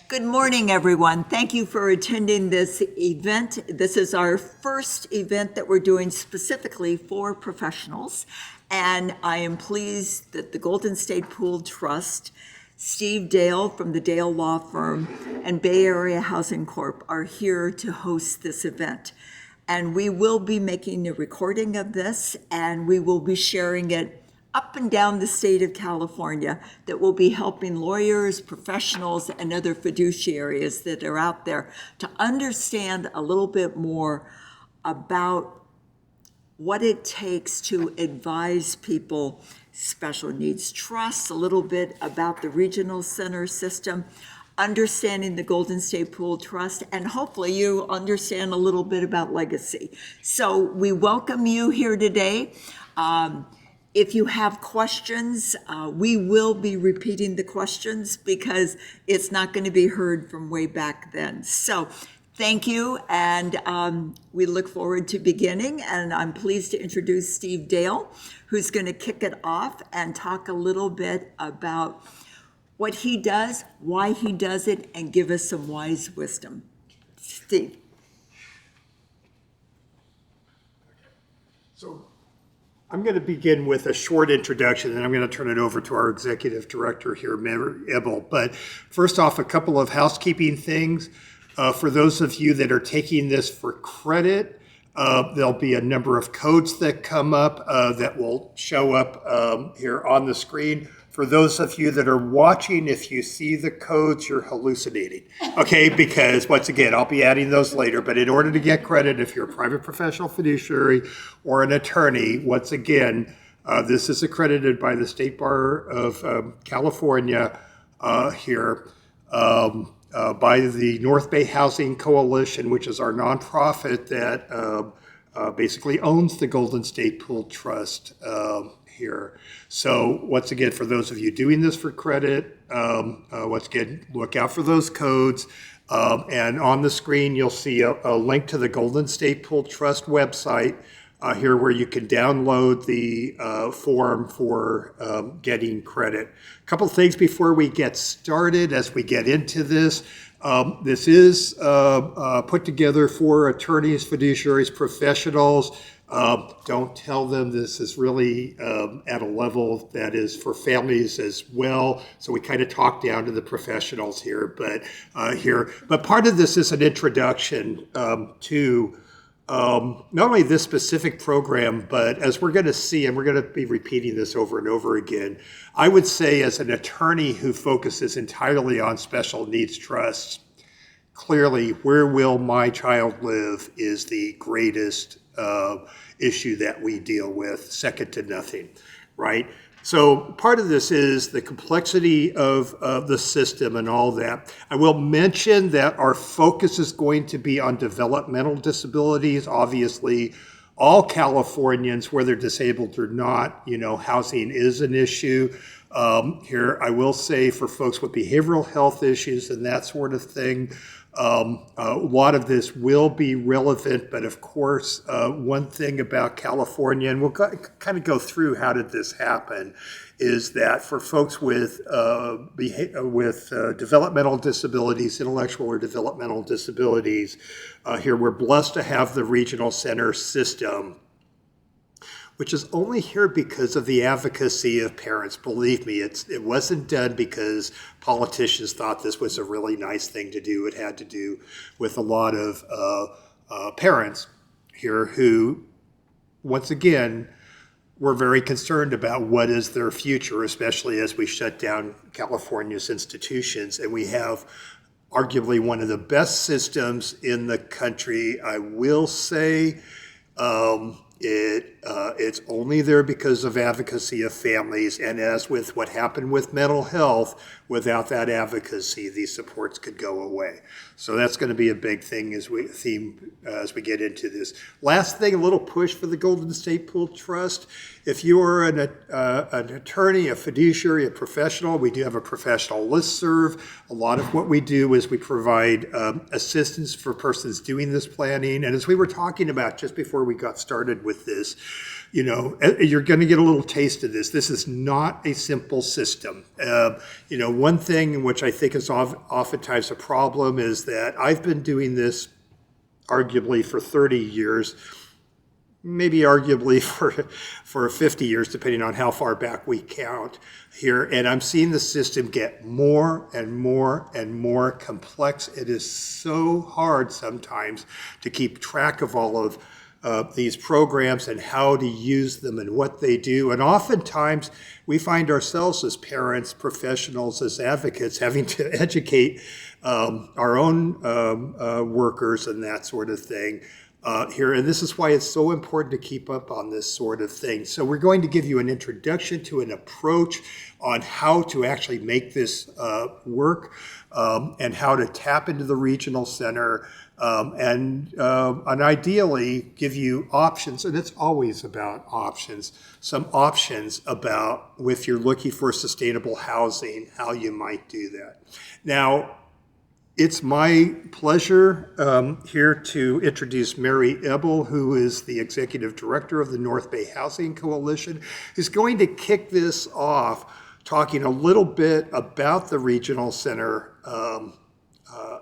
Good morning, everyone. Thank you for attending this event. This is our first event that we're doing specifically for professionals. And I am pleased that the Golden State Pool Trust, Steve Dale from the Dale Law Firm, and Bay Area Housing Corp are here to host this event. And we will be making a recording of this, and we will be sharing it up and down the state of California that will be helping lawyers, professionals, and other fiduciaries that are out there to understand a little bit more about what it takes to advise people, special needs trusts, a little bit about the regional center system, understanding the Golden State Pool Trust, and hopefully you understand a little bit about legacy. So we welcome you here today. If you have questions, we will be repeating the questions because it's not going to be heard from way back then. So thank you, and we look forward to beginning. And I'm pleased to introduce Steve Dale, who's going to kick it off and talk a little bit about what he does, why he does it, and give us some wise wisdom. Steve. So I'm going to begin with a short introduction, and I'm going to turn it over to our executive director here, Mayor Ebel. But first off, a couple of housekeeping things. For those of you that are taking this for credit, there'll be a number of codes that come up that will show up here on the screen. For those of you that are watching, if you see the codes, you're hallucinating, okay? Because once again, I'll be adding those later, but in order to get credit, if you're a private professional fiduciary or an attorney, once again, this is accredited by the State Bar of California here, by the North Bay Housing Coalition, which is our nonprofit that basically owns the Golden State Pool Trust here. So once again, for those of you doing this for credit, once again, look out for those codes. And on the screen, you'll see a link to the Golden State Pool Trust website here where you can download the form for getting credit. A couple things before we get started as we get into this. This is put together for attorneys, fiduciaries, professionals. Don't tell them this is really at a level that is for families as well. So we kind of talk down to the professionals here, but part of this is an introduction to not only this specific program, but as we're going to see, and we're going to be repeating this over and over again, I would say as an attorney who focuses entirely on special needs trusts, clearly, where will my child live is the greatest issue that we deal with, second to nothing, right? So part of this is the complexity of the system and all that. I will mention that our focus is going to be on developmental disabilities. Obviously, all Californians, whether disabled or not, housing is an issue. Here, I will say for folks with behavioral health issues and that sort of thing, a lot of this will be relevant, but of course, one thing about California, and we'll kind of go through how did this happen, is that for folks with developmental disabilities, intellectual or developmental disabilities, here we're blessed to have the regional center system, which is only here because of the advocacy of parents. Believe me, it wasn't done because politicians thought this was a really nice thing to do. It had to do with a lot of parents here who, once again, were very concerned about what is their future, especially as we shut down California's institutions. And we have arguably one of the best systems in the country, I will say. It's only there because of advocacy of families, and as with what happened with mental health, without that advocacy, these supports could go away. So that's going to be a big thing as we get into this. Last thing, a little push for the Golden State Pool Trust. If you are an attorney, a fiduciary, a professional, we do have a professional listserv. A lot of what we do is we provide assistance for persons doing this planning. And as we were talking about just before we got started with this, you're going to get a little taste of this. This is not a simple system. One thing which I think is oftentimes a problem is that I've been doing this arguably for 30 years, maybe arguably for 50 years, depending on how far back we count here. And I'm seeing the system get more and more and more complex. It is so hard sometimes to keep track of all of these programs and how to use them and what they do. And oftentimes we find ourselves as parents, professionals, as advocates having to educate our own workers and that sort of thing here. And this is why it's so important to keep up on this sort of thing. So we're going to give you an introduction to an approach on how to actually make this work and how to tap into the regional center and ideally give you options, and it's always about options, some options about if you're looking for sustainable housing, how you might do that. Now, it's my pleasure here to introduce Mary Ebel, who is the Executive Director of the North Bay Housing Coalition, who's going to kick this off talking a little bit about the regional center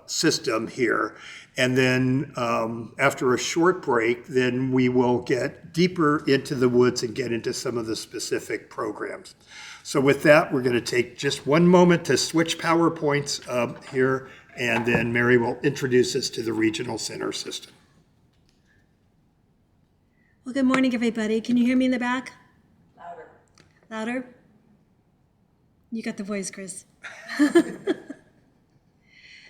system here. And then after a short break, then we will get deeper into the woods and get into some of the specific programs. So with that, we're going to take just one moment to switch PowerPoints here, and then Mary will introduce us to the regional center system. Well, good morning, everybody. Can you hear me in the back? Louder. Louder? You got the voice, Chris.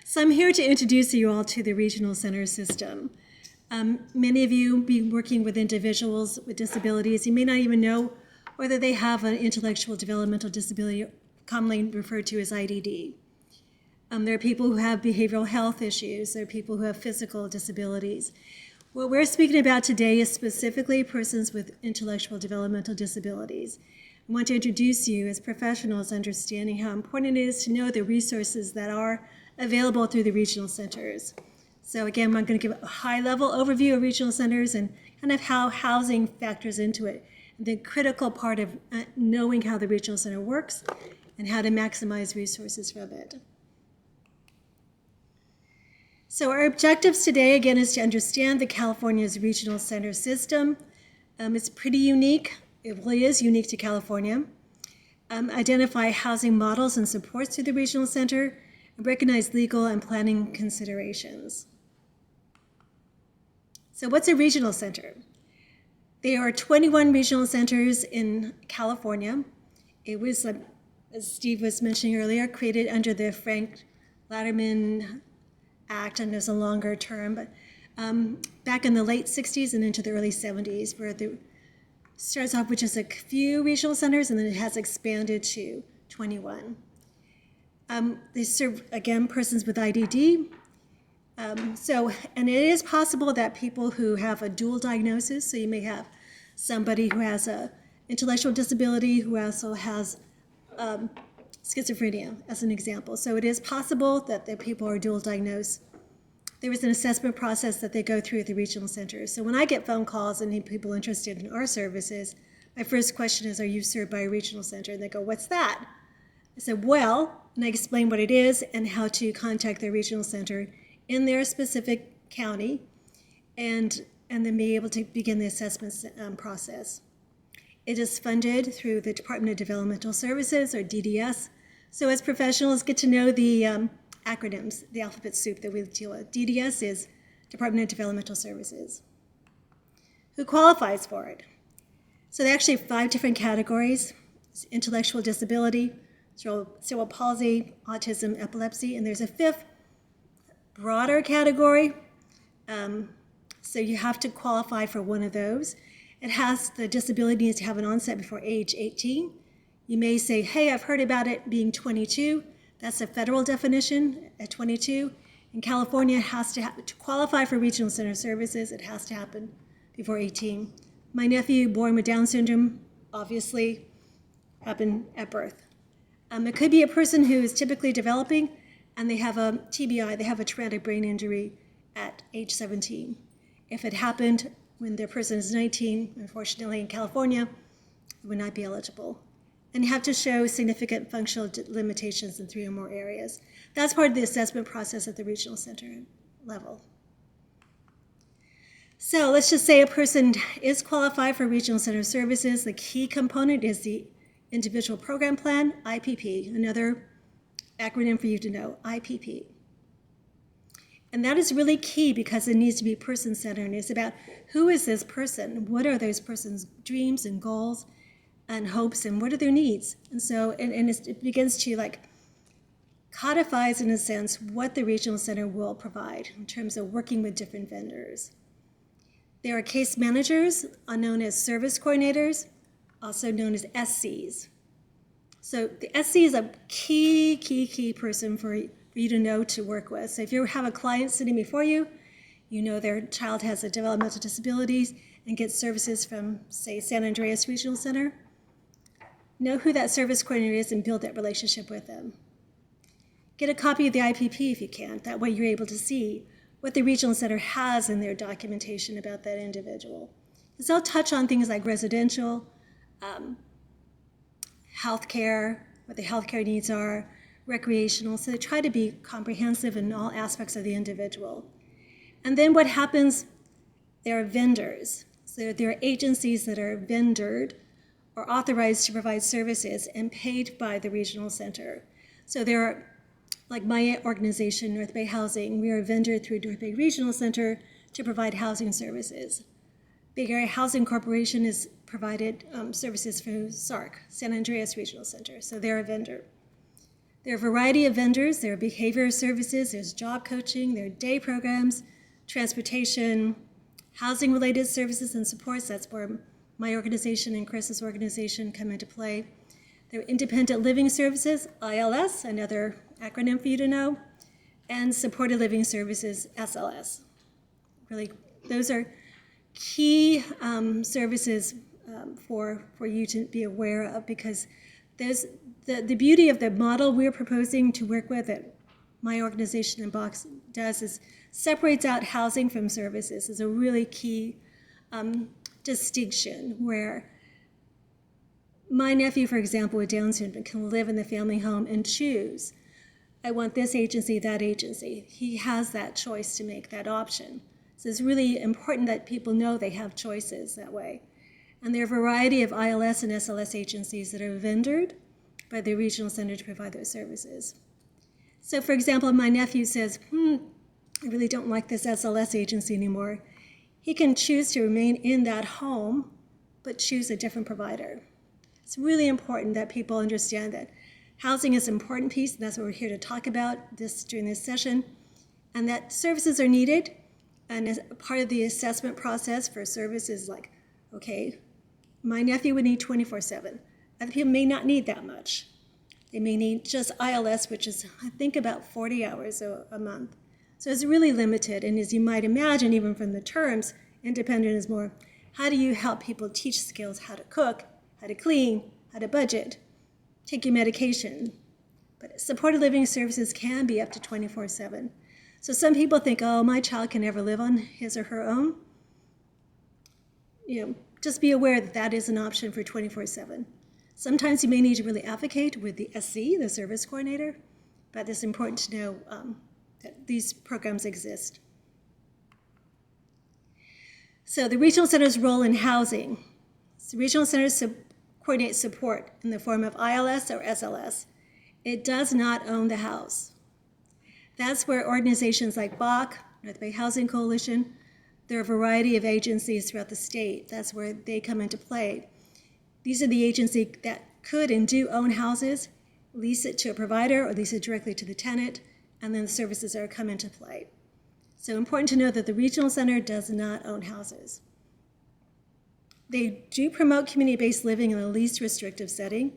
So I'm here to introduce you all to the regional center system. Many of you be working with individuals with disabilities. You may not even know whether they have an intellectual developmental disability, commonly referred to as IDD. There are people who have behavioral health issues. There are people who have physical disabilities. What we're speaking about today is specifically persons with intellectual developmental disabilities. I want to introduce you as professionals understanding how important it is to know the resources that are available through the regional centers. So again, I'm going to give a high-level overview of regional centers and kind of how housing factors into it. The critical part of knowing how the regional center works and how to maximize resources from it. So our objectives today, again, is to understand the California's regional center system. It's pretty unique. It really is unique to California. Identify housing models and supports through the regional center, and recognize legal and planning considerations. So what's a regional center? There are 21 regional centers in California. It was, as Steve was mentioning earlier, created under the Frank Latterman Act, and there's a longer term, but back in the late 60s and into the early 70s, where it starts off with just a few regional centers, and then it has expanded to 21. They serve, again, persons with IDD. And it is possible that people who have a dual diagnosis, so you may have somebody who has an intellectual disability who also has schizophrenia, as an example. So it is possible that the people are dual diagnosed. There is an assessment process that they go through at the regional centers. So when I get phone calls and need people interested in our services, my first question is, are you served by a regional center? And they go, what's that? I said, well, and I explain what it is and how to contact their regional center in their specific county, and then be able to begin the assessment process. It is funded through the Department of Developmental Services, or DDS. So as professionals, get to know the acronyms, the alphabet soup that we deal with. DDS is Department of Developmental Services. Who qualifies for it? So there are actually 5 different categories: it's intellectual disability, cerebral palsy, autism, epilepsy, and there's a 5th broader category. So you have to qualify for one of those. It has, the disability needs to have an onset before age 18. You may say, hey, I've heard about it being 22. That's a federal definition at 22. In California, it has to qualify for regional center services, it has to happen before 18. My nephew, born with Down syndrome, obviously happened at birth. It could be a person who is typically developing and they have a TBI, they have a traumatic brain injury at age 17. If it happened when their person is 19, unfortunately in California, would not be eligible. And have to show significant functional limitations in 3 or more areas. That's part of the assessment process at the regional center level. So let's just say a person is qualified for regional center services. The key component is the individual program plan, IPP, another acronym for you to know, IPP. And that is really key because it needs to be person-centered. And it's about who is this person? What are those person's dreams and goals and hopes, and what are their needs? And so, it begins to codifies in a sense what the regional center will provide in terms of working with different vendors. There are case managers, known as service coordinators, also known as SCs. So the SC is a key person for you to know to work with. So if you have a client sitting before you, you know their child has a developmental disabilities and gets services from, say, San Andreas Regional Center, know who that service coordinator is and build that relationship with them. Get a copy of the IPP if you can. That way you're able to see what the regional center has in their documentation about that individual. Because they'll touch on things like residential, healthcare, what the healthcare needs are, recreational. So they try to be comprehensive in all aspects of the individual. And then what happens, there are vendors. So there are agencies that are vendored or authorized to provide services and paid by the regional center. So there are, like my organization, North Bay Housing, we are a vendor through North Bay Regional Center to provide housing services. Big Area Housing Corporation has provided services for SARC, San Andreas Regional Center, so they're a vendor. There are a variety of vendors. There are behavior services, there's job coaching, there are day programs, transportation, housing-related services and supports. That's where my organization and Chris's organization come into play. There are independent living services, ILS, another acronym for you to know, and supported living services, SLS. Really, those are key services for you to be aware of, because there's the beauty of the model we're proposing to work with that my organization and BACH does is separates out housing from services is a really key distinction, where my nephew, for example, with Down syndrome can live in the family home and choose, I want this agency, that agency. He has that choice to make, that option. So it's really important that people know they have choices that way. And there are a variety of ILS and SLS agencies that are vendored by the regional center to provide those services. So for example, my nephew says, I really don't like this SLS agency anymore. He can choose to remain in that home, but choose a different provider. It's really important that people understand that housing is an important piece, and that's what we're here to talk about during this session, and that services are needed. And as part of the assessment process for services, like, okay, my nephew would need 24/7. Other people may not need that much. They may need just ILS, which is, I think, about 40 hours a month. So it's really limited. And as you might imagine, even from the terms, independent is more, how do you help people teach skills, how to cook, how to clean, how to budget, take your medication. But supported living services can be up to 24/7. So some people think, oh, my child can never live on his or her own. Just be aware that that is an option for 24/7. Sometimes you may need to really advocate with the SC, the service coordinator, but it's important to know that these programs exist. So the regional center's role in housing. So regional centers coordinate support in the form of ILS or SLS. It does not own the house. That's where organizations like BACH, North Bay Housing Coalition, there are a variety of agencies throughout the state. That's where they come into play. These are the agencies that could and do own houses, lease it to a provider or lease it directly to the tenant, and then the services are come into play. So important to know that the regional center does not own houses. They do promote community-based living in a least restrictive setting.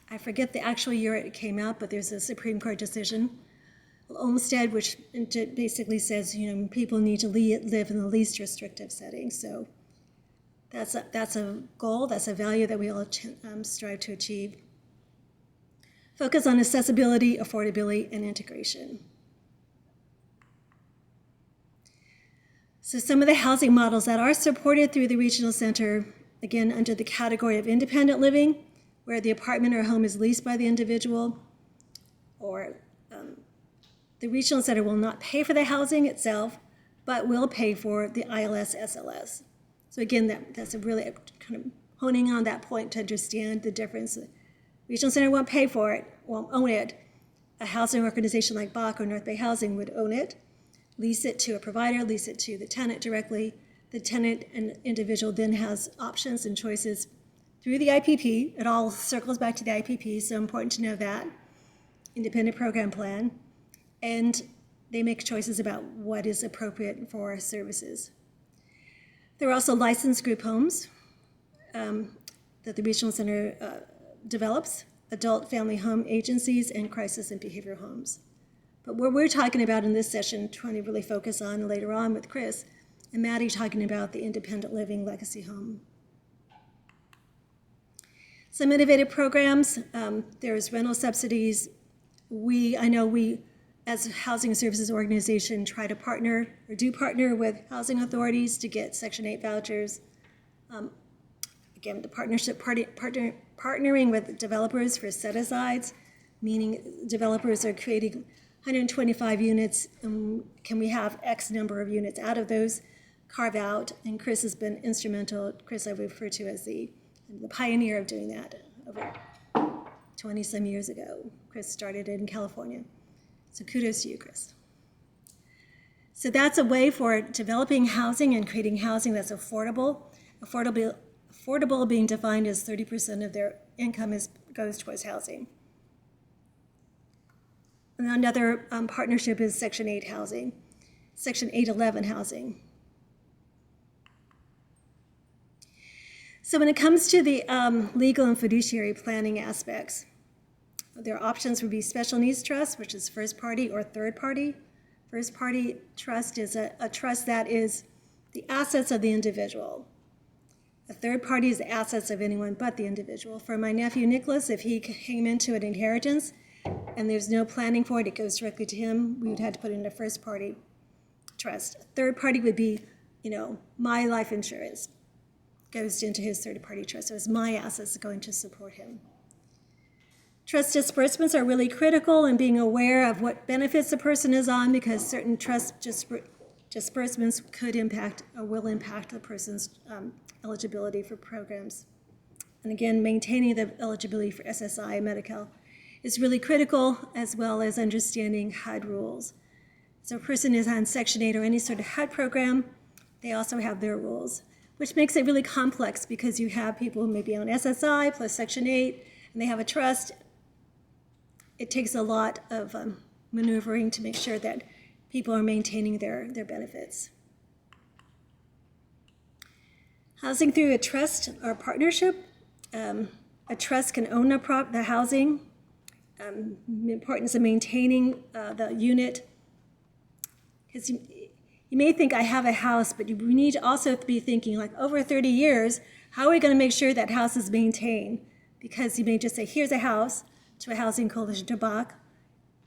I forget the actual year it came out, but there's a Supreme Court decision, Olmstead, which basically says, people need to live in the least restrictive setting. So that's a goal, that's a value that we all strive to achieve. Focus on accessibility, affordability, and integration. So some of the housing models that are supported through the regional center, again, under the category of independent living, where the apartment or home is leased by the individual, or the regional center will not pay for the housing itself, but will pay for the ILS, SLS. So again, that's a really kind of honing on that point to understand the difference. The regional center won't pay for it, won't own it. A housing organization like BACH or North Bay Housing would own it, lease it to a provider, lease it to the tenant directly. The tenant and individual then has options and choices through the IPP. It all circles back to the IPP, so important to know that. Independent program plan. And they make choices about what is appropriate for services. There are also licensed group homes that the regional center develops, adult family home agencies, and crisis and behavioral homes. But what we're talking about in this session, trying to really focus on later on with Chris and Maddie, talking about the independent living legacy home. Some innovative programs, there's rental subsidies. I know we, as a housing services organization, try to partner or do partner with housing authorities to get Section 8 vouchers. Again, the partnering with developers for set-asides, meaning developers are creating 125 units, and can we have X number of units out of those carve out? And Chris has been instrumental. Chris I refer to as the pioneer of doing that over 20-some years ago. Chris started it in California. So kudos to you, Chris. So that's a way for developing housing and creating housing that's affordable. Affordable being defined as 30% of their income goes towards housing. And another partnership is Section 8 housing, Section 811 housing. So when it comes to the legal and fiduciary planning aspects, their options would be special needs trust, which is first party or third party. First party trust is a trust that is the assets of the individual. A third party is the assets of anyone but the individual. For my nephew Nicholas, if he came into an inheritance and there's no planning for it, it goes directly to him, we would have to put it in a first party trust. A third party would be, my life insurance goes into his third party trust. So it's my assets going to support him. Trust disbursements are really critical in being aware of what benefits the person is on, because certain trust disbursements could impact or will impact the person's eligibility for programs. And again, maintaining the eligibility for SSI and Medi-Cal is really critical, as well as understanding HUD rules. So a person is on Section 8 or any sort of HUD program, they also have their rules, which makes it really complex because you have people who may be on SSI plus Section 8, and they have a trust. It takes a lot of maneuvering to make sure that people are maintaining their benefits. Housing through a trust or partnership. A trust can own the housing. The importance of maintaining the unit. Because you may think, I have a house, but you need to also be thinking, like, over 30 years, how are we going to make sure that house is maintained? Because you may just say, here's a house, to a housing coalition, to BACH,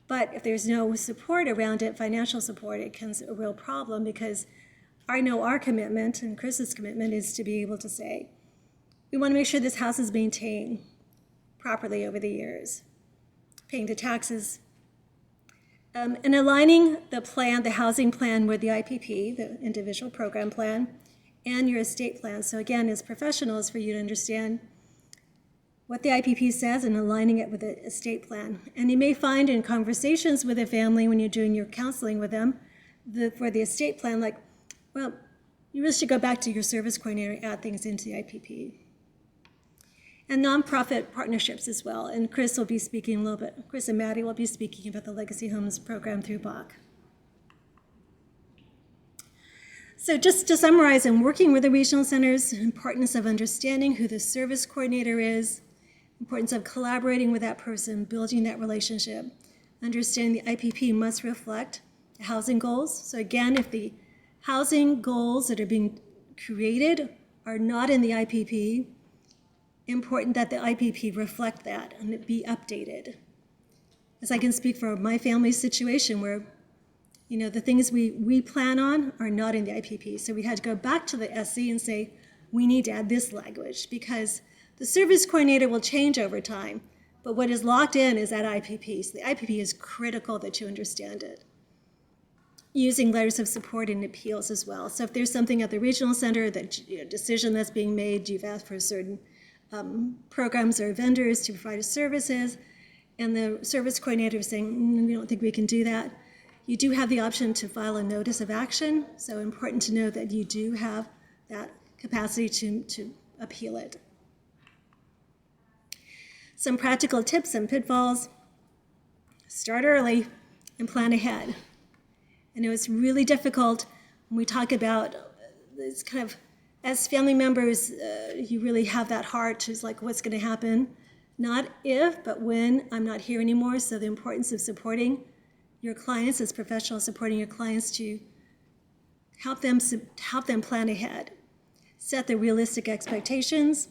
but if there's no support around it, financial support, it becomes a real problem, because I know our commitment and Chris's commitment is to be able to say, we want to make sure this house is maintained properly over the years, paying the taxes, and aligning the plan, the housing plan, with the IPP, the individual program plan, and your estate plan. So again, as professionals, for you to understand what the IPP says and aligning it with the estate plan. And you may find in conversations with a family when you're doing your counseling with them, for the estate plan, like, well, you really should go back to your service coordinator and add things into the IPP. And nonprofit partnerships as well. And Chris will be speaking a little bit, Chris and Maddie will be speaking about the Legacy Homes program through BACH. So just to summarize, in working with the regional centers, importance of understanding who the service coordinator is, importance of collaborating with that person, building that relationship, understanding the IPP must reflect the housing goals. So again, if the housing goals that are being created are not in the IPP, important that the IPP reflect that and it be updated. As I can speak for my family's situation, where The things we plan on are not in the IPP. So we had to go back to the SC and say, we need to add this language because the service coordinator will change over time. But what is locked in is that IPP. So the IPP is critical that you understand it. Using letters of support and appeals as well. So if there's something at the regional center, that decision that's being made, you've asked for certain programs or vendors to provide services, and the service coordinator is saying, we don't think we can do that. You do have the option to file a notice of action, so important to know that you do have that capacity to appeal it. Some practical tips and pitfalls. Start early and plan ahead. I know it's really difficult when we talk about this kind of, as family members, you really have that heart to like, what's going to happen? Not if, but when I'm not here anymore. So the importance of supporting your clients as professionals, supporting your clients to help them plan ahead. Set the realistic expectations,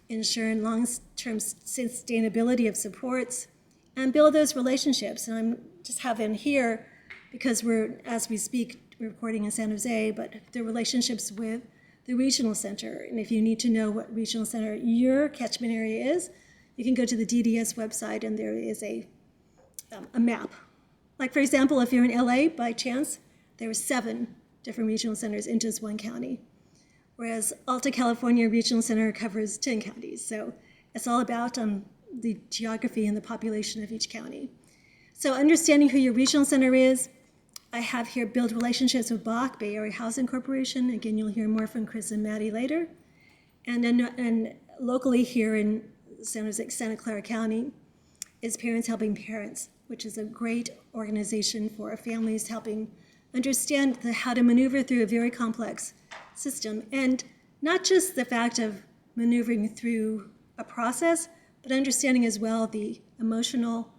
ensure long-term sustainability of supports, and build those relationships. And I'm just having here, because as we speak, we're recording in San Jose, but the relationships with the regional center. And if you need to know what regional center your catchment area is, you can go to the DDS website and there is a map. Like for example, if you're in LA by chance, there are 7 different regional centers in just one county. Whereas Alta California Regional Center covers 10 counties. So it's all about the geography and the population of each county. So understanding who your regional center is, I have here build relationships with BACH, Bay Area Housing Corporation. Again, you'll hear more from Chris and Maddie later. And locally here in Santa Clara County is Parents Helping Parents, which is a great organization for families helping understand how to maneuver through a very complex system. And not just the fact of maneuvering through a process, but understanding as well the emotional,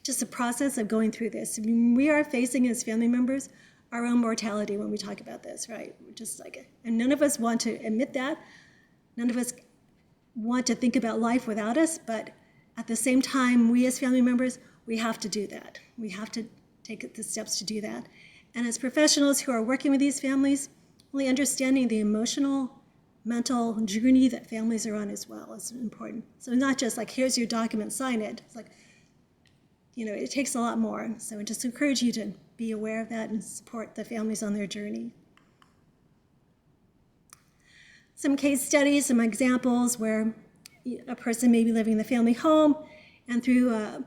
just the process of going through this. I mean, we are facing as family members our own mortality when we talk about this, right? We're just like, and none of us want to admit that. None of us want to think about life without us, but at the same time, we as family members, we have to do that. We have to take the steps to do that. And as professionals who are working with these families, really understanding the emotional, mental journey that families are on as well is important. So not just like, here's your document, sign it. It's like, it takes a lot more. So I just encourage you to be aware of that and support the families on their journey. Some case studies, some examples where a person may be living in the family home, and through a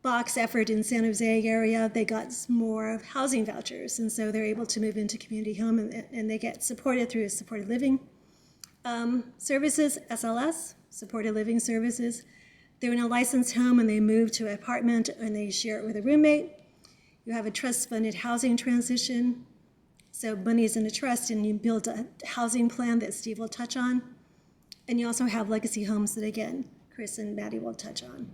BACH's effort in San Jose area, they got more housing vouchers, and so they're able to move into community home, and they get supported through supported living services, SLS, supported living services. They're in a licensed home and they move to an apartment and they share it with a roommate. You have a trust-funded housing transition. So money is in a trust and you build a housing plan that Steve will touch on. And you also have legacy homes that, again, Chris and Maddie will touch on.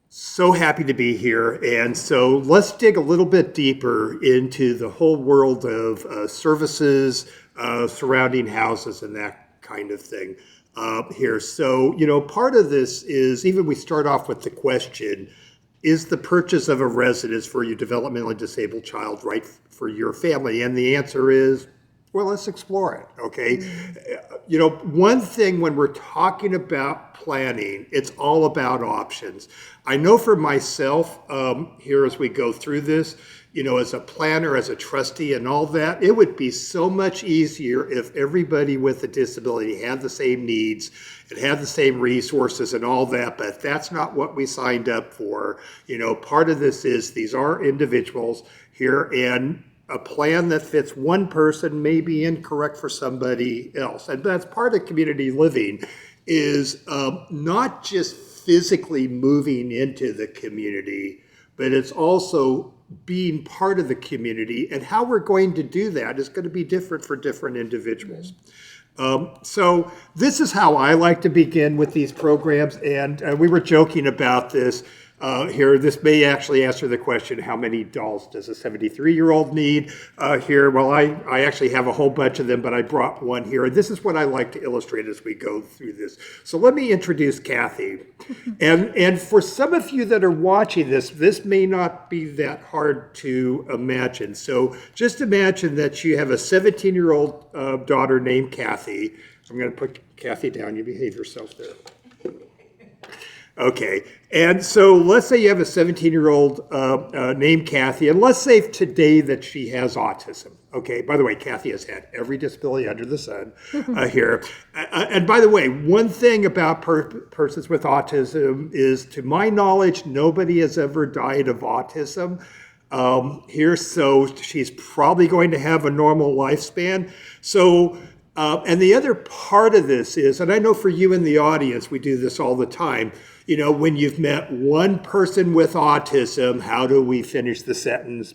So happy to be here. And so let's dig a little bit deeper into the whole world of services surrounding houses and that kind of thing here. So, part of this is, even we start off with the question, is the purchase of a residence for your developmentally disabled child right for your family? And the answer is, well, let's explore it, okay? One thing when we're talking about planning, it's all about options. I know for myself, here as we go through this, as a planner, as a trustee and all that, it would be so much easier if everybody with a disability had the same needs and had the same resources and all that, but that's not what we signed up for. Part of this is these are individuals here, and a plan that fits one person may be incorrect for somebody else. And that's part of community living, is not just physically moving into the community, but it's also being part of the community. And how we're going to do that is going to be different for different individuals. So this is how I like to begin with these programs. And we were joking about this. Here, this may actually answer the question, how many dolls does a 73-year-old need? Here, well, I actually have a whole bunch of them, but I brought one here. And this is what I like to illustrate as we go through this. So let me introduce Kathy. And for some of you that are watching this, this may not be that hard to imagine. So just imagine that you have a 17-year-old daughter named Kathy. I'm going to put Kathy down. You behave yourself there. Okay, and so let's say you have a 17-year-old named Kathy, and let's say today that she has autism. Okay, by the way, Kathy has had every disability under the sun here. And by the way, one thing about persons with autism is, to my knowledge, nobody has ever died of autism here, so she's probably going to have a normal lifespan. So, and the other part of this is, and I know for you in the audience, we do this all the time, you know, when you've met one person with autism, how do we finish the sentence?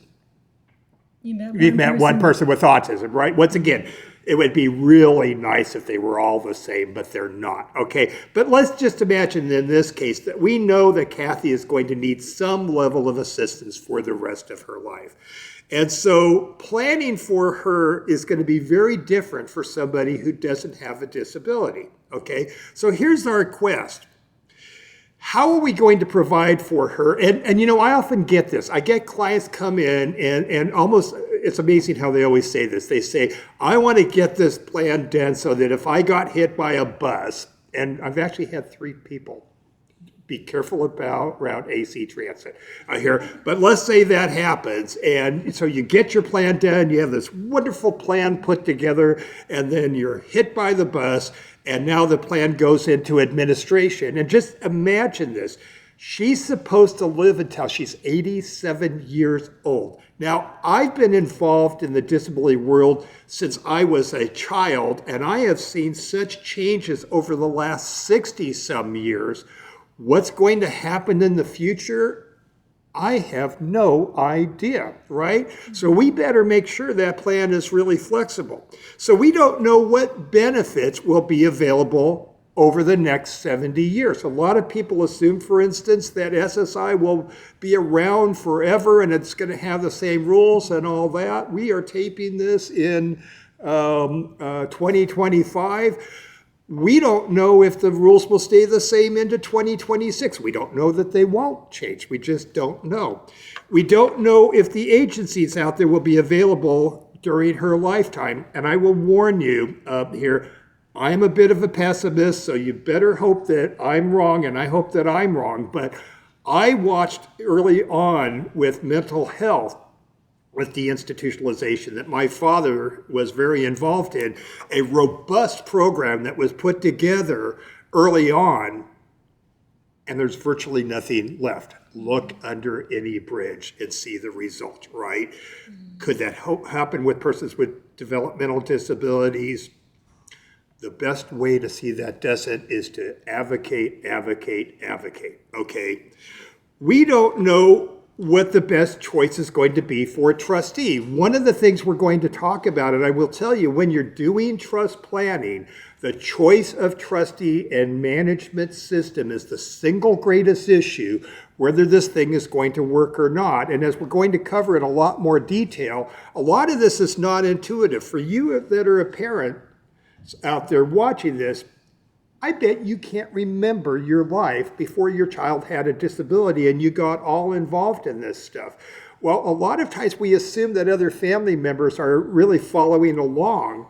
You've met one person with autism, right? Once again, it would be really nice if they were all the same, but they're not, okay? But let's just imagine in this case that we know that Kathy is going to need some level of assistance for the rest of her life. And so planning for her is going to be very different for somebody who doesn't have a disability, okay? So here's our quest. How are we going to provide for her? And you know, I often get this. I get clients come in and almost, it's amazing how they always say this. They say, I want to get this plan done so that if I got hit by a bus, and I've actually had 3 people, be careful around AC transit here. But let's say that happens. And so you get your plan done, you have this wonderful plan put together, and then you're hit by the bus, and now the plan goes into administration. And just imagine this. She's supposed to live until she's 87 years old. Now, I've been involved in the disability world since I was a child, and I have seen such changes over the last 60-some years. What's going to happen in the future? I have no idea, right? So we better make sure that plan is really flexible. So we don't know what benefits will be available over the next 70 years. A lot of people assume, for instance, that SSI will be around forever and it's going to have the same rules and all that. We are taping this in 2025. We don't know if the rules will stay the same into 2026. We don't know that they won't change. We just don't know. We don't know if the agencies out there will be available during her lifetime. And I will warn you here, I'm a bit of a pessimist, so you better hope that I'm wrong, and I hope that I'm wrong. But I watched early on with mental health, with deinstitutionalization, that my father was very involved in, a robust program that was put together early on, and there's virtually nothing left. Look under any bridge and see the result, right? Could that happen with persons with developmental disabilities? The best way to see that doesn't is to advocate, okay? We don't know what the best choice is going to be for a trustee. One of the things we're going to talk about, and I will tell you, when you're doing trust planning, the choice of trustee and management system is the single greatest issue, whether this thing is going to work or not. And as we're going to cover in a lot more detail, a lot of this is not intuitive. For you that are a parent out there watching this, I bet you can't remember your life before your child had a disability and you got all involved in this stuff. Well, a lot of times we assume that other family members are really following along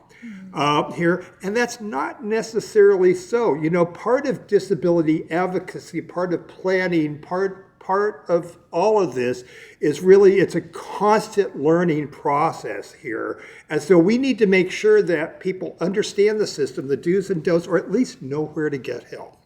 here, and that's not necessarily so. You know, part of disability advocacy, part of planning, part of all of this is really, it's a constant learning process here. And so we need to make sure that people understand the system, the do's and don'ts, or at least know where to get help.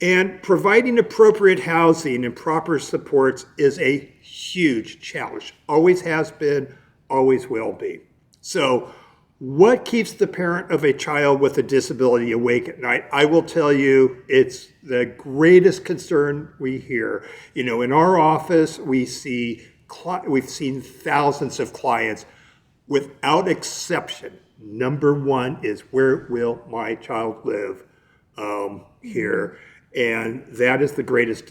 And providing appropriate housing and proper supports is a huge challenge. Always has been, always will be. So what keeps the parent of a child with a disability awake at night? I will tell you, it's the greatest concern we hear. You know, in our office, we've seen thousands of clients. Without exception, number one is, where will my child live here? And that is the greatest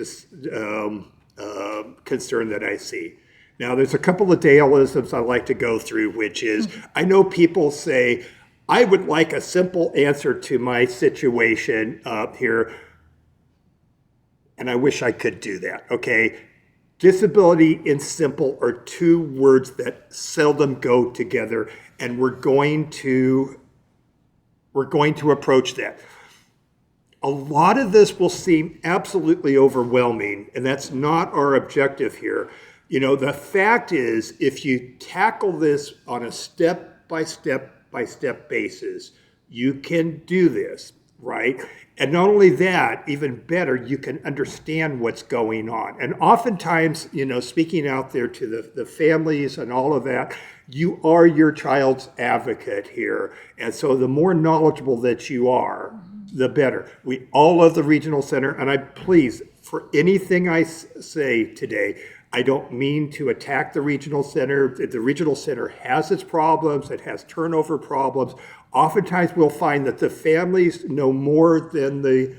concern that I see. Now, there's a couple of Daleisms I like to go through, which is, I know people say, I would like a simple answer to my situation here, and I wish I could do that, okay? Disability and simple are two words that seldom go together, and we're going to approach that. A lot of this will seem absolutely overwhelming, and that's not our objective here. You know, the fact is, if you tackle this on a step-by-step basis, you can do this, right? And not only that, even better, you can understand what's going on. And oftentimes, you know, speaking out there to the families and all of that, you are your child's advocate here. And so the more knowledgeable that you are, the better. We all love the regional center, and I please, for anything I say today, I don't mean to attack the regional center. The regional center has its problems. It has turnover problems. Oftentimes we'll find that the families know more than the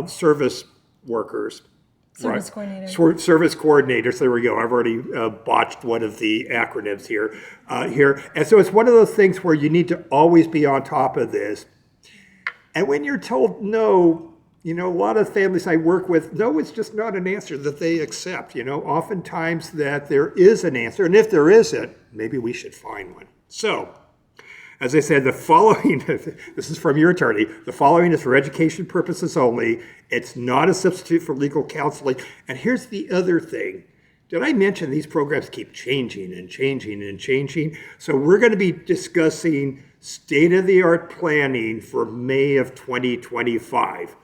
service workers. Service right? coordinator. Service coordinators. There we go. I've already botched one of the acronyms here. And so it's one of those things where you need to always be on top of this. And when you're told no, you know, a lot of families I work with, no, it's just not an answer that they accept. You know, oftentimes that there is an answer. And if there isn't, maybe we should find one. So, as I said, the following, this is from your attorney, the following is for education purposes only. It's not a substitute for legal counseling. And here's the other thing. Did I mention these programs keep changing and changing and changing? So we're going to be discussing state-of-the-art planning for May of 2025.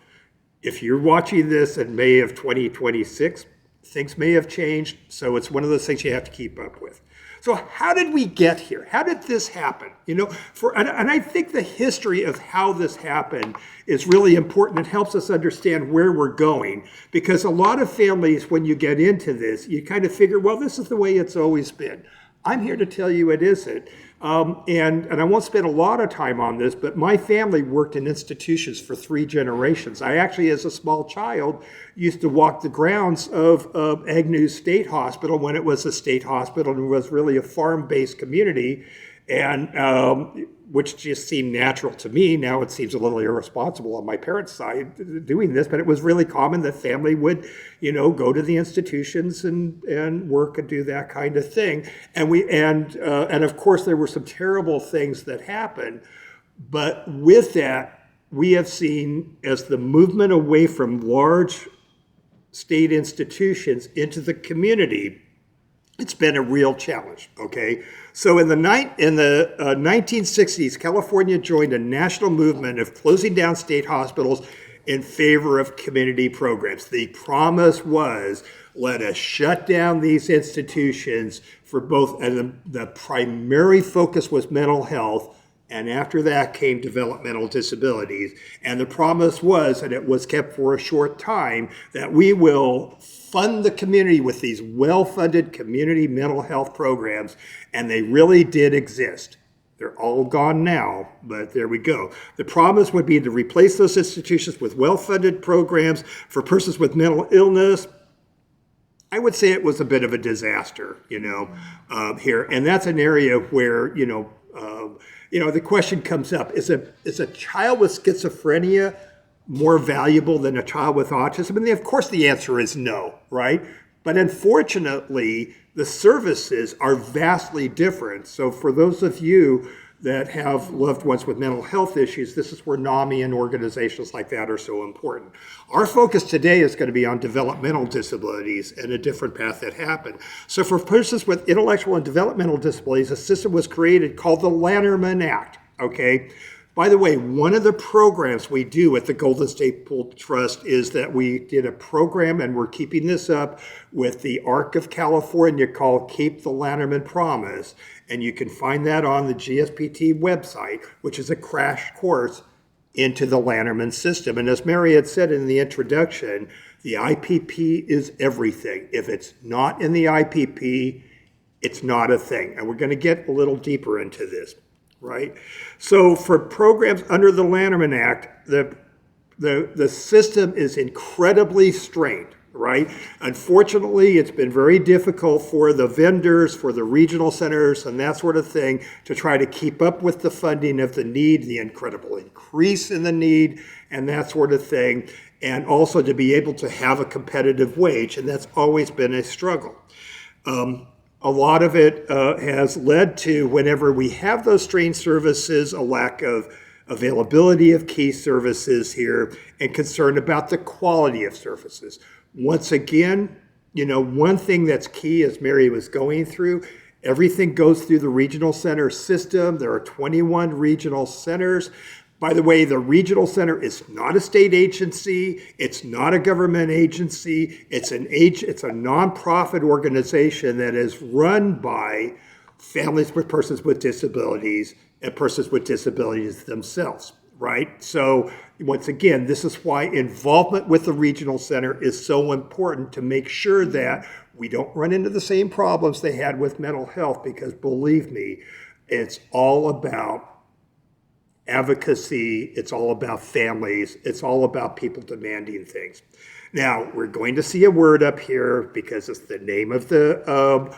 If you're watching this in May of 2026, things may have changed. So it's one of those things you have to keep up with. So how did we get here? How did this happen? You know, and I think the history of how this happened is really important. It helps us understand where we're going, because a lot of families, when you get into this, you kind of figure, well, this is the way it's always been. I'm here to tell you it isn't. And I won't spend a lot of time on this, but my family worked in institutions for 3 generations. I actually, as a small child, used to walk the grounds of Agnew State Hospital when it was a state hospital and was really a farm-based community, and which just seemed natural to me. Now it seems a little irresponsible on my parents' side doing this, but it was really common that family would, you know, go to the institutions and work and do that kind of thing. And of course there were some terrible things that happened, but with that, we have seen, as the movement away from large state institutions into the community, it's been a real challenge, okay? So in the 1960s, California joined a national movement of closing down state hospitals in favor of community programs. The promise was, let us shut down these institutions for both, and the primary focus was mental health, and after that came developmental disabilities. And the promise was, and it was kept for a short time, that we will fund the community with these well-funded community mental health programs, and they really did exist. They're all gone now, but there we go. The promise would be to replace those institutions with well-funded programs for persons with mental illness. I would say it was a bit of a disaster, you know, here. And that's an area where, the question comes up, is a child with schizophrenia more valuable than a child with autism? And of course the answer is no, right? But unfortunately, the services are vastly different. So for those of you that have loved ones with mental health issues, this is where NAMI and organizations like that are so important. Our focus today is going to be on developmental disabilities and a different path that happened. So for persons with intellectual and developmental disabilities, a system was created called the Lanterman Act, okay? By the way, one of the programs we do at the Golden State Pool Trust is that we did a program, and we're keeping this up, with the ARC of California called Keep the Lanterman Promise. And you can find that on the GSPT website, which is a crash course into the Lanterman system. And as Mary had said in the introduction, the IPP is everything. If it's not in the IPP, it's not a thing. And we're going to get a little deeper into this. Right? So for programs under the Lanterman Act, the system is incredibly strained, right? Unfortunately, it's been very difficult for the vendors, for the regional centers and that sort of thing to try to keep up with the funding of the need, the incredible increase in the need and that sort of thing, and also to be able to have a competitive wage, and that's always been a struggle. A lot of it has led to, whenever we have those strained services, a lack of availability of key services here and concern about the quality of services. Once again, one thing that's key, as Mary was going through, everything goes through the regional center system. There are 21 regional centers. By the way, the regional center is not a state agency. It's not a government agency. It's a nonprofit organization that is run by families with persons with disabilities and persons with disabilities themselves, right? So once again, this is why involvement with the regional center is so important, to make sure that we don't run into the same problems they had with mental health, because believe me, it's all about advocacy, it's all about families, it's all about people demanding things. Now, we're going to see a word up here because it's the name of the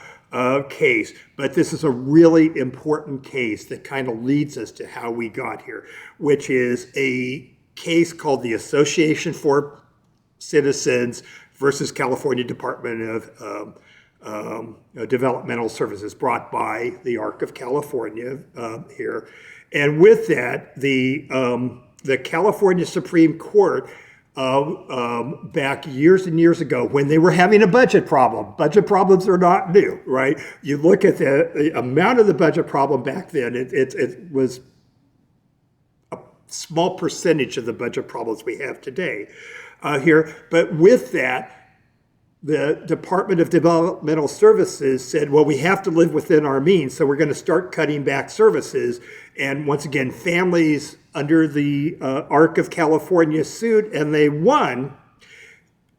case, but this is a really important case that kind of leads us to how we got here, which is a case called the Association for Citizens versus California Department of Developmental Services, brought by the ARC of California here. And with that, the California Supreme Court, back years and years ago, when they were having a budget problems are not new, right? You look at the amount of the budget problem back then, it was a small percentage of the budget problems we have today here. But with that, the Department of Developmental Services said, well, we have to live within our means, so we're going to start cutting back services. And once again, families under the ARC of California sued, and they won,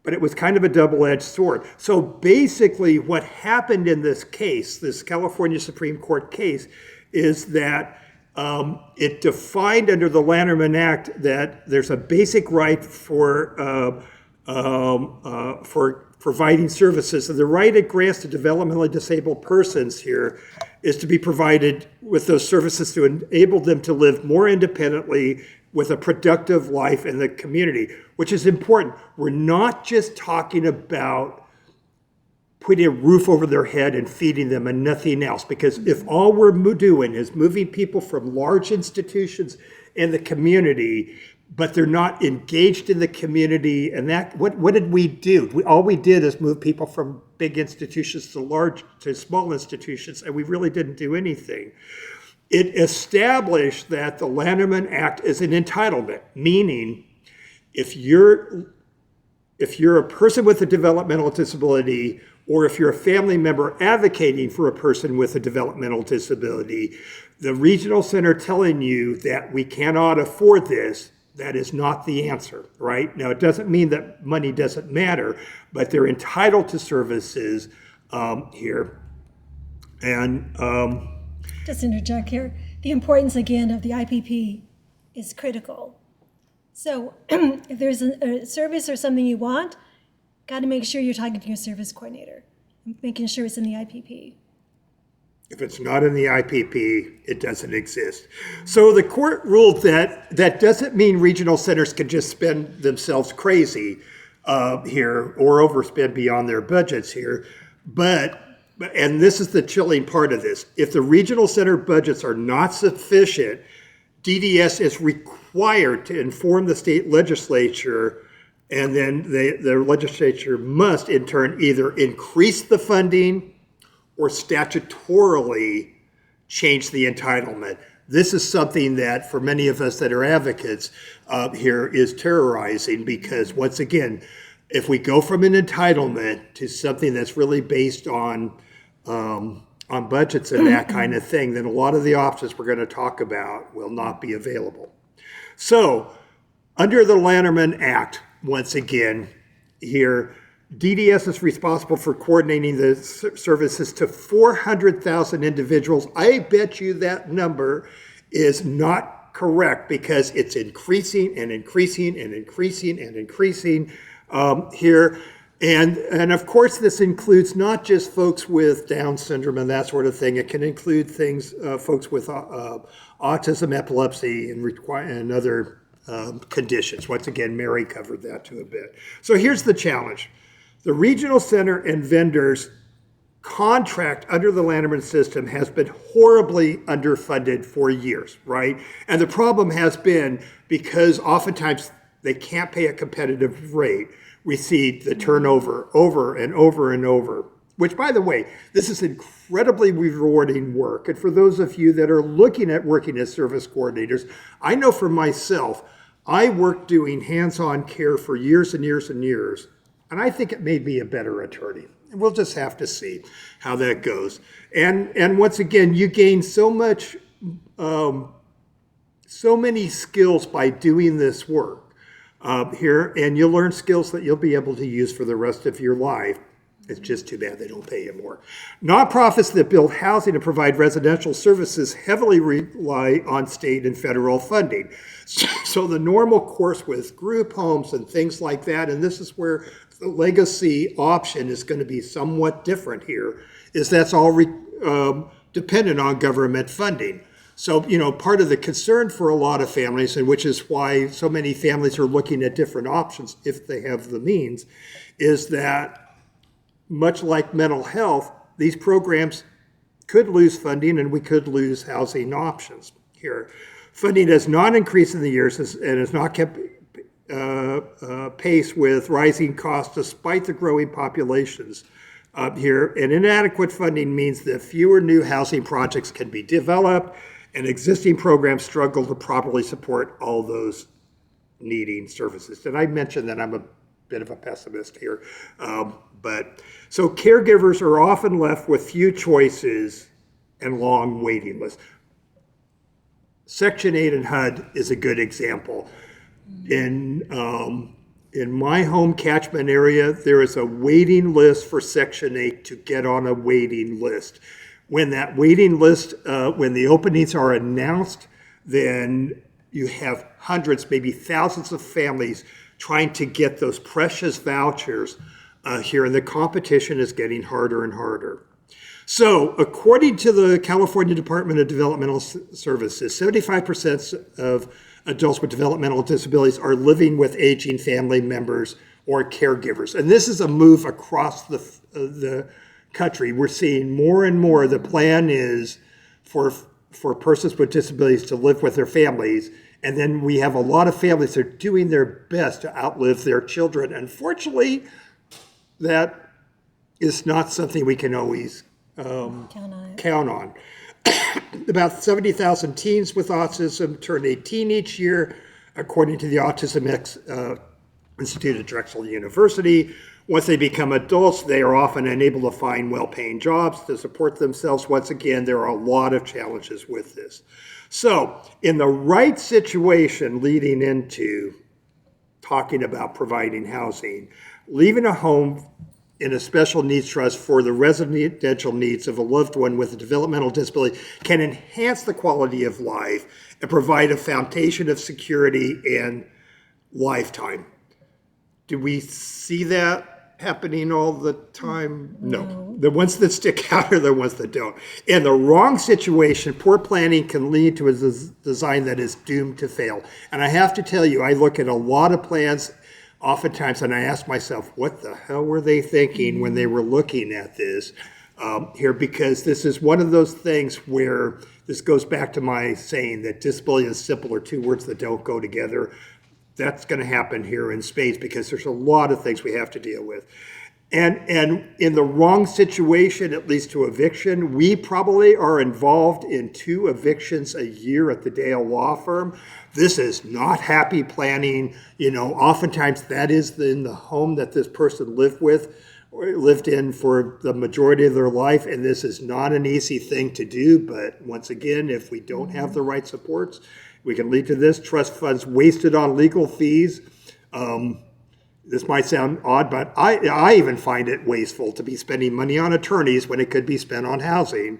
but it was kind of a double-edged sword. So basically what happened in this case, this California Supreme Court case, is that it defined under the Lanterman Act that there's a basic right for providing services. And the right it grants to developmentally disabled persons here is to be provided with those services to enable them to live more independently with a productive life in the community, which is important. We're not just talking about putting a roof over their head and feeding them and nothing else, because if all we're doing is moving people from large institutions in the community, but they're not engaged in the community, and that, what did we do? All we did is move people from big institutions to small institutions, and we really didn't do anything. It established that the Lanterman Act is an entitlement, meaning if you're a person with a developmental disability, or if you're a family member advocating for a person with a developmental disability, the regional center telling you that we cannot afford this, that is not the answer, right? Now, it doesn't mean that money doesn't matter, but they're entitled to services here. And just interject here, the importance again of the IPP is critical. So if there's a service or something you want, got to make sure you're talking to your service coordinator, making sure it's in the IPP. If it's not in the IPP, it doesn't exist. So the court ruled that that doesn't mean regional centers can just spend themselves crazy here or overspend beyond their budgets here. And this is the chilling part of this, if the regional center budgets are not sufficient, DDS is required to inform the state legislature, and then the legislature must in turn either increase the funding or statutorily change the entitlement. This is something that for many of us that are advocates here is terrorizing, because once again, if we go from an entitlement to something that's really based on budgets and that kind of thing, then a lot of the options we're going to talk about will not be available. So under the Lanterman Act, once again here, DDS is responsible for coordinating the services to 400,000 individuals. I bet you that number is not correct, because it's increasing and increasing and increasing and increasing here. And of course, this includes not just folks with Down syndrome and that sort of thing. It can include things, folks with autism, epilepsy, and other conditions. Once again, Mary covered that too a bit. So here's the challenge. The regional center and vendors contract under the Lanterman system has been horribly underfunded for years, right? And the problem has been because oftentimes they can't pay a competitive rate. We see the turnover over and over and over, which, by the way, this is incredibly rewarding work. And for those of you that are looking at working as service coordinators, I know for myself, I worked doing hands-on care for years and years and years, and I think it made me a better attorney. And we'll just have to see how that goes. And once again, you gain so much, so many skills by doing this work here, and you'll learn skills that you'll be able to use for the rest of your life. It's just too bad they don't pay you more. Nonprofits that build housing and provide residential services heavily rely on state and federal funding. So the normal course with group homes and things like that, and this is where the legacy option is going to be somewhat different here, is that's all dependent on government funding. So, part of the concern for a lot of families, and which is why so many families are looking at different options if they have the means, is that much like mental health, these programs could lose funding and we could lose housing options here. Funding has not increased in the years and has not kept pace with rising costs despite the growing populations here. And inadequate funding means that fewer new housing projects can be developed and existing programs struggle to properly support all those needing services. And I mentioned that I'm a bit of a pessimist here. But so caregivers are often left with few choices and long waiting lists. Section 8 and HUD is a good example. In my home catchment area, there is a waiting list for Section 8 to get on a waiting list. When that waiting list, when the openings are announced, then you have hundreds, maybe thousands of families trying to get those precious vouchers here, and the competition is getting harder and harder. So, according to the California Department of Developmental Services, 75% of adults with developmental disabilities are living with aging family members or caregivers. And this is a move across the country. We're seeing more and more. The plan is for persons with disabilities to live with their families. And then we have a lot of families that are doing their best to outlive their children. Unfortunately, that is not something we can always count on. About 70,000 teens with autism turn 18 each year, according to the Autism Institute at Drexel University. Once they become adults, they are often unable to find well-paying jobs to support themselves. Once again, there are a lot of challenges with this. So, in the right situation leading into talking about providing housing, leaving a home in a special needs trust for the residential needs of a loved one with a developmental disability can enhance the quality of life and provide a foundation of security and lifetime. Do we see that happening all the time? No. The ones that stick out are the ones that don't. In the wrong situation, poor planning can lead to a design that is doomed to fail. And I have to tell you, I look at a lot of plans oftentimes and I ask myself, what the hell were they thinking when they were looking at this here? Because this is one of those things where this goes back to my saying that disability and simple are two words that don't go together. That's going to happen here in spades because there's a lot of things we have to deal with. And in the wrong situation, it leads to eviction. We probably are involved in 2 evictions a year at the Dale Law Firm. This is not happy planning. Oftentimes that is in the home that this person lived in for the majority of their life, and this is not an easy thing to do. But once again, if we don't have the right supports, we can lead to this. Trust funds wasted on legal fees. This might sound odd, but I even find it wasteful to be spending money on attorneys when it could be spent on housing.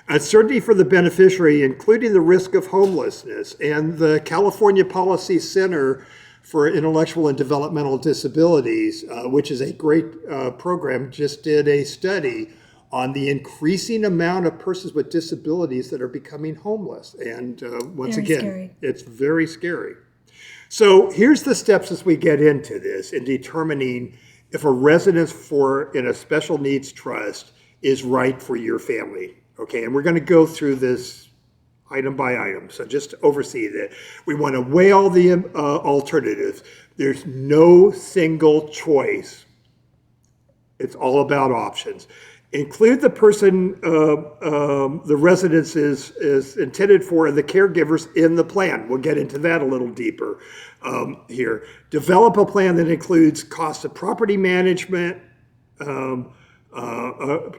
Uncertainty for the beneficiary, including the risk of homelessness. And the California Policy Center for Intellectual and Developmental Disabilities, which is a great program, just did a study on the increasing amount of persons with disabilities that are becoming homeless. And once Very again, scary. it's very scary. So here's the steps as we get into this in determining if a residence in a special needs trust is right for your family. Okay, and we're going to go through this item by item, so just oversee that. We want to weigh all the alternatives. There's no single choice. It's all about options. Include the person the residence is intended for and the caregivers in the plan. We'll get into that a little deeper here. Develop a plan that includes cost of property management,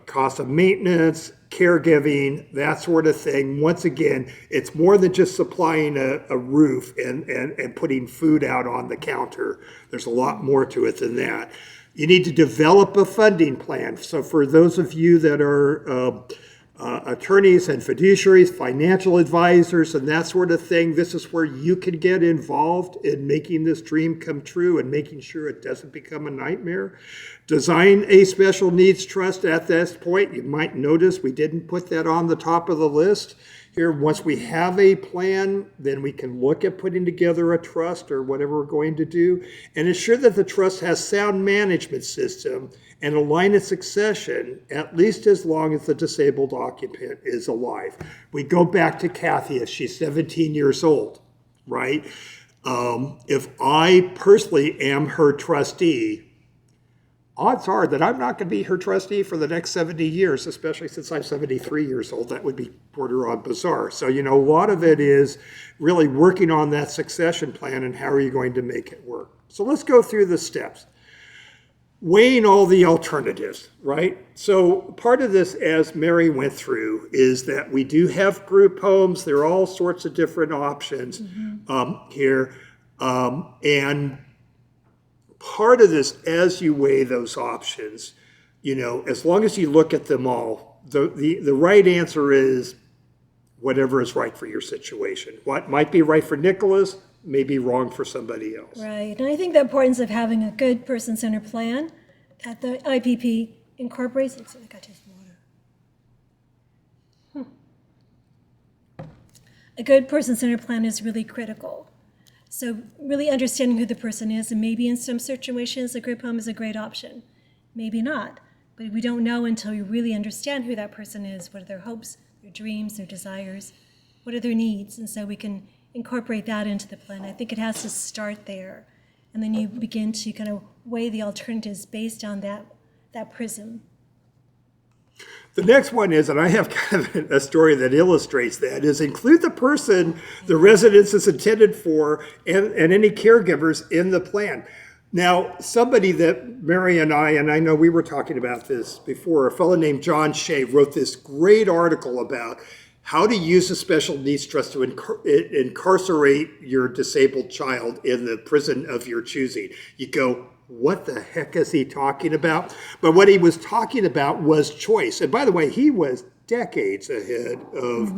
cost of maintenance, caregiving, that sort of thing. Once again, it's more than just supplying a roof and putting food out on the counter. There's a lot more to it than that. You need to develop a funding plan. So for those of you that are attorneys and fiduciaries, financial advisors, and that sort of thing, this is where you can get involved in making this dream come true and making sure it doesn't become a nightmare. Design a special needs trust at this point. You might notice we didn't put that on the top of the list. Here, once we have a plan, then we can look at putting together a trust or whatever we're going to do, and ensure that the trust has sound management system and a line of succession at least as long as the disabled occupant is alive. We go back to Kathy if she's 17 years old, right? If I personally am her trustee, odds are that I'm not going to be her trustee for the next 70 years, especially since I'm 73 years old. That would be border on bizarre. So, a lot of it is really working on that succession plan and how are you going to make it work. So let's go through the steps. Weighing all the alternatives, right? So part of this, as Mary went through, is that we do have group homes. There are all sorts of different options here. And part of this, as you weigh those options, as long as you look at them all, the right answer is whatever is right for your situation. What might be right for Nicholas may be wrong for somebody else. Right, and I think the importance of having a good person-centered plan at the IPP incorporates, I got just water. A good person-centered plan is really critical. So really understanding who the person is, and maybe in some situations a group home is a great option, maybe not. But we don't know until we really understand who that person is, what are their hopes, their dreams, their desires, what are their needs, and so we can incorporate that into the plan. I think it has to start there, and then you begin to kind of weigh the alternatives based on that prism. The next one is, and I have kind of a story that illustrates that, is include the person the residence is intended for and any caregivers in the plan. Now, somebody that Mary and I know we were talking about this before, a fellow named John Shea wrote this great article about how to use a special needs trust to incarcerate your disabled child in the prison of your choosing. You go, what the heck is he talking about? But what he was talking about was choice. And by the way, he was decades ahead of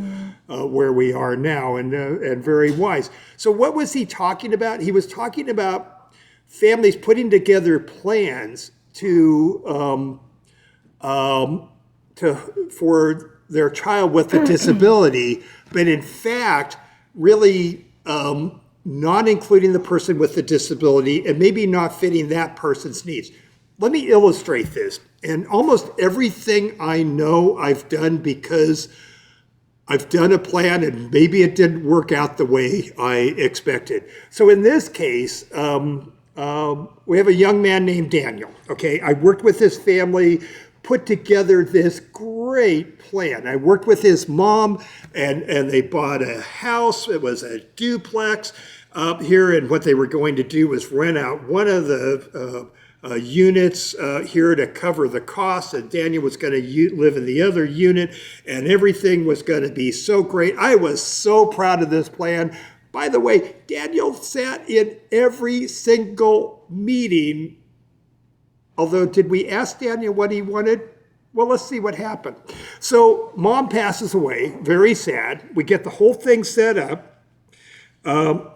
where we are now and very wise. So what was he talking about? He was talking about families putting together plans for their child with a disability, but in fact, really not including the person with the disability and maybe not fitting that person's needs. Let me illustrate this. And almost everything I know I've done because I've done a plan and maybe it didn't work out the way I expected. So in this case, we have a young man named Daniel. Okay, I worked with his family, put together this great plan. I worked with his mom and they bought a house. It was a duplex here, and what they were going to do was rent out one of the units here to cover the cost, and Daniel was going to live in the other unit, and everything was going to be so great. I was so proud of this plan. By the way, Daniel sat in every single meeting. Although, did we ask Daniel what he wanted? Well, let's see what happened. So mom passes away, very sad. We get the whole thing set up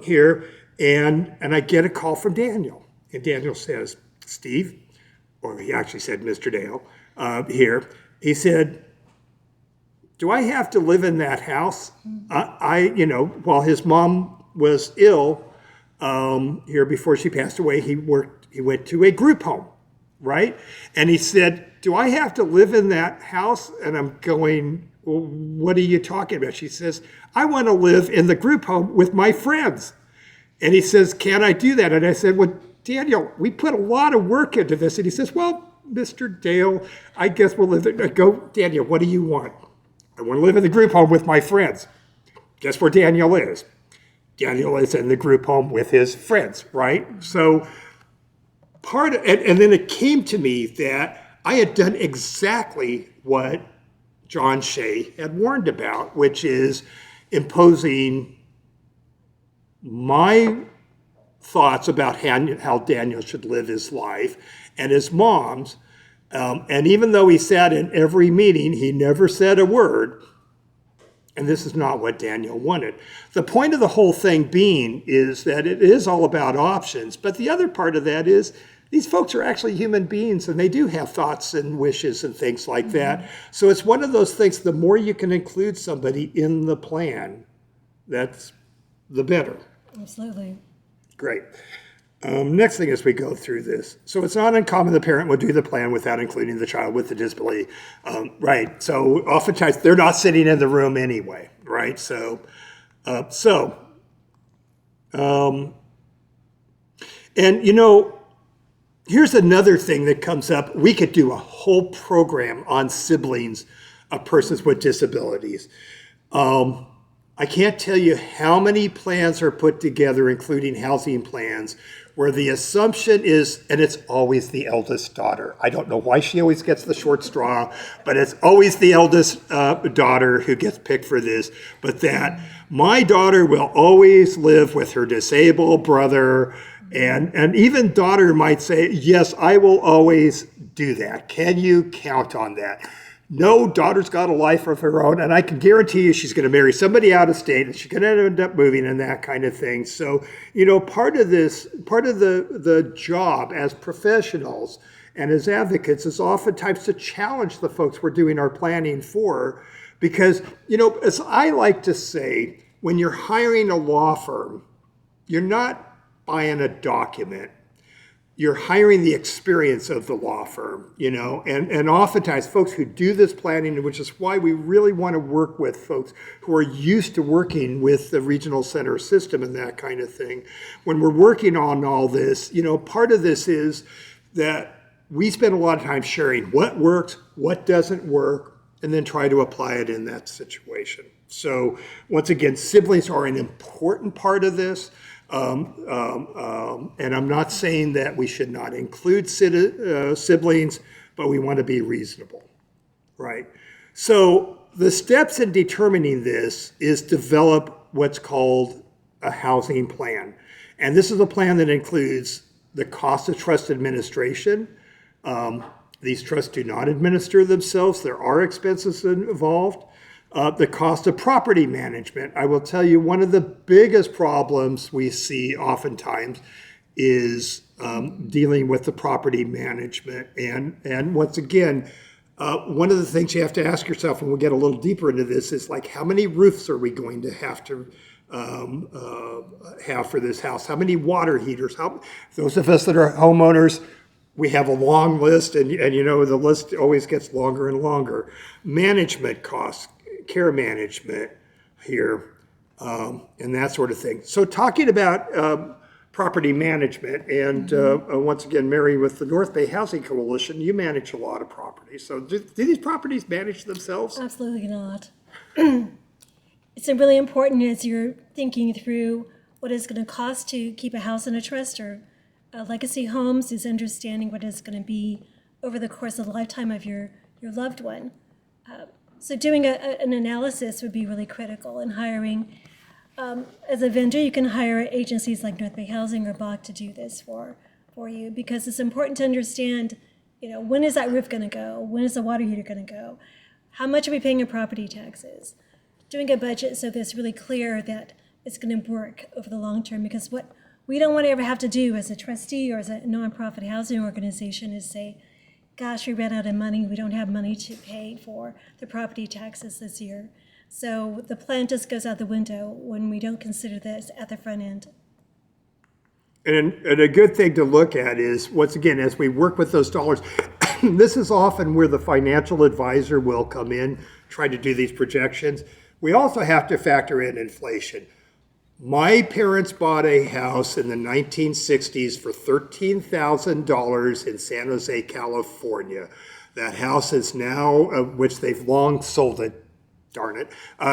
here, and I get a call from Daniel. And Daniel says, Steve, or he actually said Mr. Dale here, he said, do I have to live in that house? While his mom was ill here before she passed away, he went to a group home, right? And he said, do I have to live in that house? And I'm going, well, what are you talking about? She says, I want to live in the group home with my friends. And he says, can I do that? And I said, well, Daniel, we put a lot of work into this. And he says, well, Mr. Dale, I guess we'll live there. I go, Daniel, what do you want? I want to live in the group home with my friends. Guess where Daniel is? Daniel is in the group home with his friends, right? So and then it came to me that I had done exactly what John Shea had warned about, which is imposing my thoughts about how Daniel should live his life and his mom's. And even though he sat in every meeting, he never said a word. And this is not what Daniel wanted. The point of the whole thing being is that it is all about options. But the other part of that is these folks are actually human beings, and they do have thoughts and wishes and things like that. So it's one of those things, the more you can include somebody in the plan, that's the better. Absolutely. Great. Next thing as we go through this. So it's not uncommon the parent will do the plan without including the child with the disability. Right. So oftentimes they're not sitting in the room anyway. Right. And here's another thing that comes up. We could do a whole program on siblings of persons with disabilities. I can't tell you how many plans are put together, including housing plans, where the assumption is, and it's always the eldest daughter. I don't know why she always gets the short straw, but it's always the eldest daughter who gets picked for this. But that my daughter will always live with her disabled brother, and even daughter might say, yes, I will always do that. Can you count on that? No, daughter's got a life of her own, and I can guarantee you she's going to marry somebody out of state, and she's going to end up moving and that kind of thing. So, part of the job as professionals and as advocates is oftentimes to challenge the folks we're doing our planning for, because, as I like to say, when you're hiring a law firm, you're not buying a document. You're hiring the experience of the law firm, and oftentimes folks who do this planning, which is why we really want to work with folks who are used to working with the regional center system and that kind of thing. When we're working on all this, part of this is that we spend a lot of time sharing what works, what doesn't work, and then try to apply it in that situation. So once again, siblings are an important part of this. And I'm not saying that we should not include siblings, but we want to be reasonable, right? So the steps in determining this is develop what's called a housing plan. And this is a plan that includes the cost of trust administration. These trusts do not administer themselves. There are expenses involved. The cost of property management. I will tell you, one of the biggest problems we see oftentimes is dealing with the property management. And once again, one of the things you have to ask yourself when we get a little deeper into this is like, how many roofs are we going to have for this house? How many water heaters? Those of us that are homeowners, we have a long list, and the list always gets longer and longer. Management costs, care management here, and that sort of thing. So talking about property management, and once again, Mary, with the North Bay Housing Coalition, you manage a lot of properties. So do these properties manage themselves? Absolutely not. It's really important as you're thinking through what it's going to cost to keep a house in a trust or legacy homes, is understanding what it's going to be over the course of the lifetime of your loved one. So doing an analysis would be really critical, and hiring, as a vendor, you can hire agencies like North Bay Housing or BACH to do this for you, because it's important to understand when is that roof going to go? When is the water heater going to go? How much are we paying in property taxes? Doing a budget so that it's really clear that it's going to work over the long term, because what we don't want to ever have to do as a trustee or as a nonprofit housing organization is say, gosh, we ran out of money. We don't have money to pay for the property taxes this year. So the plan just goes out the window when we don't consider this at the front end. And a good thing to look at is, once again, as we work with those dollars, this is often where the financial advisor will come in, try to do these projections. We also have to factor in inflation. My parents bought a house in the 1960s for $13,000 in San Jose, California. That house is now, which they've long sold it, darn it,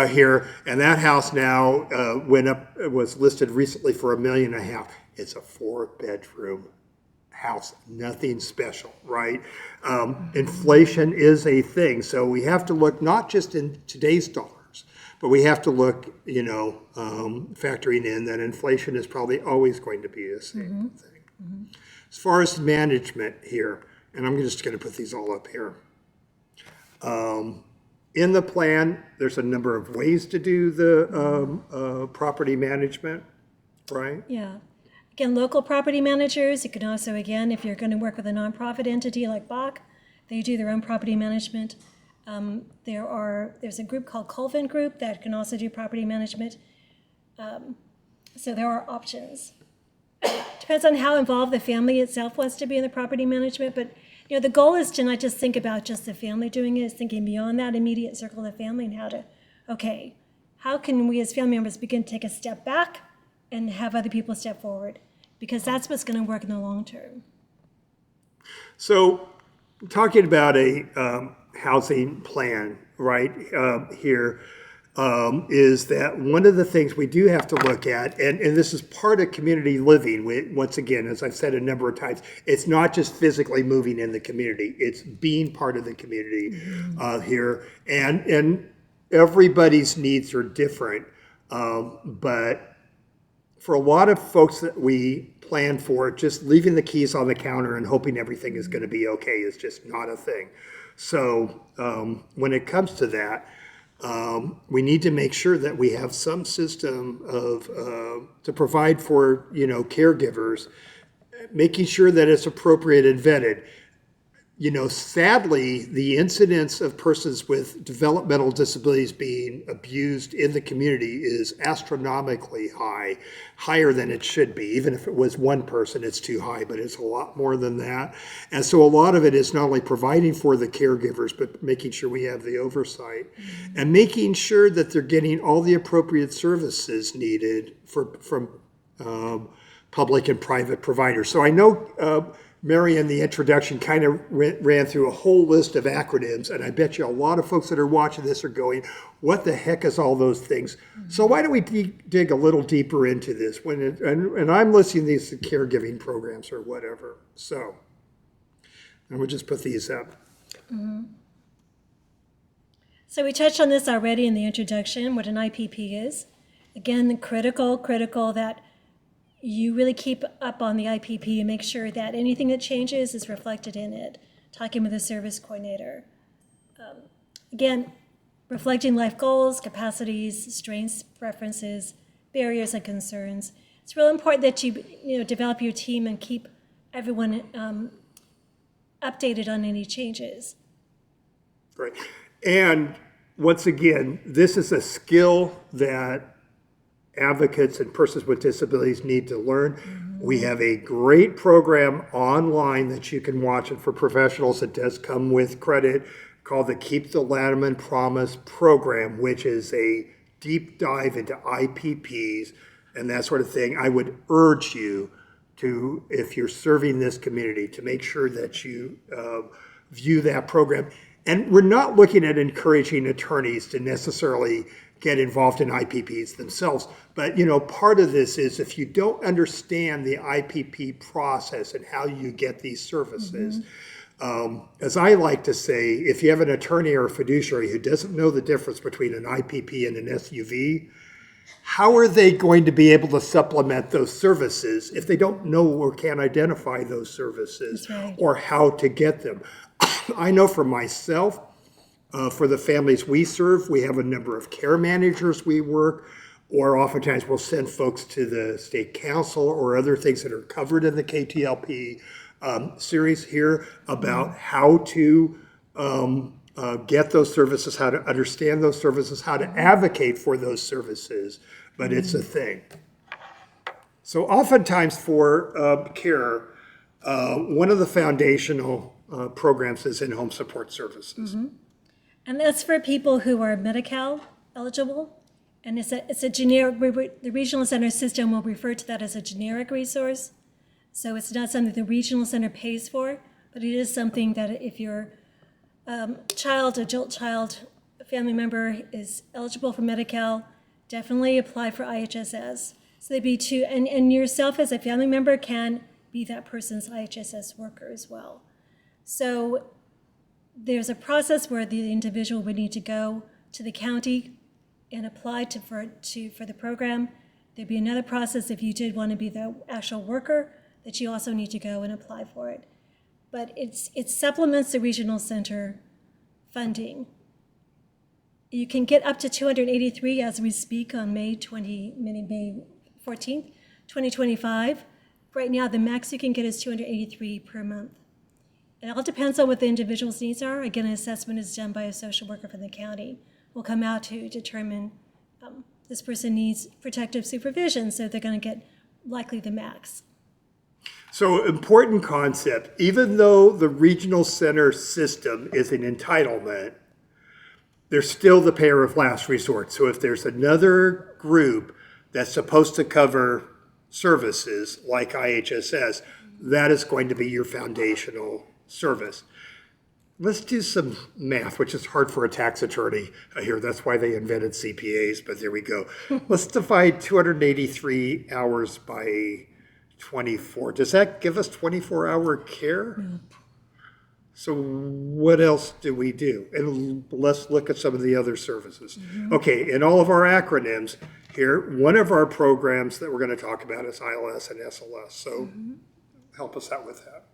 here. And that house now went up, was listed recently for $1.5 million. It's a 4-bedroom house, nothing special, right? Inflation is a thing. So we have to look not just in today's dollars, but we have to look, factoring in that inflation is probably always going to be the same thing. As far as management here, and I'm just going to put these all up here. In the plan, there's a number of ways to do the property management, right? Yeah. Again, local property managers, you can also, again, if you're going to work with a nonprofit entity like BACH, they do their own property management. There's a group called Colvin Group that can also do property management. So there are options. Depends on how involved the family itself wants to be in the property management, but the goal is to not just think about just the family doing it, it's thinking beyond that immediate circle of family and how can we as family members begin to take a step back and have other people step forward, because that's what's going to work in the long term. So talking about a housing plan right here is that one of the things we do have to look at, and this is part of community living, once again, as I've said a number of times, it's not just physically moving in the community, it's being part of the community here. And everybody's needs are different, but for a lot of folks that we plan for, just leaving the keys on the counter and hoping everything is going to be okay is just not a thing. So when it comes to that, we need to make sure that we have some system of to provide for caregivers, making sure that it's appropriate and vetted. Sadly, the incidence of persons with developmental disabilities being abused in the community is astronomically high, higher than it should be. Even if it was one person, it's too high, but it's a lot more than that. And so a lot of it is not only providing for the caregivers, but making sure we have the oversight and making sure that they're getting all the appropriate services needed from public and private providers. So I know Mary, in the introduction, kind of ran through a whole list of acronyms, and I bet you a lot of folks that are watching this are going, what the heck is all those things? So why don't we dig a little deeper into this? And I'm listing these caregiving programs or whatever. So, and we'll just put these up. So we touched on this already in the introduction, what an IPP is. Again, critical that you really keep up on the IPP and make sure that anything that changes is reflected in it, talking with a service coordinator. Again, reflecting life goals, capacities, strengths, preferences, barriers, and concerns. It's real important that you develop your team and keep everyone updated on any changes. Right. And once again, this is a skill that advocates and persons with disabilities need to learn. We have a great program online that you can watch, and for professionals it does come with credit, called the Keep the Latterman Promise program, which is a deep dive into IPPs and that sort of thing. I would urge you to, if you're serving this community, to make sure that you view that program. And we're not looking at encouraging attorneys to necessarily get involved in IPPs themselves. But, part of this is if you don't understand the IPP process and how you get these services, as I like to say, if you have an attorney or a fiduciary who doesn't know the difference between an IPP and an SUV, how are they going to be able to supplement those services if they don't know or can't identify those services or how to get them? I know for myself, for the families we serve, we have a number of care managers we work, or oftentimes we'll send folks to the state council or other things that are covered in the KTLP series here about how to get those services, how to understand those services, how to advocate for those services, but it's a thing. So oftentimes for care, one of the foundational programs is in-home support services. And that's for people who are Medi-Cal eligible. And it's a generic, the regional center system will refer to that as a generic resource. So it's not something the regional center pays for, but it is something that if your adult child, family member is eligible for Medi-Cal, definitely apply for IHSS. So they'd be two, and yourself as a family member can be that person's IHSS worker as well. So there's a process where the individual would need to go to the county and apply for the program. There'd be another process if you did want to be the actual worker that you also need to go and apply for it. But it supplements the regional center funding. You can get up to 283 as we speak on May 14th, 2025. Right now, the max you can get is 283 per month. It all depends on what the individual's needs are. Again, an assessment is done by a social worker from the county. Will come out to determine this person needs protective supervision, so they're going to get likely the max. So important concept, even though the regional center system is an entitlement, they're still the payer of last resort. So if there's another group that's supposed to cover services like IHSS, that is going to be your foundational service. Let's do some math, which is hard for a tax attorney here. That's why they invented CPAs, but there we go. Let's divide 283 hours by 24. Does that give us 24-hour care? No. So what else do we do? And let's look at some of the other services. Okay, in all of our acronyms here, one of our programs that we're going to talk about is ILS and SLS. So help us out with that.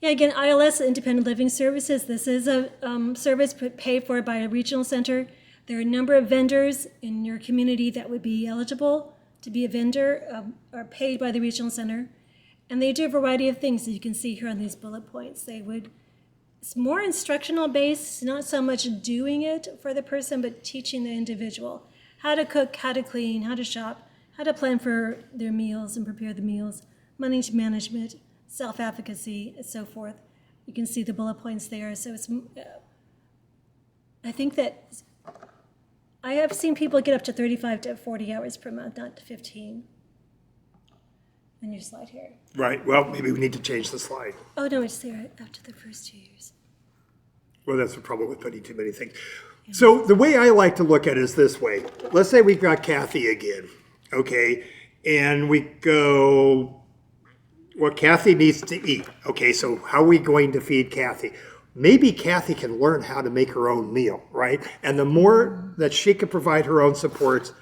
Yeah, again, ILS, Independent Living Services, this is a service paid for by a regional center. There are a number of vendors in your community that would be eligible to be a vendor, are paid by the regional center. And they do a variety of things that you can see here on these bullet points. It's more instructional based, not so much doing it for the person, but teaching the individual how to cook, how to clean, how to shop, how to plan for their meals and prepare the meals, money management, self-advocacy, and so forth. You can see the bullet points there. So it's, I think that I have seen people get up to 35 to 40 hours per month, not to 15. On your slide here. Right, well, maybe we need to change the slide. Oh, no, it's there after the first 2 years. Well, that's the problem with putting too many things. Yeah. So the way I like to look at it is this way. Let's say we've got Kathy again, okay? And we go, well, Kathy needs to eat. Okay, so how are we going to feed Kathy? Maybe Kathy can learn how to make her own meal, right? And the more that she can provide her own supports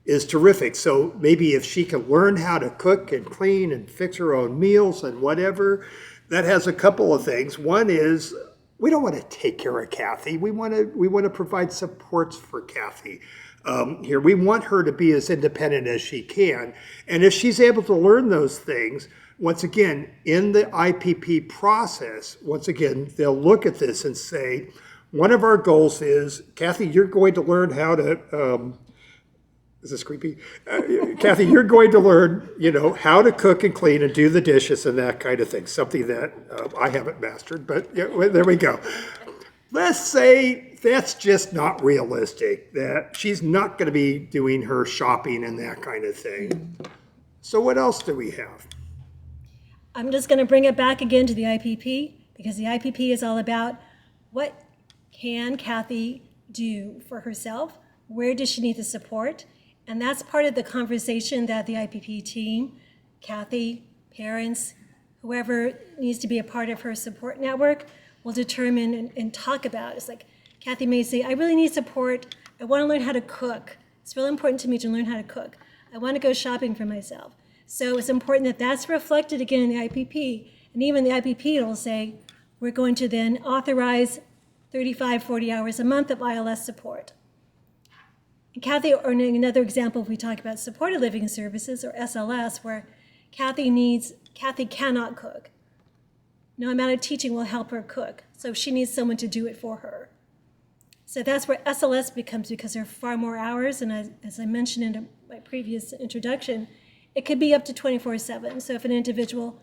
is terrific. So maybe if she can learn how to cook and clean and fix her own meals and whatever, that has a couple of things. One is we don't want to take care of Kathy. We want to provide supports for Kathy. Here, we want her to be as independent as she can. And if she's able to learn those things, once again, in the IPP process, once again, they'll look at this and say, one of our goals is, Kathy, you're going to learn how to, is this creepy? Kathy, you're going to learn, how to cook and clean and do the dishes and that kind of thing. Something that I haven't mastered, but yeah, well, there we go. Let's say that's just not realistic, that she's not going to be doing her shopping and that kind of thing. So what else do we have? I'm just going to bring it back again to the IPP, because the IPP is all about what can Kathy do for herself? Where does she need the support? And that's part of the conversation that the IPP team, Kathy, parents, whoever needs to be a part of her support network will determine and talk about. It's like Kathy may say, I really need support. I want to learn how to cook. It's really important to me to learn how to cook. I want to go shopping for myself. So it's important that that's reflected again in the IPP. And even the IPP will say, we're going to then authorize 35, 40 hours a month of ILS support. And Kathy, or another example, if we talk about supported living services, or SLS, where Kathy cannot cook. No amount of teaching will help her cook. So she needs someone to do it for her. So that's where SLS becomes, because there are far more hours, and as I mentioned in my previous introduction, it could be up to 24/7. So if an individual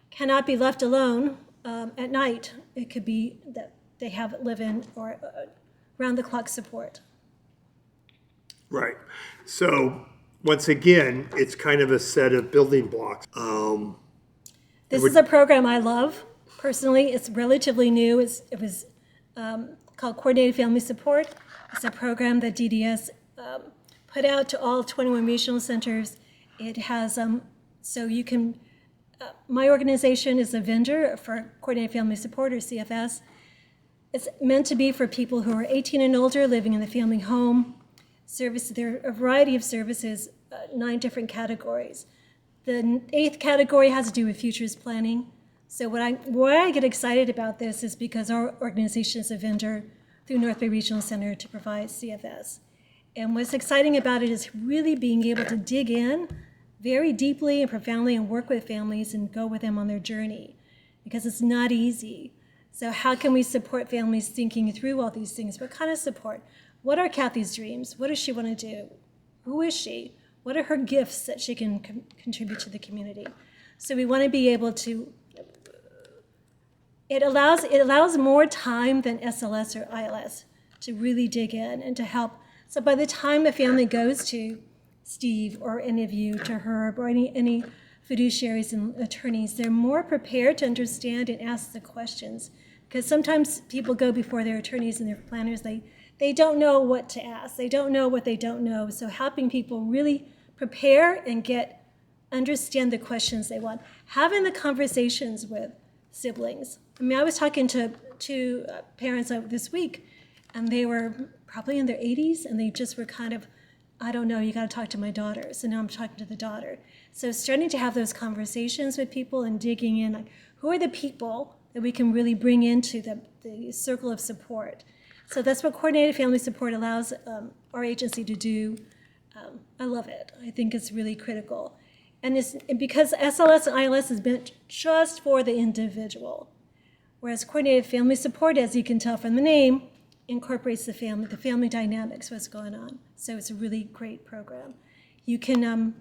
cannot be left alone at night, it could be that they have live-in or round-the-clock support. Right. So once again, it's kind of a set of building blocks. This is a program I love. Personally, it's relatively new. It was called Coordinated Family Support. It's a program that DDS put out to all 21 regional centers. It has, so you can, my organization is a vendor for Coordinated Family Support, or CFS. It's meant to be for people who are 18 and older, living in the family home. There are a variety of services, 9 different categories. The 8th category has to do with futures planning. So why I get excited about this is because our organization is a vendor through North Bay Regional Center to provide CFS. And what's exciting about it is really being able to dig in very deeply and profoundly and work with families and go with them on their journey, because it's not easy. So how can we support families thinking through all these things? What kind of support? What are Kathy's dreams? What does she want to do? Who is she? What are her gifts that she can contribute to the community? So we want to be able to, it allows more time than SLS or ILS to really dig in and to help. So by the time the family goes to Steve or any of you, to Herb or any fiduciaries and attorneys, they're more prepared to understand and ask the questions. Because sometimes people go before their attorneys and their planners, they don't know what to ask. They don't know what they don't know. So helping people really prepare and understand the questions they want. Having the conversations with siblings. I mean, I was talking to two parents this week, and they were probably in their 80s, and they just were kind of, I don't know, you got to talk to my daughter. So now I'm talking to the daughter. So starting to have those conversations with people and digging in, like, who are the people that we can really bring into the circle of support? So that's what Coordinated Family Support allows our agency to do. I love it. I think it's really critical. And it's because SLS and ILS is meant just for the individual, whereas Coordinated Family Support, as you can tell from the name, incorporates the family dynamics, what's going on. So it's a really great program. You can,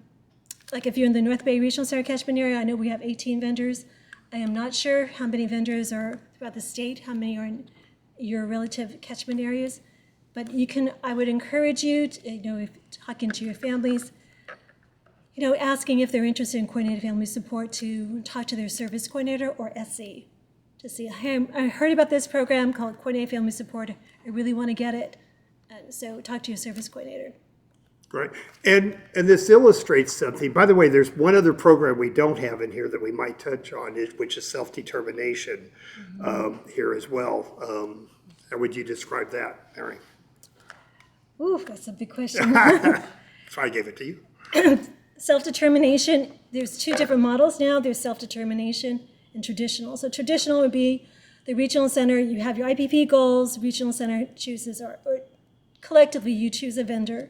like if you're in the North Bay Regional Center catchment area, I know we have 18 vendors. I am not sure how many vendors are throughout the state, how many are in your relative catchment areas, but I would encourage you to, if talking to your families, asking if they're interested in Coordinated Family Support, to talk to their service coordinator or SC to see, hey, I heard about this program called Coordinated Family Support. I really want to get it. And so talk to your service coordinator. Great. And this illustrates something. By the way, there's one other program we don't have in here that we might touch on, which is self-determination here as well. How would you describe that, Mary? Ooh, that's a big question. So I gave it to you. Self-determination, there's 2 different models now. There's self-determination and traditional. So traditional would be the regional center, you have your IPP goals, regional center chooses, or collectively you choose a vendor,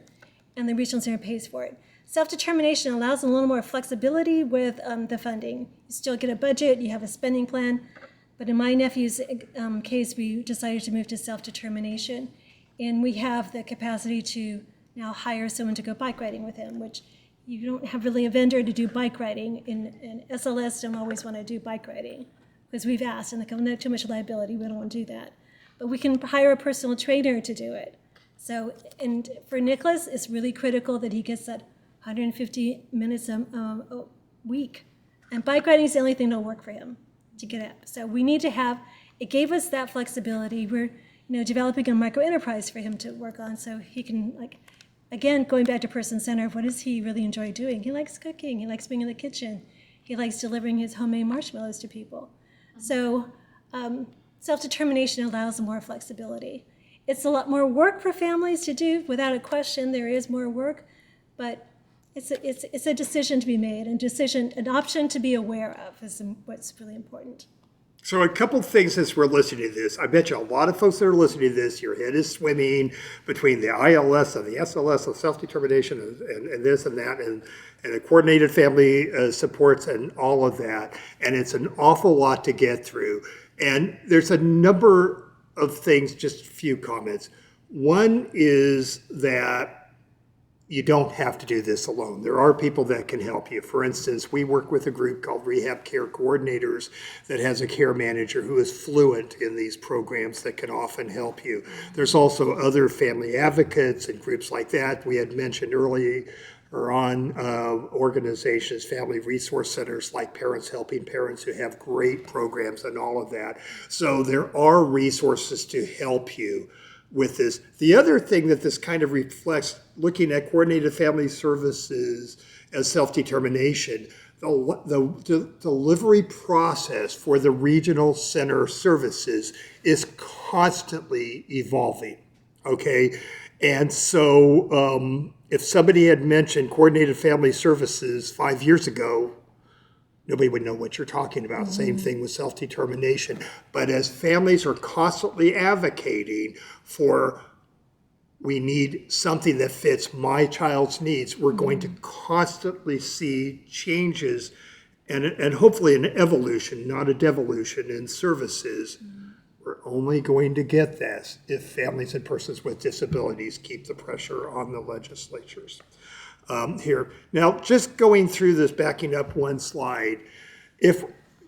and the regional center pays for it. Self-determination allows a little more flexibility with the funding. You still get a budget, you have a spending plan, but in my nephew's case, we decided to move to self-determination, and we have the capacity to now hire someone to go bike riding with him, which you don't have really a vendor to do bike riding. In SLS don't always want to do bike riding because we've asked, and they go, no, too much liability, we don't want to do that. But we can hire a personal trainer to do it. So, and for Nicholas, it's really critical that he gets that 150 minutes a week. And bike riding is the only thing that'll work for him to get up. So we need to have, it gave us that flexibility. We're developing a micro enterprise for him to work on so he can, again, going back to person-centered, what does he really enjoy doing? He likes cooking. He likes being in the kitchen. He likes delivering his homemade marshmallows to people. So self-determination allows more flexibility. It's a lot more work for families to do, without a question. There is more work, but it's a decision to be made, and an option to be aware of is what's really important. So a couple things as we're listening to this. I bet you a lot of folks that are listening to this, your head is swimming between the ILS and the SLS of self-determination and this and that and the coordinated family supports and all of that. And it's an awful lot to get through. And there's a number of things, just a few comments. One is that you don't have to do this alone. There are people that can help you. For instance, we work with a group called Rehab Care Coordinators that has a care manager who is fluent in these programs that can often help you. There's also other family advocates and groups like that. We had mentioned earlier on organizations, family resource centers like Parents Helping Parents who have great programs and all of that. So there are resources to help you with this. The other thing that this kind of reflects, looking at coordinated family services as self-determination, the delivery process for the regional center services is constantly evolving, okay? And so if somebody had mentioned coordinated family services 5 years ago, nobody would know what you're talking about. Mm-hmm. Same thing with self-determination. But as families are constantly advocating for, we need something that fits my child's needs, we're going to constantly see changes and hopefully an evolution, not a devolution in services. Mm-hmm. We're only going to get this if families and persons with disabilities keep the pressure on the legislatures. Here. Now, just going through this, backing up one slide, if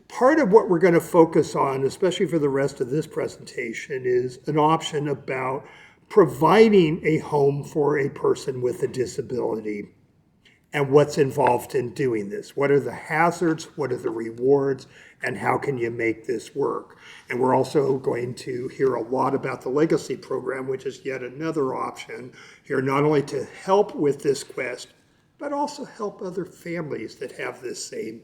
part of what we're going to focus on, especially for the rest of this presentation, is an option about providing a home for a person with a disability and what's involved in doing this. What are the hazards? What are the rewards? And how can you make this work? And we're also going to hear a lot about the legacy program, which is yet another option here, not only to help with this quest, but also help other families that have this same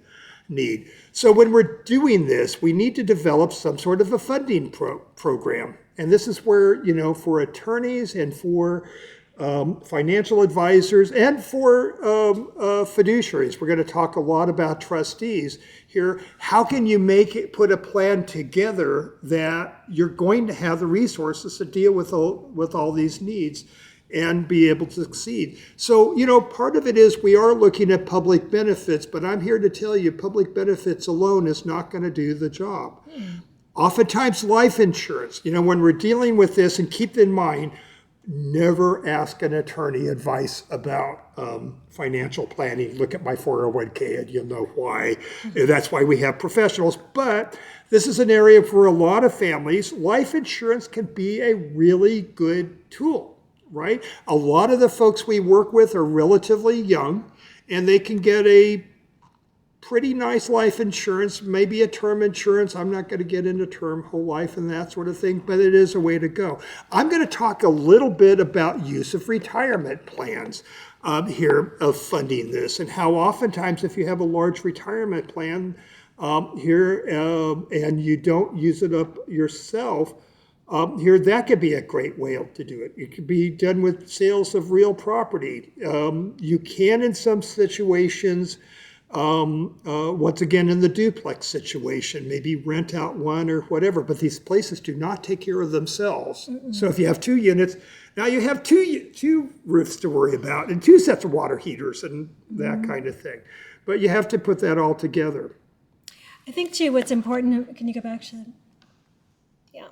need. So when we're doing this, we need to develop some sort of a funding program. And this is where, for attorneys and for financial advisors and for fiduciaries, we're going to talk a lot about trustees here. How can you put a plan together that you're going to have the resources to deal with all these needs and be able to succeed? So, part of it is we are looking at public benefits, but I'm here to tell you public benefits alone is not going to do the job. Oftentimes life insurance, when we're dealing with this, and keep in mind, never ask an attorney advice about financial planning. Look at my 401k and you'll know why. That's why we have professionals. But this is an area for a lot of families. Life insurance can be a really good tool, right? A lot of the folks we work with are relatively young and they can get a pretty nice life insurance, maybe a term insurance. I'm not going to get into term whole life and that sort of thing, but it is a way to go. I'm going to talk a little bit about use of retirement plans here of funding this, and how oftentimes if you have a large retirement plan here and you don't use it up yourself, here that could be a great way to do it. It could be done with sales of real property. You can in some situations, once again, in the duplex situation, maybe rent out one or whatever, but these places do not take care of themselves. Mm-mm. So if you have 2 units, now you have two roofs to worry about and 2 sets of water heaters and that kind of thing. But you have to put that all together. I think too, what's important, can you go back to that? Yeah.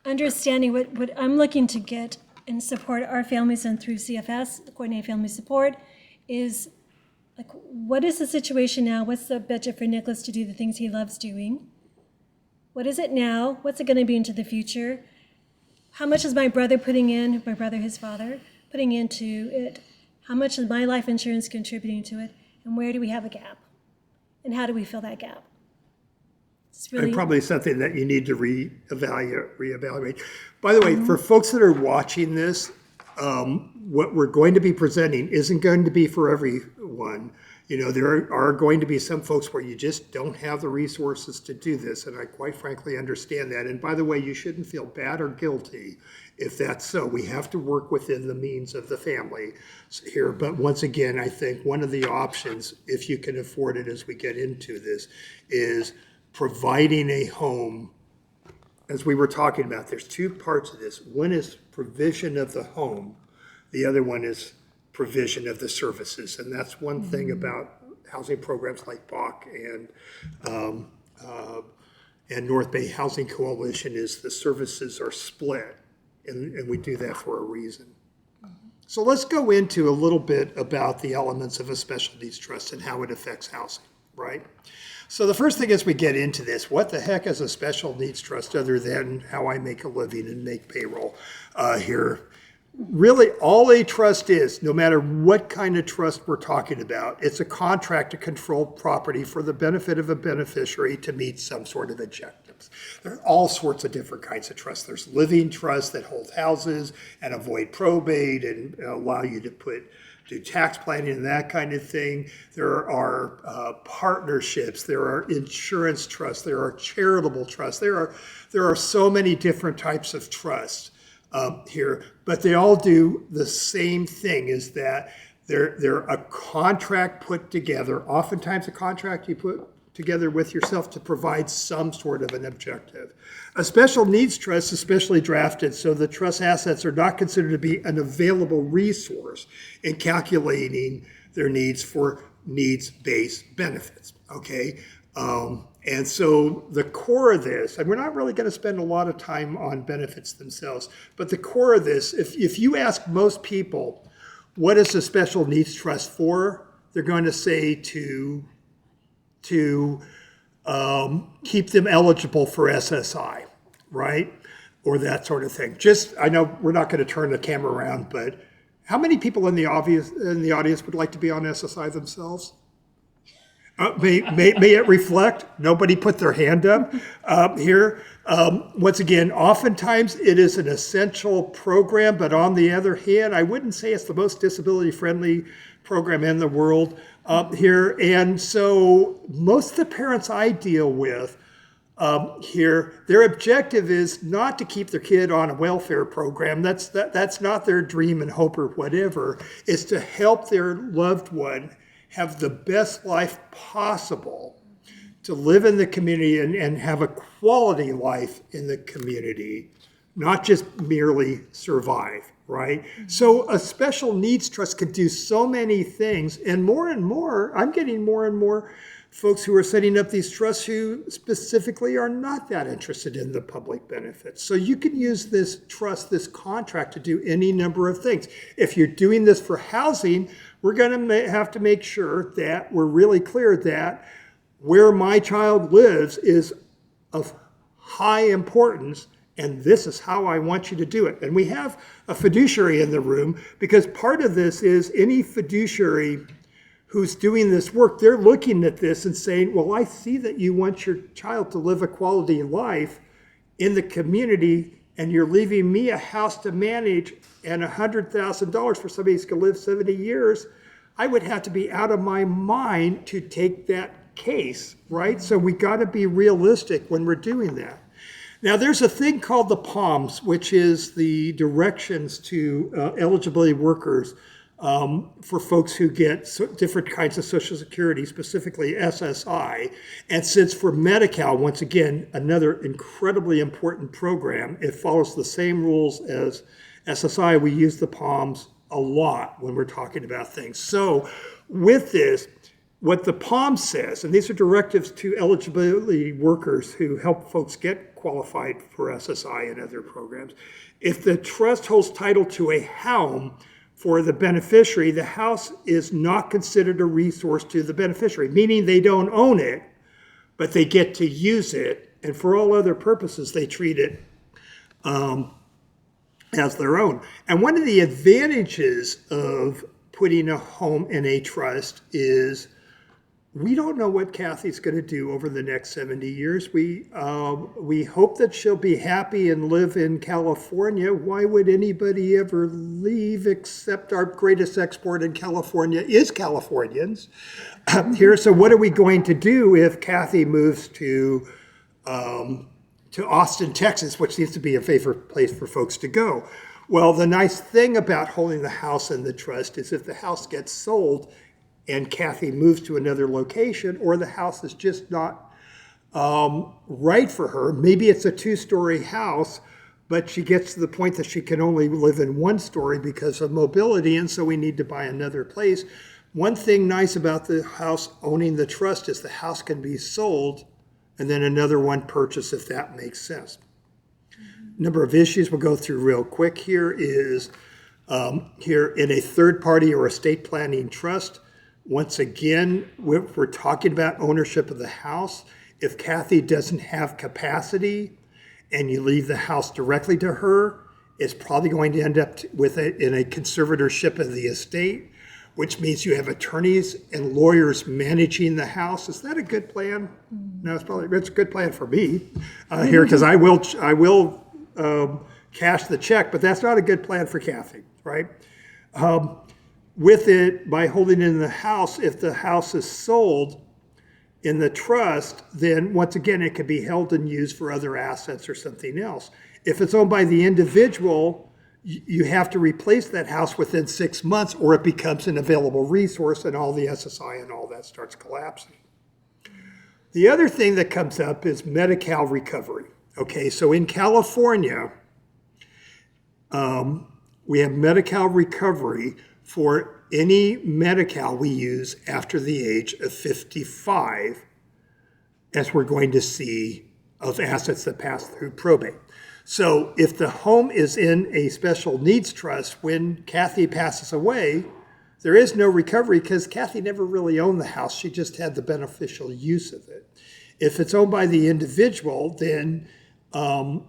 Understanding what I'm looking to get and support our families and through CFS, Coordinated Family Support, is like, what is the situation now? What's the budget for Nicholas to do the things he loves doing? What is it now? What's it going to be into the future? How much is my brother putting in, my brother, his father, putting into it? How much is my life insurance contributing to it? And where do we have a gap? And how do we fill that gap? It's really, and probably something that you need to reevaluate. By the way, for folks that are watching this, what we're going to be presenting isn't going to be for everyone. There are going to be some folks where you just don't have the resources to do this, and I quite frankly understand that. And by the way, you shouldn't feel bad or guilty if that's so. We have to work within the means of the family here. But once again, I think one of the options, if you can afford it as we get into this, is providing a home. As we were talking about, there's two parts of this. One is provision of the home. The other one is provision of the services. And that's one thing about housing programs like BACH and North Bay Housing Coalition is the services are split. And we do that for a reason. So let's go into a little bit about the elements of a special needs trust and how it affects housing, right? So the first thing as we get into this, what the heck is a special needs trust other than how I make a living and make payroll here? Really, all a trust is, no matter what kind of trust we're talking about, it's a contract to control property for the benefit of a beneficiary to meet some sort of objectives. There are all sorts of different kinds of trusts. There's living trusts that hold houses and avoid probate and allow you to do tax planning and that kind of thing. There are partnerships. There are insurance trusts. There are charitable trusts. There are so many different types of trusts here, but they all do the same thing, is that they're a contract put together, oftentimes a contract you put together with yourself to provide some sort of an objective. A special needs trust is specially drafted so the trust assets are not considered to be an available resource in calculating their needs for needs-based benefits, okay? And so the core of this, and we're not really going to spend a lot of time on benefits themselves, but the core of this, if you ask most people, what is a special needs trust for? They're going to say to keep them eligible for SSI, right? Or that sort of thing. I know we're not going to turn the camera around, but how many people in the audience would like to be on SSI themselves? May it reflect? Nobody put their hand up here. Once again, oftentimes it is an essential program, but on the other hand, I wouldn't say it's the most disability-friendly program in the world here. And so most of the parents I deal with here, their objective is not to keep their kid on a welfare program. That's not their dream and hope or whatever. It's to help their loved one have the best life possible, to live in the community and have a quality life in the community, not just merely survive, right? So a special needs trust could do so many things, and more, I'm getting more and more folks who are setting up these trusts who specifically are not that interested in the public benefits. So you can use this trust, this contract, to do any number of things. If you're doing this for housing, we're going to have to make sure that we're really clear that where my child lives is of high importance, and this is how I want you to do it. And we have a fiduciary in the room, because part of this is any fiduciary who's doing this work, they're looking at this and saying, well, I see that you want your child to live a quality life in the community, and you're leaving me a house to manage and $100,000 for somebody who's going to live 70 years. I would have to be out of my mind to take that case, right? So we got to be realistic when we're doing that. Now, there's a thing called the POMS, which is the directions to eligibility workers for folks who get different kinds of Social Security, specifically SSI. And since for Medi-Cal, once again, another incredibly important program, it follows the same rules as SSI. We use the POMS a lot when we're talking about things. So with this, what the POMS says, and these are directives to eligibility workers who help folks get qualified for SSI and other programs. If the trust holds title to a home for the beneficiary, the house is not considered a resource to the beneficiary, meaning they don't own it, but they get to use it, and for all other purposes, they treat it as their own. And one of the advantages of putting a home in a trust is we don't know what Kathy's going to do over the next 70 years. We hope that she'll be happy and live in California. Why would anybody ever leave except our greatest export in California is Californians? Here, so what are we going to do if Kathy moves to Austin, Texas, which seems to be a favorite place for folks to go? Well, the nice thing about holding the house in the trust is if the house gets sold and Kathy moves to another location, or the house is just not right for her. Maybe it's a 2-story house, but she gets to the point that she can only live in 1 story because of mobility, and so we need to buy another place. One thing nice about the house owning the trust is the house can be sold and then another one purchased, if that makes sense. Number of issues we'll go through real quick here is here in a third party or estate planning trust. Once again, we're talking about ownership of the house. If Kathy doesn't have capacity and you leave the house directly to her, it's probably going to end up in a conservatorship of the estate, which means you have attorneys and lawyers managing the house. Is that a good plan? No, it's a good plan for me here, because I will cash the check, but that's not a good plan for Kathy, right? With it, by holding it in the house, if the house is sold in the trust, then once again, it could be held and used for other assets or something else. If it's owned by the individual, you have to replace that house within 6 months, or it becomes an available resource and all the SSI and all that starts collapsing. The other thing that comes up is Medi-Cal recovery. Okay, so in California, we have Medi-Cal recovery for any Medi-Cal we use after the age of 55, as we're going to see of assets that pass through probate. So if the home is in a special needs trust, when Kathy passes away, there is no recovery because Kathy never really owned the house. She just had the beneficial use of it. If it's owned by the individual, then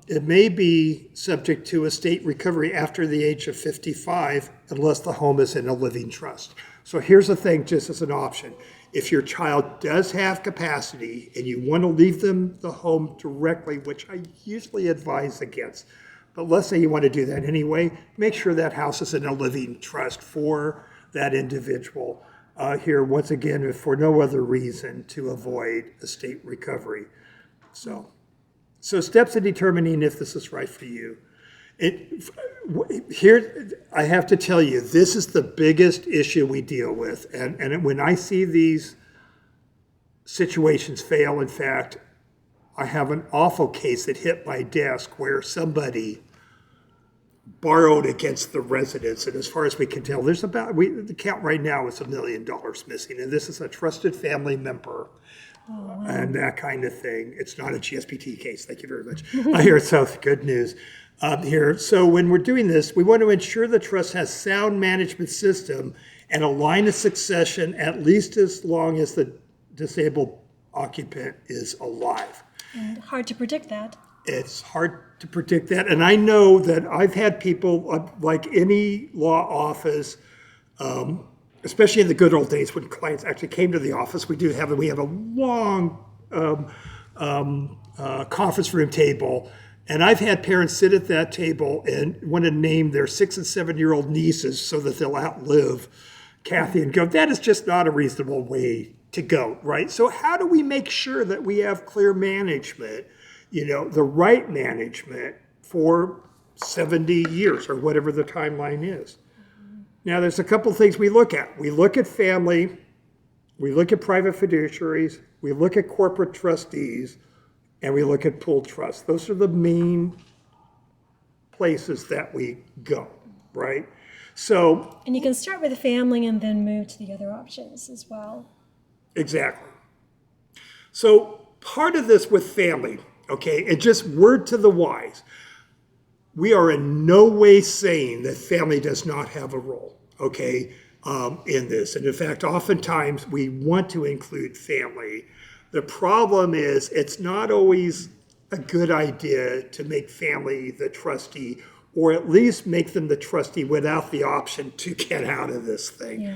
it may be subject to estate recovery after the age of 55, unless the home is in a living trust. So here's the thing, just as an option. If your child does have capacity and you want to leave them the home directly, which I usually advise against, but let's say you want to do that anyway, make sure that house is in a living trust for that individual. Here, once again, if for no other reason, to avoid estate recovery. So steps in determining if this is right for you. Here, I have to tell you, this is the biggest issue we deal with. And when I see these situations fail, in fact, I have an awful case that hit my desk where somebody borrowed against the residents. And as far as we can tell, there's the count right now is $1 million missing. And this is a trusted family member. And that kind of thing. It's not a GSPT case. Thank you very much. Here, so good news here. So when we're doing this, we want to ensure the trust has sound management system and a line of succession at least as long as the disabled occupant is alive. And hard to predict that. It's hard to predict that. And I know that I've had people, like any law office, especially in the good old days when clients actually came to the office, we have a long conference room table. And I've had parents sit at that table and want to name their 6 and 7-year-old nieces so that they'll outlive Kathy and go, that is just not a reasonable way to go, right? So how do we make sure that we have clear management, the right management for 70 years or whatever the timeline is? Now, there's a couple things we look at. We look at family, we look at private fiduciaries, we look at corporate trustees, and we look at pooled trusts. Those are the main places that we go, right? So, and you can start with the family and then move to the other options as well. Exactly. So part of this with family, okay, and just word to the wise, we are in no way saying that family does not have a role, okay, in this. And in fact, oftentimes we want to include family. The problem is it's not always a good idea to make family the trustee or at least make them the trustee without the option to get out of this thing.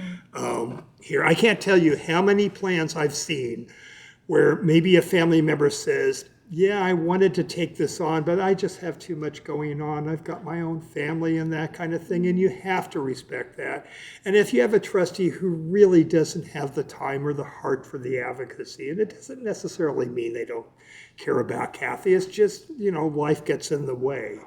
Here, I can't tell you how many plans I've seen where maybe a family member says, yeah, I wanted to take this on, but I just have too much going on. I've got my own family and that kind of thing, and you have to respect that. And if you have a trustee who really doesn't have the time or the heart for the advocacy, and it doesn't necessarily mean they don't care about Kathy, it's just, life gets in the way.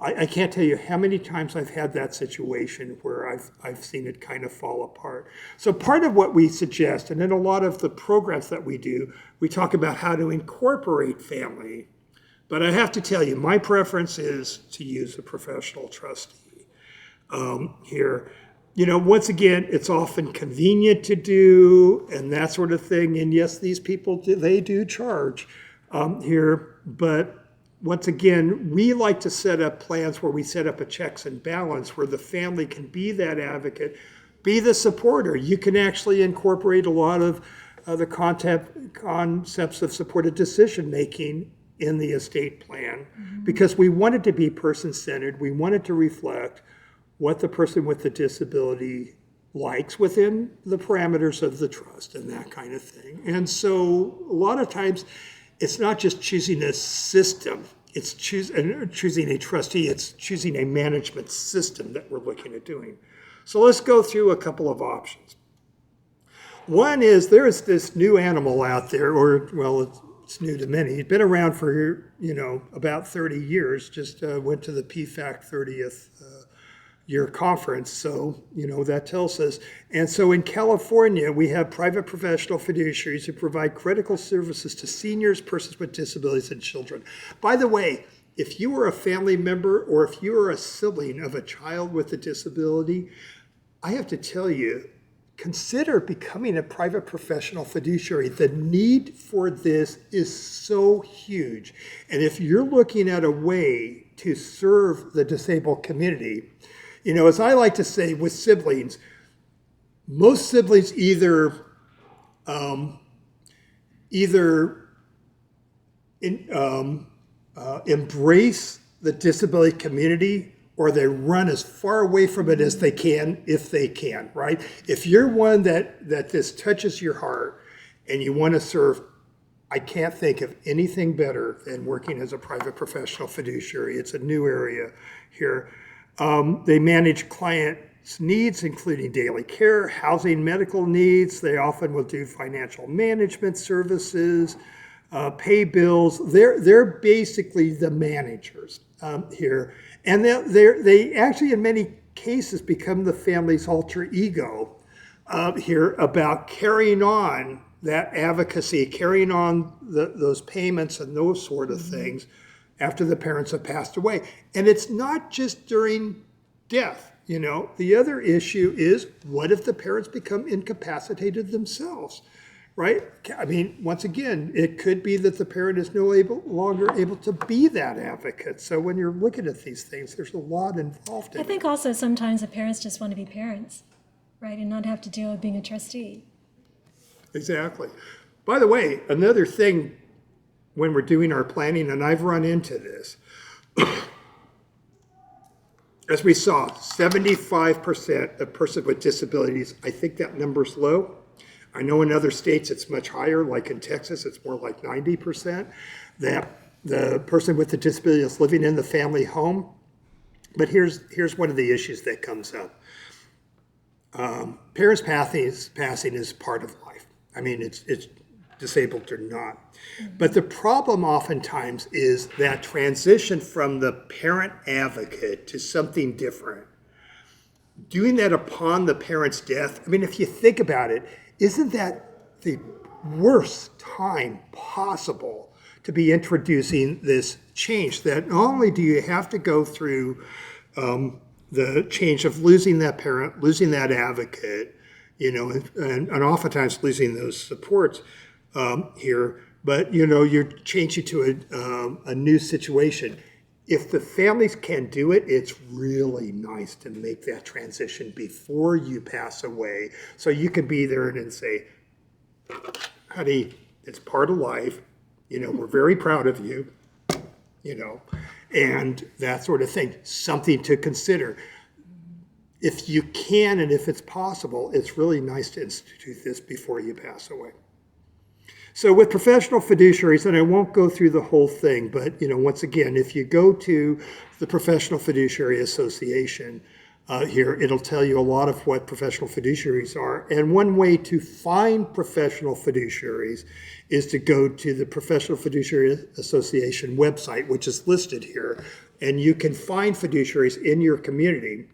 I can't tell you how many times I've had that situation where I've seen it kind of fall apart. So part of what we suggest, and in a lot of the programs that we do, we talk about how to incorporate family. But I have to tell you, my preference is to use a professional trustee here. Once again, it's often convenient to do and that sort of thing. And yes, these people, they do charge here, but once again, we like to set up plans where we set up a checks and balance where the family can be that advocate, be the supporter. You can actually incorporate a lot of the concepts of supported decision-making in the estate plan because we want it to be person-centered. We want it to reflect what the person with the disability likes within the parameters of the trust and that kind of thing. And so a lot of times, it's not just choosing a system, it's choosing a trustee, it's choosing a management system that we're looking at doing. So let's go through a couple of options. One is there's this new animal out there, it's new to many. It's been around for, about 30 years, just went to the PFAC 30th year conference, so that tells us. And so in California, we have private professional fiduciaries who provide critical services to seniors, persons with disabilities, and children. By the way, if you are a family member or if you are a sibling of a child with a disability, I have to tell you, consider becoming a private professional fiduciary. The need for this is so huge. And if you're looking at a way to serve the disabled community, as I like to say with siblings, most siblings either embrace the disability community or they run as far away from it as they can, if they can, right? If you're one that this touches your heart and you want to serve, I can't think of anything better than working as a private professional fiduciary. It's a new area here. They manage clients' needs, including daily care, housing, medical needs. They often will do financial management services, pay bills. They're basically the managers here. And they actually, in many cases, become the family's alter ego here about carrying on that advocacy, carrying on those payments and those sort of things after the parents have passed away. And it's not just during death. The other issue is, what if the parents become incapacitated themselves, right? I mean, once again, it could be that the parent is no longer able to be that advocate. So when you're looking at these things, there's a lot involved in it. I think also sometimes the parents just want to be parents, right, and not have to deal with being a trustee. Exactly. By the way, another thing when we're doing our planning, and I've run into this, as we saw, 75% of persons with disabilities, I think that number's low. I know in other states it's much higher, like in Texas, it's more like 90%, that the person with the disability is living in the family home. But here's one of the issues that comes up. Parents passing is part of life. I mean, it's disabled or not. But the problem oftentimes is that transition from the parent advocate to something different. Doing that upon the parent's death, I mean, if you think about it, isn't that the worst time possible to be introducing this change? That not only do you have to go through the change of losing that parent, losing that advocate, and oftentimes losing those supports here, but you're changing to a new situation. If the families can do it, it's really nice to make that transition before you pass away, so you can be there and say, honey, it's part of life. We're very proud of you. and that sort of thing. Something to consider. If you can and if it's possible, it's really nice to institute this before you pass away. So with professional fiduciaries, and I won't go through the whole thing, but once again, if you go to the Professional Fiduciary Association here, it'll tell you a lot of what professional fiduciaries are. And one way to find professional fiduciaries is to go to the Professional Fiduciary Association website, which is listed here, and you can find fiduciaries in your community.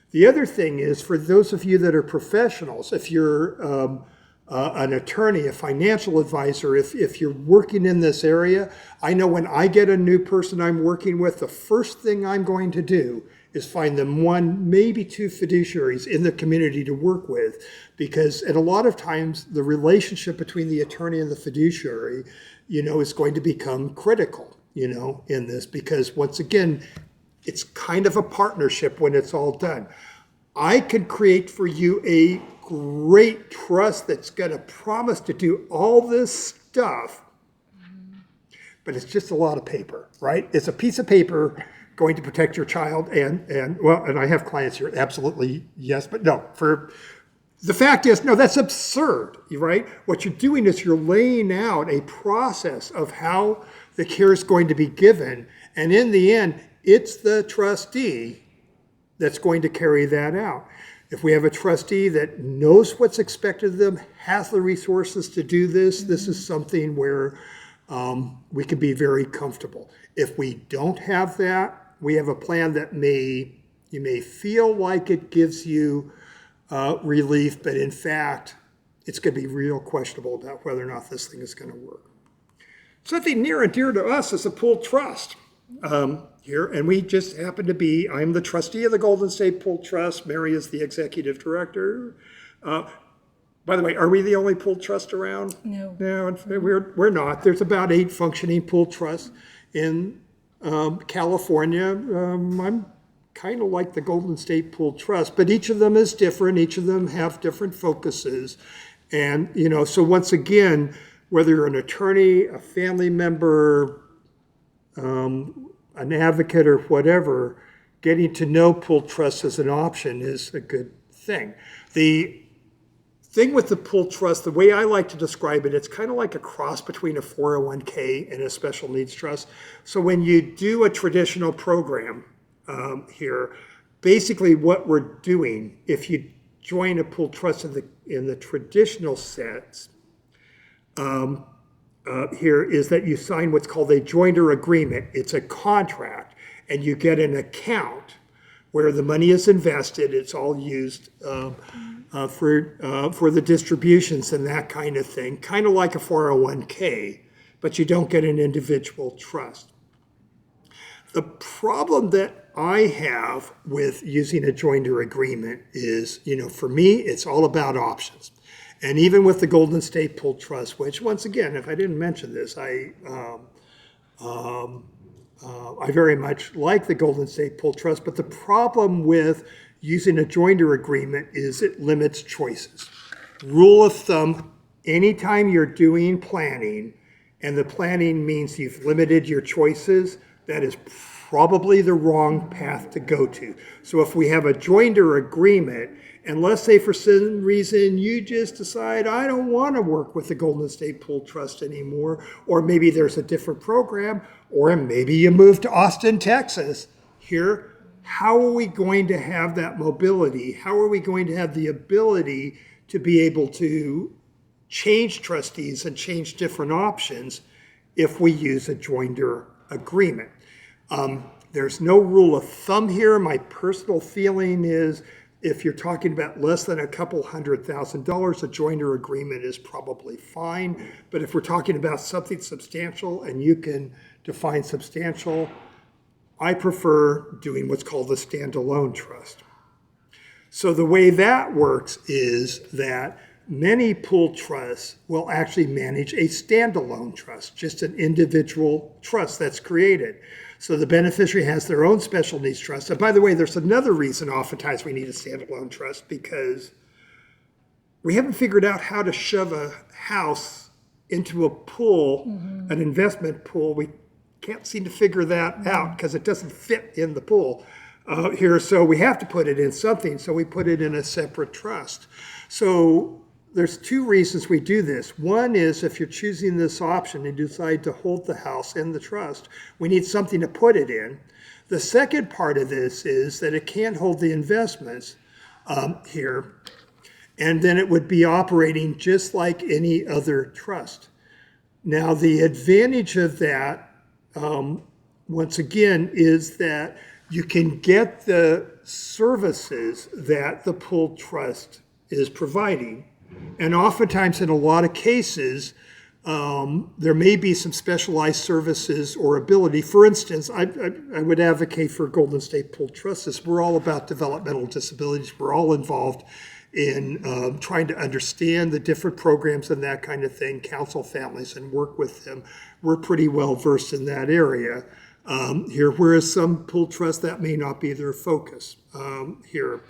The other thing is, for those of you that are professionals, if you're an attorney, a financial advisor, if you're working in this area, I know when I get a new person I'm working with, the first thing I'm going to do is find them one, maybe two fiduciaries in the community to work with, because at a lot of times the relationship between the attorney and the fiduciary, is going to become critical, in this, because once again, it's kind of a partnership when it's all done. I could create for you a great trust that's going to promise to do all this stuff, but it's just a lot of paper, right? It's a piece of paper going to protect your child, and I have clients here, absolutely yes, but no. The fact is, no, that's absurd, right? What you're doing is you're laying out a process of how the care is going to be given, and in the end, it's the trustee that's going to carry that out. If we have a trustee that knows what's expected of them, has the resources to do this, this is something where we can be very comfortable. If we don't have that, we have a plan that you may feel like it gives you relief, but in fact, it's going to be real questionable about whether or not this thing is going to work. Something near and dear to us is a pooled trust. Here, and we just happen to be, I'm the trustee of the Golden State Pooled Trust. Mary is the executive director. By the way, are we the only pooled trust around? No. No, we're not. There's about 8 functioning pooled trusts in California. I'm kind of like the Golden State Pooled Trust, but each of them is different. Each of them have different focuses. And, so once again, whether you're an attorney, a family member, an advocate or whatever, getting to know pooled trust as an option is a good thing. The thing with the pooled trust, the way I like to describe it, it's kind of like a cross between a 401k and a special needs trust. So when you do a traditional program here, basically what we're doing, if you join a pooled trust in the traditional sense, here is that you sign what's called a joinder agreement. It's a contract, and you get an account where the money is invested. It's all used for the distributions and that kind of thing, kind of like a 401k, but you don't get an individual trust. The problem that I have with using a joinder agreement is, for me, it's all about options. And even with the Golden State Pooled Trust, which once again, if I didn't mention this, I very much like the Golden State Pooled Trust, but the problem with using a joinder agreement is it limits choices. Rule of thumb, anytime you're doing planning, and the planning means you've limited your choices, that is probably the wrong path to go to. So if we have a joinder agreement, and let's say for some reason you just decide, I don't want to work with the Golden State Pooled Trust anymore, or maybe there's a different program, or maybe you move to Austin, Texas. Here, how are we going to have that mobility? How are we going to have the ability to be able to change trustees and change different options if we use a joinder agreement? There's no rule of thumb here. My personal feeling is if you're talking about less than a couple $100,000, a joinder agreement is probably fine. But if we're talking about something substantial, and you can define substantial, I prefer doing what's called a standalone trust. So the way that works is that many pooled trusts will actually manage a standalone trust, just an individual trust that's created. So the beneficiary has their own special needs trust. And by the way, there's another reason oftentimes we need a standalone trust, because we haven't figured out how to shove a house into a pool, an investment pool. can't seem to figure that out because it doesn't fit in the pool here. So we have to put it in something. So we put it in a separate trust. So there's two reasons we do this. One is if you're choosing this option and decide to hold the house in the trust, we need something to put it in. The second part of this is that it can't hold the investments here, and then it would be operating just like any other trust. Now, the advantage of that, once again, is that you can get the services that the pooled trust is providing. And oftentimes, in a lot of cases, there may be some specialized services or ability. For instance, I would advocate for Golden State Pooled Trusts. We're all about developmental disabilities. We're all involved in trying to understand the different programs and that kind of thing, counsel families and work with them. We're pretty well versed in that area here, whereas some pooled trusts, that may not be their focus here.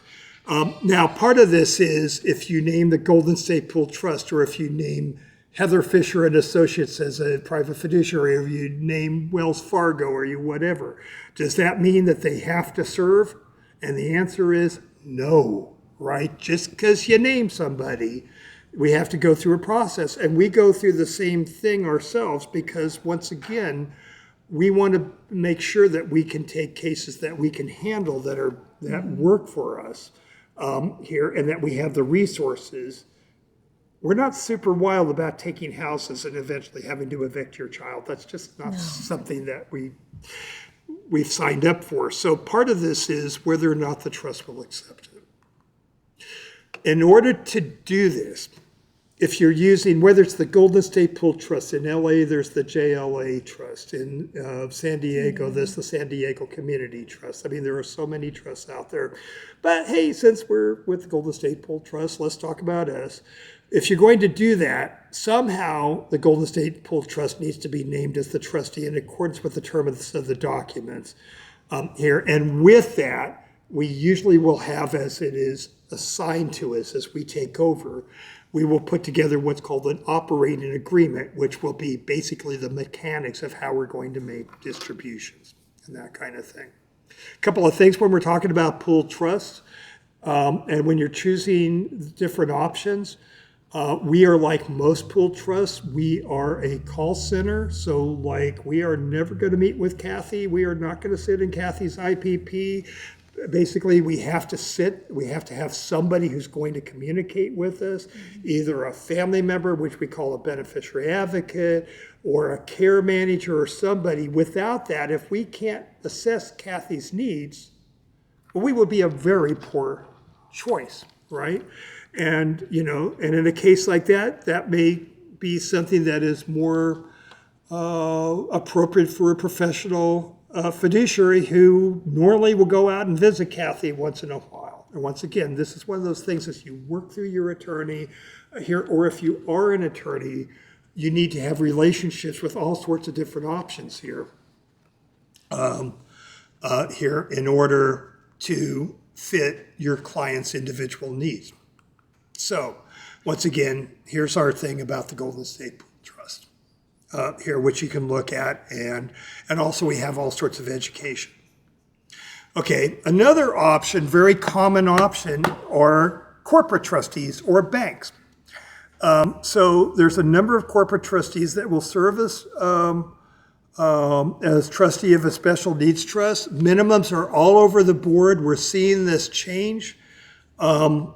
Now, part of this is if you name the Golden State Pooled Trust, or if you name Heather Fisher and Associates as a private fiduciary, or you name Wells Fargo, or you whatever, does that mean that they have to serve? And the answer is no, right? Just because you name somebody, we have to go through a process. And we go through the same thing ourselves because, once again, we want to make sure that we can take cases that we can handle that work for us here, and that we have the resources. We're not super wild about taking houses and eventually having to evict your child. That's just not something that we've signed up for. So part of this is whether or not the trust will accept it. In order to do this, if you're using, whether it's the Golden State Pooled Trust in LA, there's the JLA Trust. In San Diego, there's the San Diego Community Trust. I mean, there are so many trusts out there. But hey, since we're with the Golden State Pooled Trust, let's talk about us. If you're going to do that, somehow the Golden State Pooled Trust needs to be named as the trustee in accordance with the terms of the documents here. And with that, we usually will have, as it is assigned to us as we take over, we will put together what's called an operating agreement, which will be basically the mechanics of how we're going to make distributions and that kind of thing. A couple of things when we're talking about pooled trusts, and when you're choosing different options, we are like most pooled trusts. We are a call center. So like we are never going to meet with Kathy. We are not going to sit in Kathy's IPP. Basically, we have to have somebody who's going to communicate with us, either a family member, which we call a beneficiary advocate, or a care manager or somebody. Without that, if we can't assess Kathy's needs, well, we would be a very poor choice, right? And, and in a case like that, that may be something that is more appropriate for a professional fiduciary who normally will go out and visit Kathy once in a while. And once again, this is one of those things as you work through your attorney here, or if you are an attorney, you need to have relationships with all sorts of different options here, here in order to fit your client's individual needs. So once again, here's our thing about the Golden State Pooled Trust. Here, which you can look at, and also we have all sorts of education. Okay, another option, very common option, are corporate trustees or banks. So there's a number of corporate trustees that will serve us as trustee of a special needs trust. Minimums are all over the board. We're seeing this change here.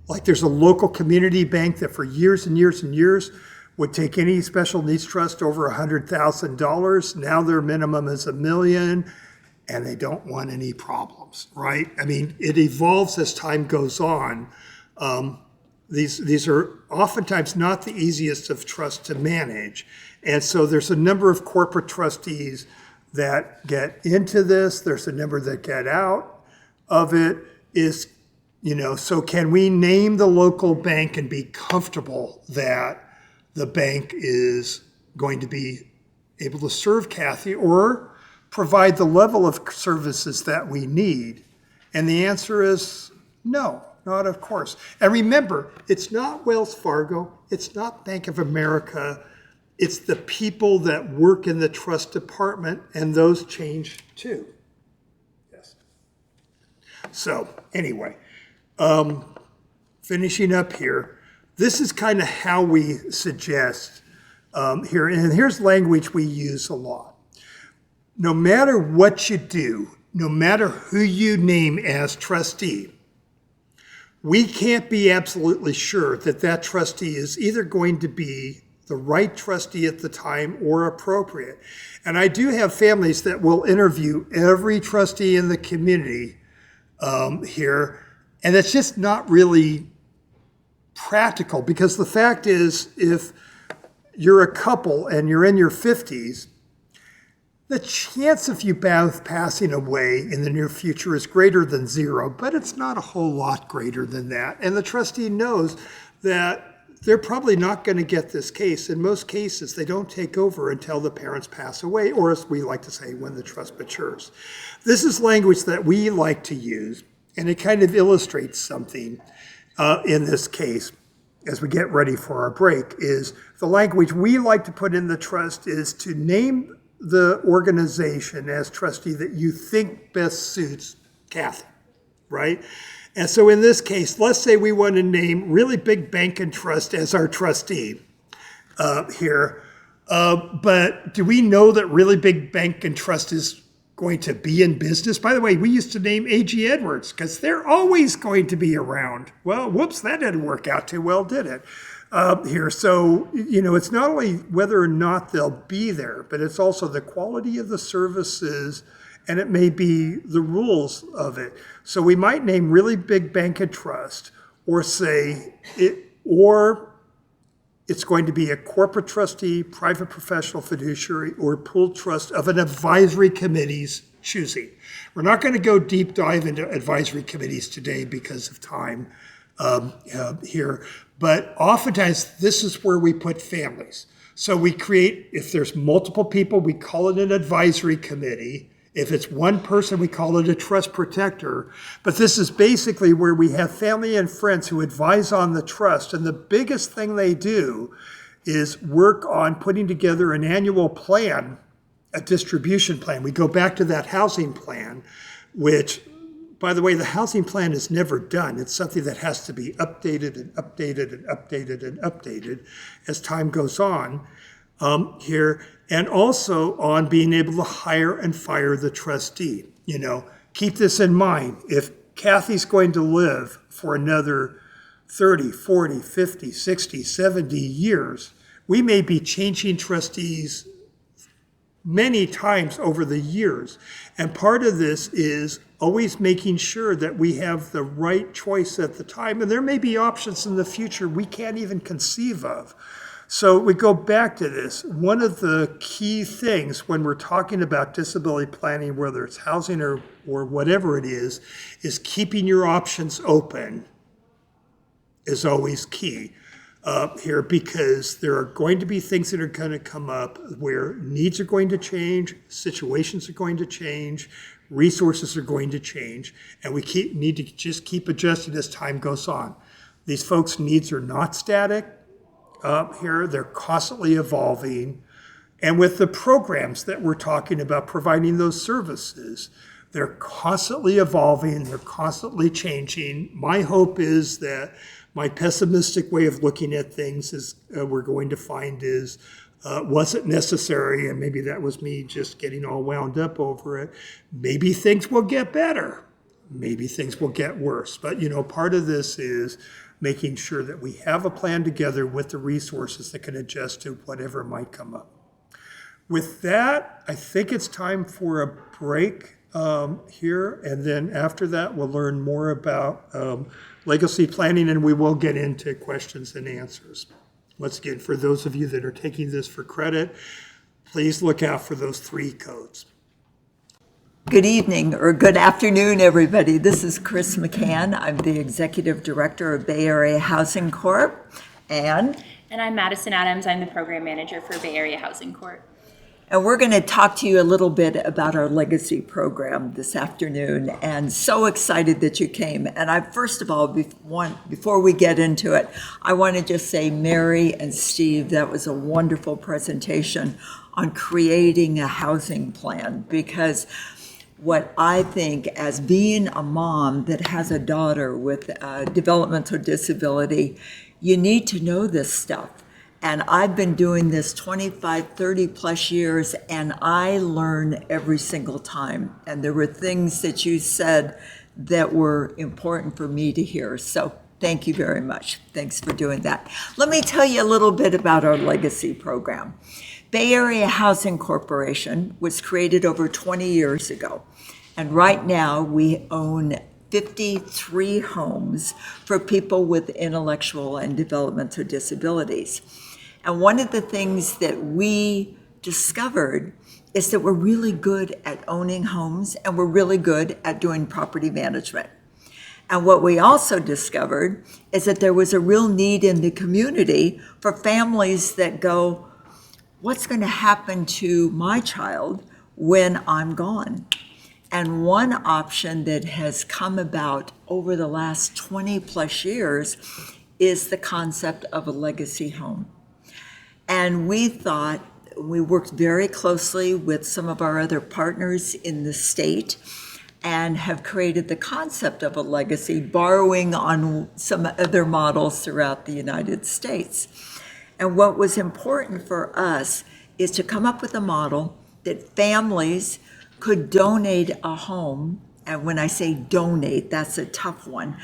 Like there's a local community bank that for years and years and years would take any special needs trust over $100,000. Now their minimum is $1 million, and they don't want any problems, right? I mean, it evolves as time goes on. These are oftentimes not the easiest of trusts to manage. And so there's a number of corporate trustees that get into this. There's a number that get out of it. So can we name the local bank and be comfortable that the bank is going to be able to serve Kathy or provide the level of services that we need? And the answer is no, not of course. And remember, it's not Wells Fargo, it's not Bank of America, it's the people that work in the trust department, and those change too. Yes. So anyway, finishing up here, this is kind of how we suggest here, and here's language we use a lot. No matter what you do, no matter who you name as trustee, we can't be absolutely sure that that trustee is either going to be the right trustee at the time or appropriate. And I do have families that will interview every trustee in the community here, and it's just not really practical, because the fact is, if you're a couple and you're in your 50s, the chance of you both passing away in the near future is greater than zero, but it's not a whole lot greater than that. And the trustee knows that they're probably not going to get this case. In most cases, they don't take over until the parents pass away, or as we like to say, when the trust matures. This is language that we like to use, and it kind of illustrates something in this case. As we get ready for our break, is the language we like to put in the trust is to name the organization as trustee that you think best suits Kathy, right? And so in this case, let's say we want to name Really Big Bank and Trust as our trustee here. But do we know that Really Big Bank and Trust is going to be in business? By the way, we used to name A.G. Edwards because they're always going to be around. Well, whoops, that didn't work out too well, did it? Here. So, it's not only whether or not they'll be there, but it's also the quality of the services, and it may be the rules of it. So we might name Really Big Bank and Trust, or say it's going to be a corporate trustee, private professional fiduciary, or pooled trust of an advisory committee's choosing. We're not going to go deep dive into advisory committees today because of time here. But oftentimes, this is where we put families. So we create, if there's multiple people, we call it an advisory committee. If it's one person, we call it a trust protector. But this is basically where we have family and friends who advise on the trust. And the biggest thing they do is work on putting together an annual plan, a distribution plan. We go back to that housing plan, which, by the way, the housing plan is never done. It's something that has to be updated and updated and updated and updated as time goes on here. And also on being able to hire and fire the trustee. Keep this in mind. If Kathy's going to live for another 30, 40, 50, 60, 70 years, we may be changing trustees many times over the years. And part of this is always making sure that we have the right choice at the time. And there may be options in the future we can't even conceive of. So we go back to this. One of the key things when we're talking about disability planning, whether it's housing or whatever it is keeping your options open is always key here, because there are going to be things that are going to come up where needs are going to change, situations are going to change, resources are going to change, and we need to just keep adjusting as time goes on. These folks' needs are not static. Here, they're constantly evolving. And with the programs that we're talking about providing those services, they're constantly evolving, they're constantly changing. My hope is that my pessimistic way of looking at things is we're going to find is, was it necessary? And maybe that was me just getting all wound up over it. Maybe things will get better. Maybe things will get worse. But, part of this is making sure that we have a plan together with the resources that can adjust to whatever might come up. With that, I think it's time for a break here, and then after that, we'll learn more about legacy planning, and we will get into questions and answers. Once again, for those of you that are taking this for credit, please look out for those 3 codes. Good evening or good afternoon, everybody. This is Chris McCann. I'm the Executive Director of Bay Area Housing Corp. And I'm Madison Adams. I'm the Program Manager for Bay Area Housing Corp. And we're going to talk to you a little bit about our legacy program this afternoon, and so excited that you came. And I, first of all, before we get into it, I want to just say, Mary and Steve, that was a wonderful presentation on creating a housing plan, because what I think, as being a mom that has a daughter with a developmental disability, you need to know this stuff. And I've been doing this 25, 30 plus years, and I learn every single time. And there were things that you said that were important for me to hear. So thank you very much. Thanks for doing that. Let me tell you a little bit about our legacy program. Bay Area Housing Corporation was created over 20 years ago. And right now we own 53 homes for people with intellectual and developmental disabilities. And one of the things that we discovered is that we're really good at owning homes, and we're really good at doing property management. And what we also discovered is that there was a real need in the community for families that go, what's going to happen to my child when I'm gone? And one option that has come about over the last 20 plus years is the concept of a legacy home. And we thought, we worked very closely with some of our other partners in the state and have created the concept of a legacy, borrowing on some other models throughout the United States. And what was important for us is to come up with a model that families could donate a home. And when I say donate, that's a tough one,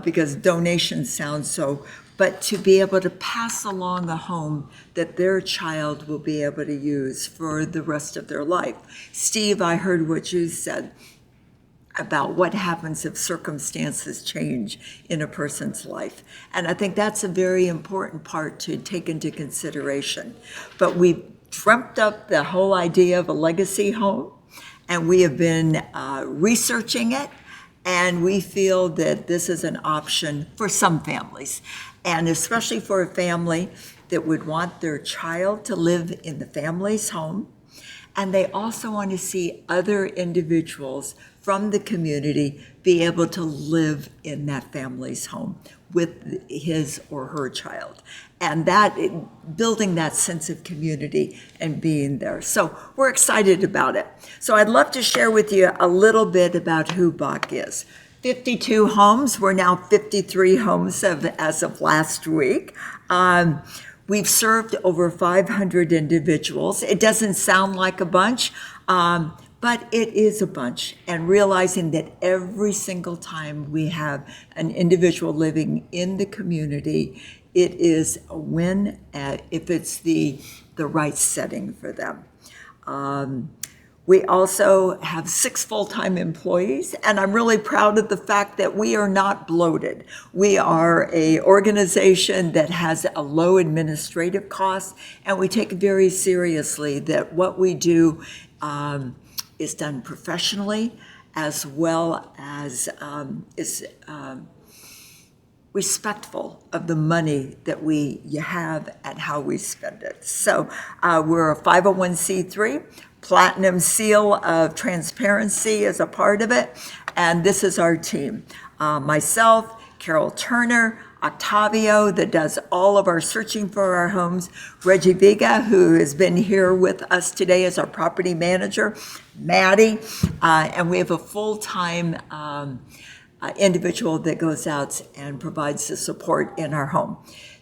because donation sounds so, but to be able to pass along a home that their child will be able to use for the rest of their life. Steve, I heard what you said about what happens if circumstances change in a person's life. And I think that's a very important part to take into consideration. But we dreamt up the whole idea of a legacy home, and we have been researching it, and we feel that this is an option for some families, and especially for a family that would want their child to live in the family's home, and they also want to see other individuals from the community be able to live in that family's home with his or her child. And that, building that sense of community and being there. So we're excited about it. So I'd love to share with you a little bit about who BACH is. 52 homes, we're now 53 homes as of last week. We've served over 500 individuals. It doesn't sound like a bunch, but it is a bunch. And realizing that every single time we have an individual living in the community, it is a win if it's the right setting for them. We also have 6 full-time employees, and I'm really proud of the fact that we are not bloated. We are an organization that has a low administrative cost, and we take it very seriously that what we do is done professionally, as well as is respectful of the money that you have and how we spend it. So we're a 501c3. Platinum seal of transparency is a part of it, and this is our team. Myself, Carol Turner, Octavio, that does all of our searching for our homes, Reggie Viga, who has been here with us today as our property manager, Maddie, and we have a full-time individual that goes out and provides the support in our home.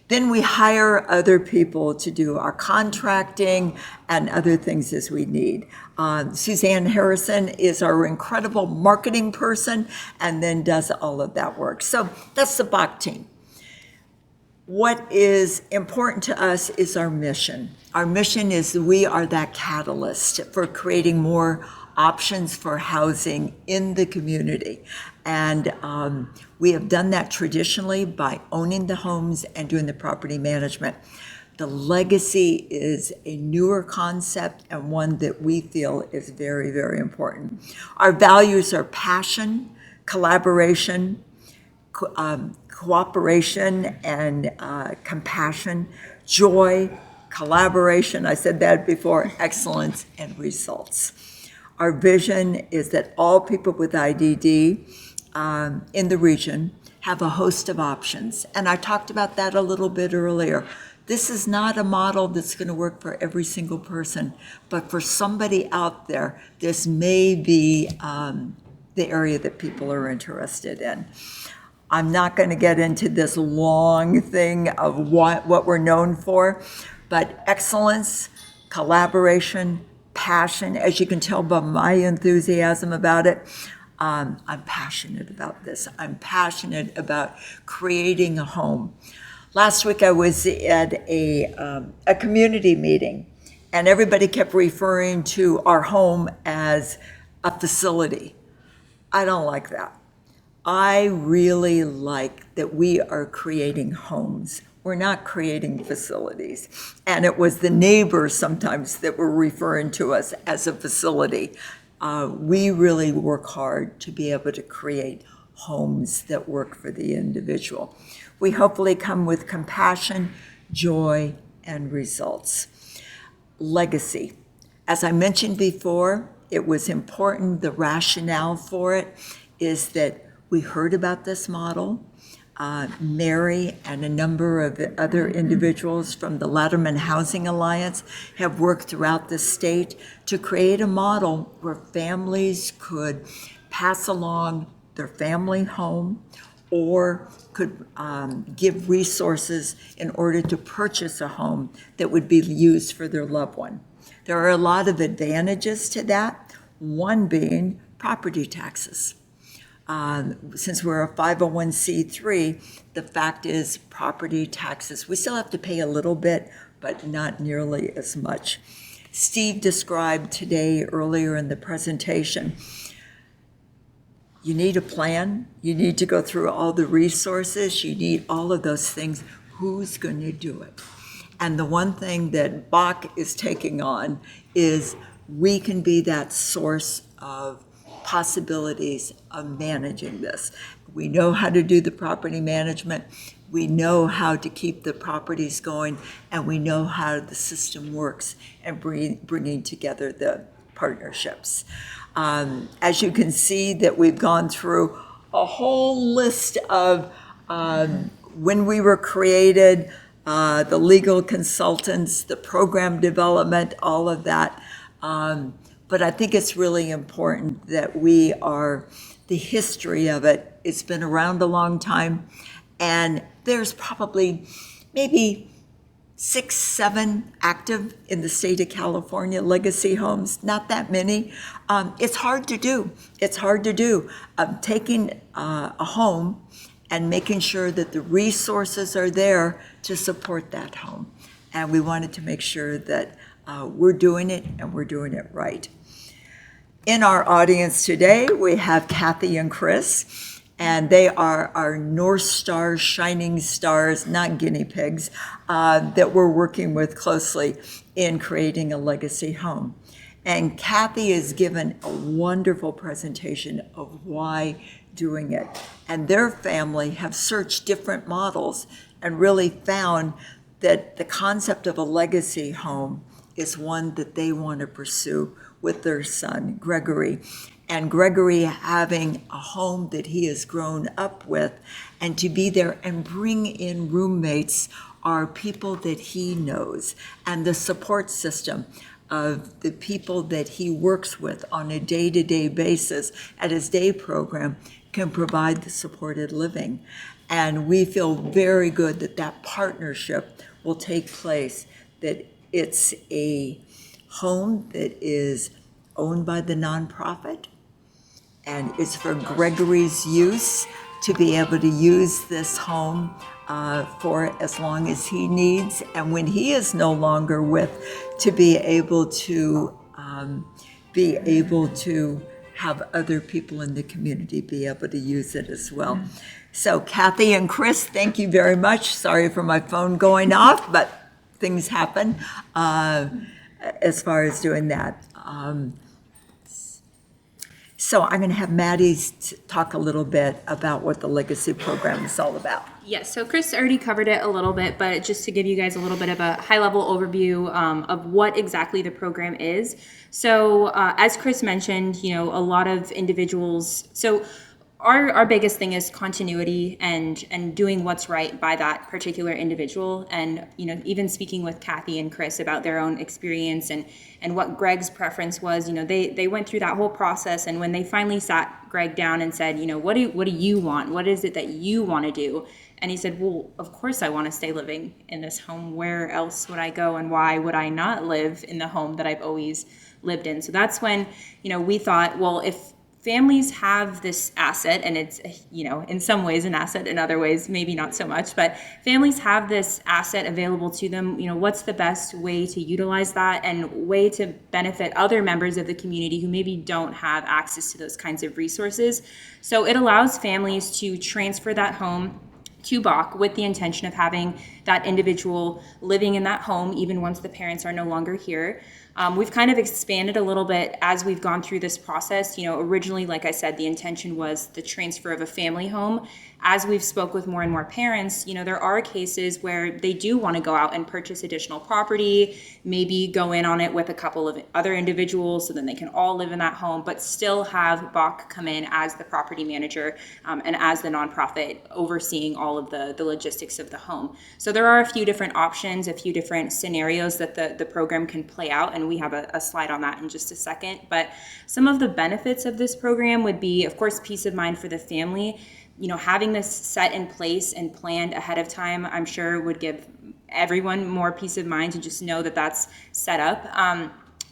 Then we hire other people to do our contracting and other things as we need. Suzanne Harrison is our incredible marketing person and then does all of that work. So that's the BACH team. What is important to us is our mission. Our mission is we are that catalyst for creating more options for housing in the community. And we have done that traditionally by owning the homes and doing the property management. The legacy is a newer concept and one that we feel is very, very important. Our values are passion, collaboration, cooperation, and compassion, joy, collaboration, I said that before, excellence, and results. Our vision is that all people with IDD in the region have a host of options. And I talked about that a little bit earlier. This is not a model that's going to work for every single person, but for somebody out there, this may be the area that people are interested in. I'm not going to get into this long thing of what we're known for, but excellence, collaboration, passion, as you can tell by my enthusiasm about it, I'm passionate about this. I'm passionate about creating a home. Last week I was at a community meeting, and everybody kept referring to our home as a facility. I don't like that. I really like that we are creating homes. We're not creating facilities. And it was the neighbors sometimes that were referring to us as a facility. We really work hard to be able to create homes that work for the individual. We hopefully come with compassion, joy, and results. Legacy. As I mentioned before, it was important, the rationale for it is that we heard about this model. Mary and a number of other individuals from the Letterman Housing Alliance have worked throughout the state to create a model where families could pass along their family home or could give resources in order to purchase a home that would be used for their loved one. There are a lot of advantages to that, one being property taxes. Since we're a 501c3, the fact is property taxes, we still have to pay a little bit, but not nearly as much. Steve described today earlier in the presentation, you need a plan, you need to go through all the resources, you need all of those things. Who's going to do it? And the one thing that BACH is taking on is we can be that source of possibilities of managing this. We know how to do the property management, we know how to keep the properties going, and we know how the system works and bringing together the partnerships. As you can see that we've gone through a whole list of when we were created, the legal consultants, the program development, all of that. But I think it's really important that we are, the history of it, it's been around a long time, and there's probably maybe 6, 7 active in the state of California, legacy homes, not that many. It's hard to do. It's hard to do. Taking a home and making sure that the resources are there to support that home. And we wanted to make sure that we're doing it and we're doing it right. In our audience today, we have Kathy and Chris, and they are our North Star shining stars, not guinea pigs, that we're working with closely in creating a legacy home. And Kathy has given a wonderful presentation of why doing it. And their family have searched different models and really found that the concept of a legacy home is one that they want to pursue with their son, Gregory. And Gregory having a home that he has grown up with, and to be there and bring in roommates are people that he knows, and the support system of the people that he works with on a day-to-day basis at his day program can provide the supported living. And we feel very good that that partnership will take place, that it's a home that is owned by the nonprofit, and it's for Gregory's use to be able to use this home for as long as he needs, and when he is no longer with, to be able to have other people in the community be able to use it as well. So Kathy and Chris, thank you very much. Sorry for my phone going off, but things happen as far as doing that. So I'm going to have Maddie talk a little bit about what the legacy program is all about. Yes, so Chris already covered it a little bit, but just to give you guys a little bit of a high-level overview of what exactly the program is. So as Chris mentioned, a lot of individuals, so our biggest thing is continuity and doing what's right by that particular individual. And, even speaking with Kathy and Chris about their own experience and what Greg's preference was, they went through that whole process. And when they finally sat Greg down and said, what do you want? What is it that you want to do? And he said, well, of course I want to stay living in this home. Where else would I go? And why would I not live in the home that I've always lived in? So that's when, we thought, well, if families have this asset, and it's, in some ways an asset, in other ways maybe not so much, but families have this asset available to them. What's the best way to utilize that and way to benefit other members of the community who maybe don't have access to those kinds of resources? So it allows families to transfer that home to BACH with the intention of having that individual living in that home even once the parents are no longer here. We've kind of expanded a little bit as we've gone through this process. Originally, like I said, the intention was the transfer of a family home. As we've spoke with more and more parents, there are cases where they do want to go out and purchase additional property, maybe go in on it with a couple of other individuals so then they can all live in that home, but still have BACH come in as the property manager and as the nonprofit overseeing all of the logistics of the home. So there are a few different options, a few different scenarios that the program can play out, and we have a slide on that in just a second. But some of the benefits of this program would be, of course, peace of mind for the family. Having this set in place and planned ahead of time, I'm sure would give everyone more peace of mind to just know that that's set up.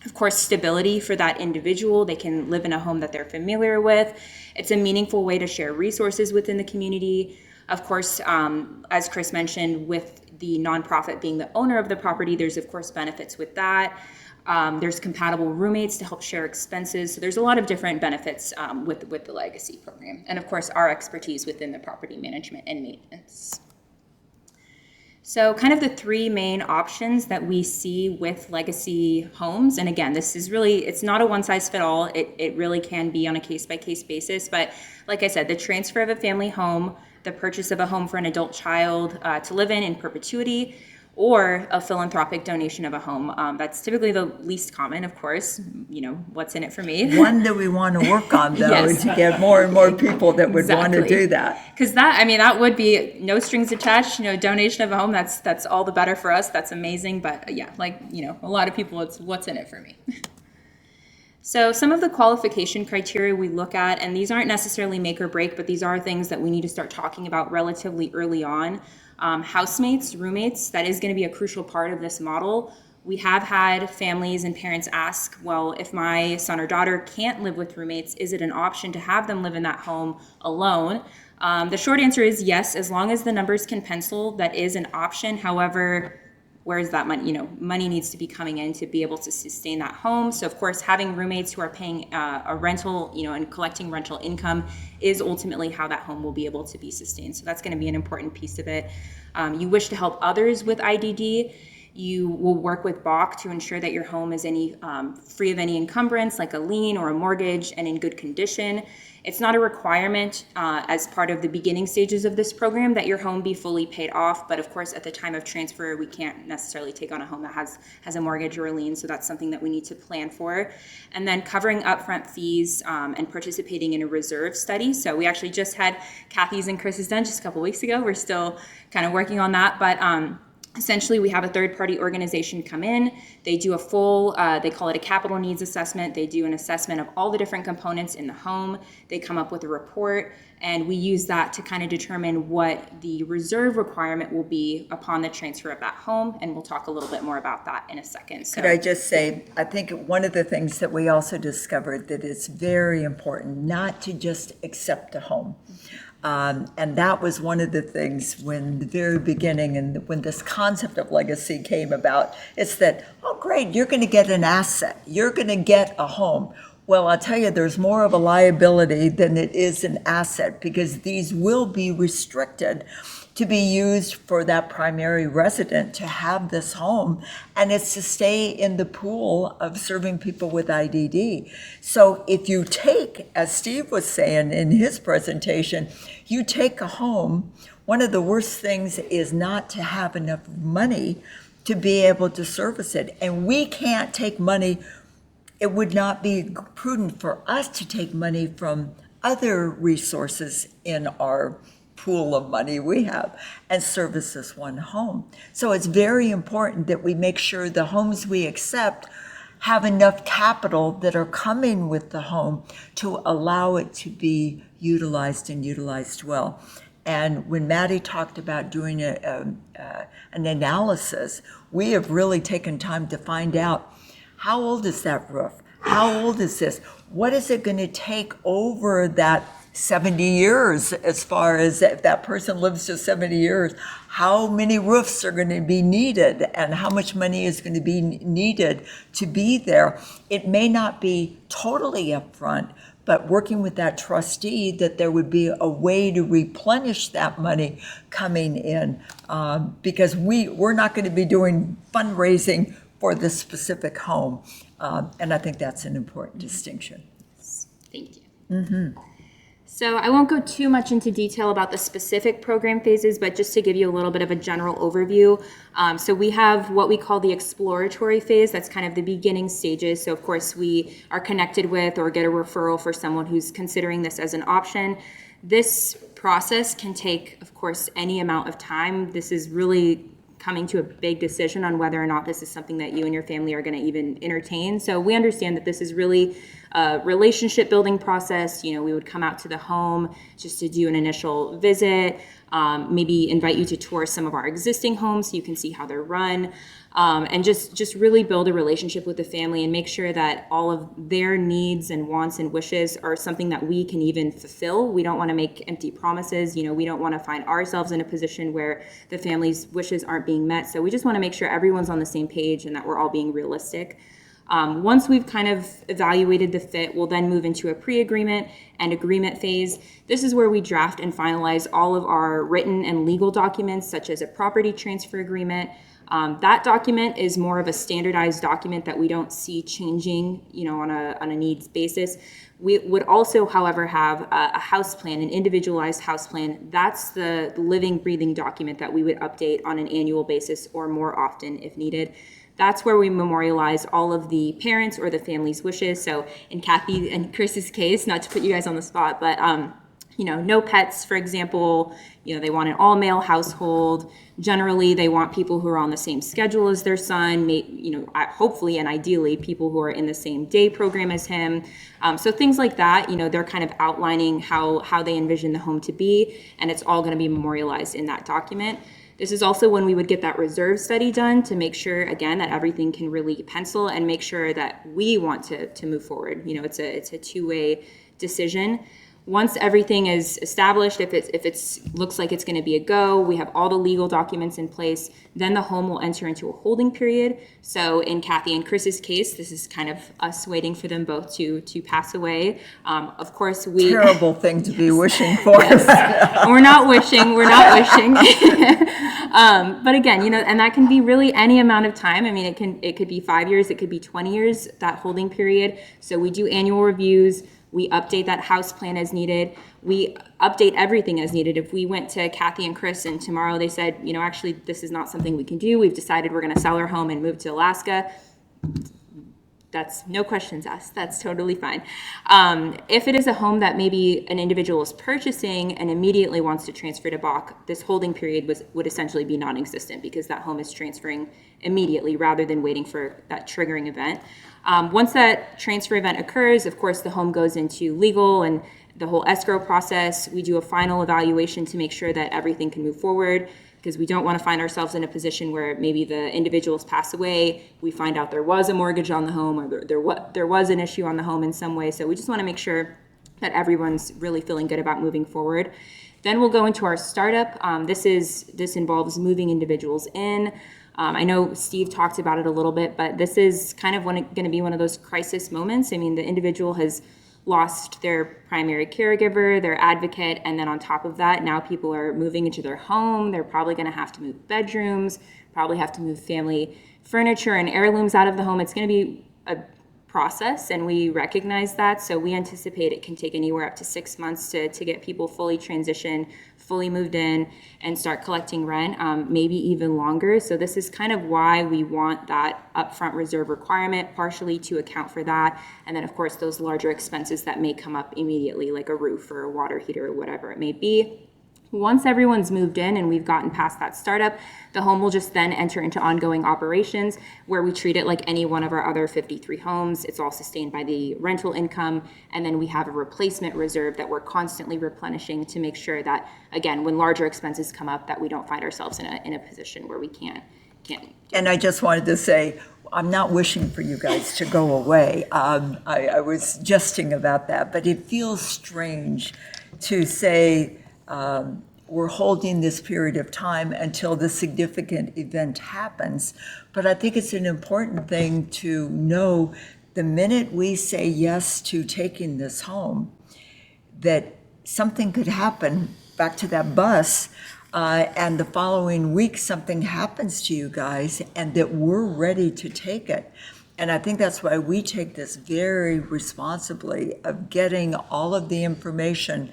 Of course, stability for that individual. They can live in a home that they're familiar with. It's a meaningful way to share resources within the community. Of course, as Chris mentioned, with the nonprofit being the owner of the property, there's of course benefits with that. There's compatible roommates to help share expenses. So there's a lot of different benefits with the legacy program. And of course, our expertise within the property management and maintenance. So kind of the three main options that we see with legacy homes. And again, this is really, it's not a one size fit all. It really can be on a case by case basis. But like I said, the transfer of a family home, the purchase of a home for an adult child to live in perpetuity, or a philanthropic donation of a home. That's typically the least common, of course. What's in it for me? One that we want to work on, though, Yes. to get more and more people that would want to do that. Because that would be no strings attached. Donation of a home. That's all the better for us. That's amazing. But yeah, a lot of people, it's what's in it for me. So some of the qualification criteria we look at, and these aren't necessarily make or break, but these are things that we need to start talking about relatively early on. Housemates, roommates, that is going to be a crucial part of this model. We have had families and parents ask, well, if my son or daughter can't live with roommates, is it an option to have them live in that home alone? The short answer is yes, as long as the numbers can pencil, that is an option. However, where's that money? Money needs to be coming in to be able to sustain that home. So of course, having roommates who are paying a rental, and collecting rental income is ultimately how that home will be able to be sustained. So that's going to be an important piece of it. You wish to help others with IDD. You will work with BACH to ensure that your home is free of any encumbrance, like a lien or a mortgage, and in good condition. It's not a requirement as part of the beginning stages of this program that your home be fully paid off, but of course at the time of transfer we can't necessarily take on a home that has a mortgage or a lien, so that's something that we need to plan for. And then covering upfront fees and participating in a reserve study. So we actually just had Kathy's and Chris's done just a couple weeks ago. We're still kind of working on that, but essentially, we have a third-party organization come in. They do a full, they call it a capital needs assessment. They do an assessment of all the different components in the home. They come up with a report, and we use that to kind of determine what the reserve requirement will be upon the transfer of that home, and we'll talk a little bit more about that in a second. So, Could I just say, I think one of the things that we also discovered that it's very important not to just accept a home. And that was one of the things when the very beginning and when this concept of legacy came about, it's that, oh, great, you're going to get an asset. You're going to get a home. Well, I'll tell you, there's more of a liability than it is an asset because these will be restricted to be used for that primary resident to have this home, and it's to stay in the pool of serving people with IDD. So if you take, as Steve was saying in his presentation, you take a home, one of the worst things is not to have enough money to be able to service it. And we can't take money, it would not be prudent for us to take money from other resources in our pool of money we have and service this one home. So it's very important that we make sure the homes we accept have enough capital that are coming with the home to allow it to be utilized and utilized well. And when Maddie talked about doing an analysis, we have really taken time to find out, how old is that roof? How old is this? What is it going to take over that 70 years, as far as if that person lives to 70 years, how many roofs are going to be needed and how much money is going to be needed to be there? It may not be totally upfront, but working with that trustee, that there would be a way to replenish that money coming in, because we're not going to be doing fundraising for this specific home. And I think that's an important distinction. Thank you. So I won't go too much into detail about the specific program phases, but just to give you a little bit of a general overview. So we have what we call the exploratory phase. That's kind of the beginning stages. So of course we are connected with or get a referral for someone who's considering this as an option. This process can take, of course, any amount of time. This is really coming to a big decision on whether or not this is something that you and your family are going to even entertain. So we understand that this is really a relationship building process. You know, we would come out to the home just to do an initial visit, maybe invite you to tour some of our existing homes so you can see how they're run, and just really build a relationship with the family and make sure that all of their needs and wants and wishes are something that we can even fulfill. We don't want to make empty promises. You know, we don't want to find ourselves in a position where the family's wishes aren't being met. So we just want to make sure everyone's on the same page and that we're all being realistic. Once we've kind of evaluated the fit, we'll then move into a pre-agreement and agreement phase. This is where we draft and finalize all of our written and legal documents, such as a property transfer agreement. That document is more of a standardized document that we don't see changing, you know, on a needs basis. We would also, however, have a house plan, an individualized house plan. That's the living, breathing document that we would update on an annual basis or more often if needed. That's where we memorialize all of the parents or the family's wishes. So in Kathy and Chris's case, not to put you guys on the spot, but you know, no pets, for example. You know, they want an all-male household. Generally, they want people who are on the same schedule as their son, you know, hopefully and ideally people who are in the same day program as him. So things like that, you know, they're kind of outlining how they envision the home to be, and it's all going to be memorialized in that document. This is also when we would get that reserve study done to make sure, again, that everything can really pencil and make sure that we want to move forward. You know, it's a two-way decision. Once everything is established, if it looks like it's going to be a go, we have all the legal documents in place, then the home will enter into a holding period. So in Kathy and Chris's case, this is kind of us waiting for them both to pass away. Of course, we... Terrible thing to be wishing for. Yes. We're not wishing. But again, you know, and that can be really any amount of time. I mean, it could be 5 years, it could be 20 years, that holding period. So we do annual reviews. We update that house plan as needed. We update everything as needed. If we went to Kathy and Chris and tomorrow they said, you know, actually, this is not something we can do. We've decided we're going to sell our home and move to Alaska. That's no questions asked. That's totally fine. If it is a home that maybe an individual is purchasing and immediately wants to transfer to BACH, this holding period would essentially be non-existent because that home is transferring immediately rather than waiting for that triggering event. Once that transfer event occurs, of course, the home goes into legal and the whole escrow process. We do a final evaluation to make sure that everything can move forward, because we don't want to find ourselves in a position where maybe the individuals pass away, we find out there was a mortgage on the home or there was an issue on the home in some way. So we just want to make sure that everyone's really feeling good about moving forward. Then we'll go into our startup. This involves moving individuals in. I know Steve talked about it a little bit, but this is kind of going to be one of those crisis moments. I mean, the individual has lost their primary caregiver, their advocate, and then on top of that, now people are moving into their home. They're probably going to have to move bedrooms, probably have to move family furniture and heirlooms out of the home. It's going to be a process, and we recognize that. So we anticipate it can take anywhere up to 6 months to get people fully transitioned, fully moved in, and start collecting rent, maybe even longer. So this is kind of why we want that upfront reserve requirement, partially to account for that. And then, of course, those larger expenses that may come up immediately, like a roof or a water heater or whatever it may be. Once everyone's moved in and we've gotten past that startup, the home will just then enter into ongoing operations where we treat it like any one of our other 53 homes. It's all sustained by the rental income. And then we have a replacement reserve that we're constantly replenishing to make sure that, again, when larger expenses come up, that we don't find ourselves in a position where we can't. And I just wanted to say, I'm not wishing for you guys to go away. I was jesting about that, but it feels strange to say, we're holding this period of time until the significant event happens. But I think it's an important thing to know the minute we say yes to taking this home, that something could happen, back to that bus, and the following week something happens to you guys, and that we're ready to take it. And I think that's why we take this very responsibly, of getting all of the information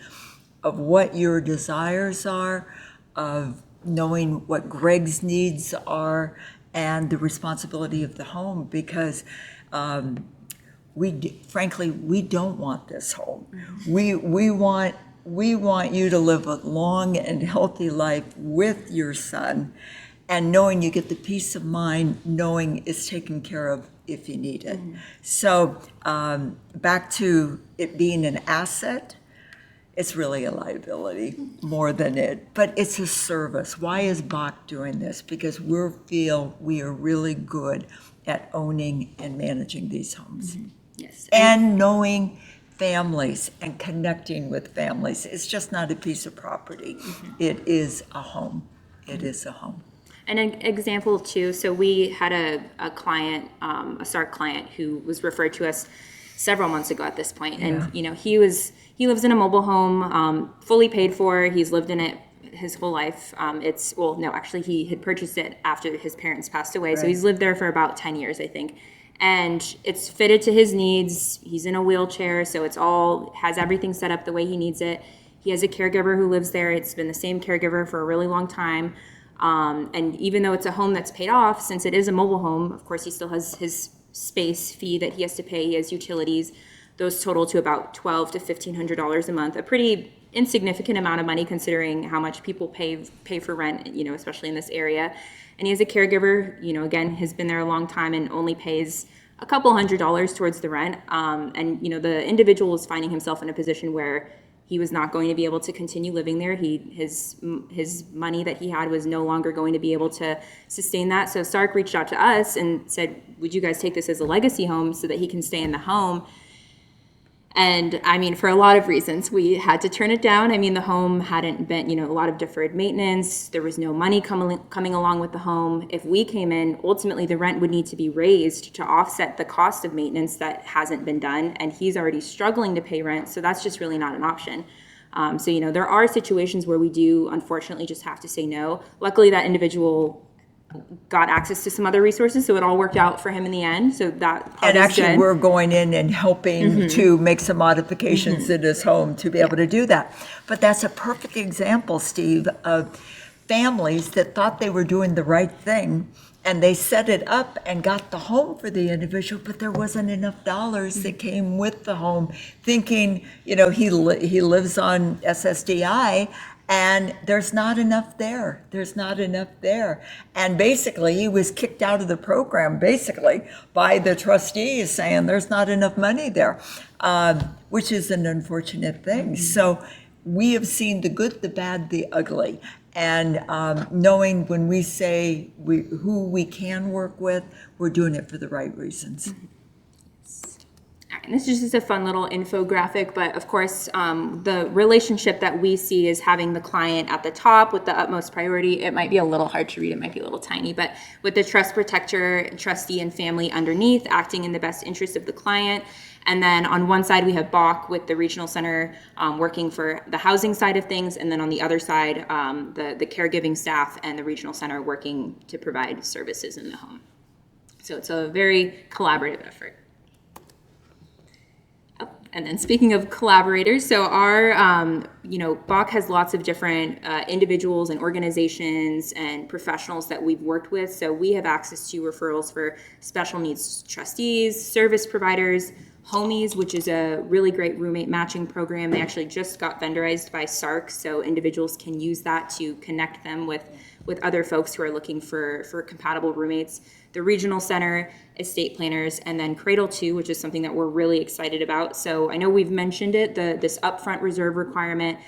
of what your desires are, of knowing what Greg's needs are, and the responsibility of the home, because frankly, we don't want this home. We want you to live a long and healthy life with your son, and knowing you get the peace of mind, knowing it's taken care of if you need it. So back to it being an asset, it's really a liability more than it, but it's a service. Why is BACH doing this? Because we feel we are really good at owning and managing these homes. Yes. And knowing families and connecting with families. It's just not a piece of property. It is a home. It is a home. And an example too, so we had a client, a SARC client, who was referred to us several months ago at this point. And, he lives in a mobile home, fully paid for. He's lived in it his whole life. He had purchased it after his parents passed away. Right. So he's lived there for about 10 years, I think. And it's fitted to his needs. He's in a wheelchair, so has everything set up the way he needs it. He has a caregiver who lives there. It's been the same caregiver for a really long time. And even though it's a home that's paid off, since it is a mobile home, of course, he still has his space fee that he has to pay. He has utilities. Those total to about $1,200 to $1,500 a month, a pretty insignificant amount of money considering how much people pay for rent, especially in this area. And he has a caregiver, again, has been there a long time and only pays a couple $100s towards the rent. And the individual is finding himself in a position where he was not going to be able to continue living there. His money that he had was no longer going to be able to sustain that. So SARC reached out to us and said, would you guys take this as a legacy home so that he can stay in the home? And for a lot of reasons, we had to turn it down. The home hadn't been, a lot of deferred maintenance. There was no money coming along with the home. If we came in, ultimately the rent would need to be raised to offset the cost of maintenance that hasn't been done. And he's already struggling to pay rent. So that's just really not an option. So there are situations where we do, unfortunately, just have to say no. Luckily, that individual got access to some other resources, so it all worked out for him in the end. So that part and is actually, good. We're going in and helping to make some modifications in his home to be able to do that. But that's a perfect example, Steve, of families that thought they were doing the right thing, and they set it up and got the home for the individual, but there wasn't enough dollars that came with the home, thinking, he lives on SSDI, and there's not enough there. And basically, he was kicked out of the program, by the trustees, saying there's not enough money there, which is an unfortunate thing. So we have seen the good, the bad, the ugly. And knowing when we say who we can work with, we're doing it for the right reasons. All And this is just a fun little infographic, but of course, the relationship that we see is having the client at the top with the utmost priority. It might be a little hard to read, it might be a little tiny, but with the trust protector, trustee, and family underneath, acting in the best interest of the client. And then on one side, we have BACH with the regional center working for the housing side of things. And then on the other side, the caregiving staff and the regional center working to provide services in the home. So it's a very collaborative effort. Oh, and then speaking of collaborators, so our, BACH has lots of different individuals and organizations and professionals that we've worked with. So we have access to referrals for special needs trustees, service providers, Homies, which is a really great roommate matching program. They actually just got vendorized by SARC, so individuals can use that to connect them with other folks who are looking for compatible roommates. The regional center, estate planners, and then Cradle 2, which is something that we're really excited about. So I know we've mentioned it, this upfront reserve requirement.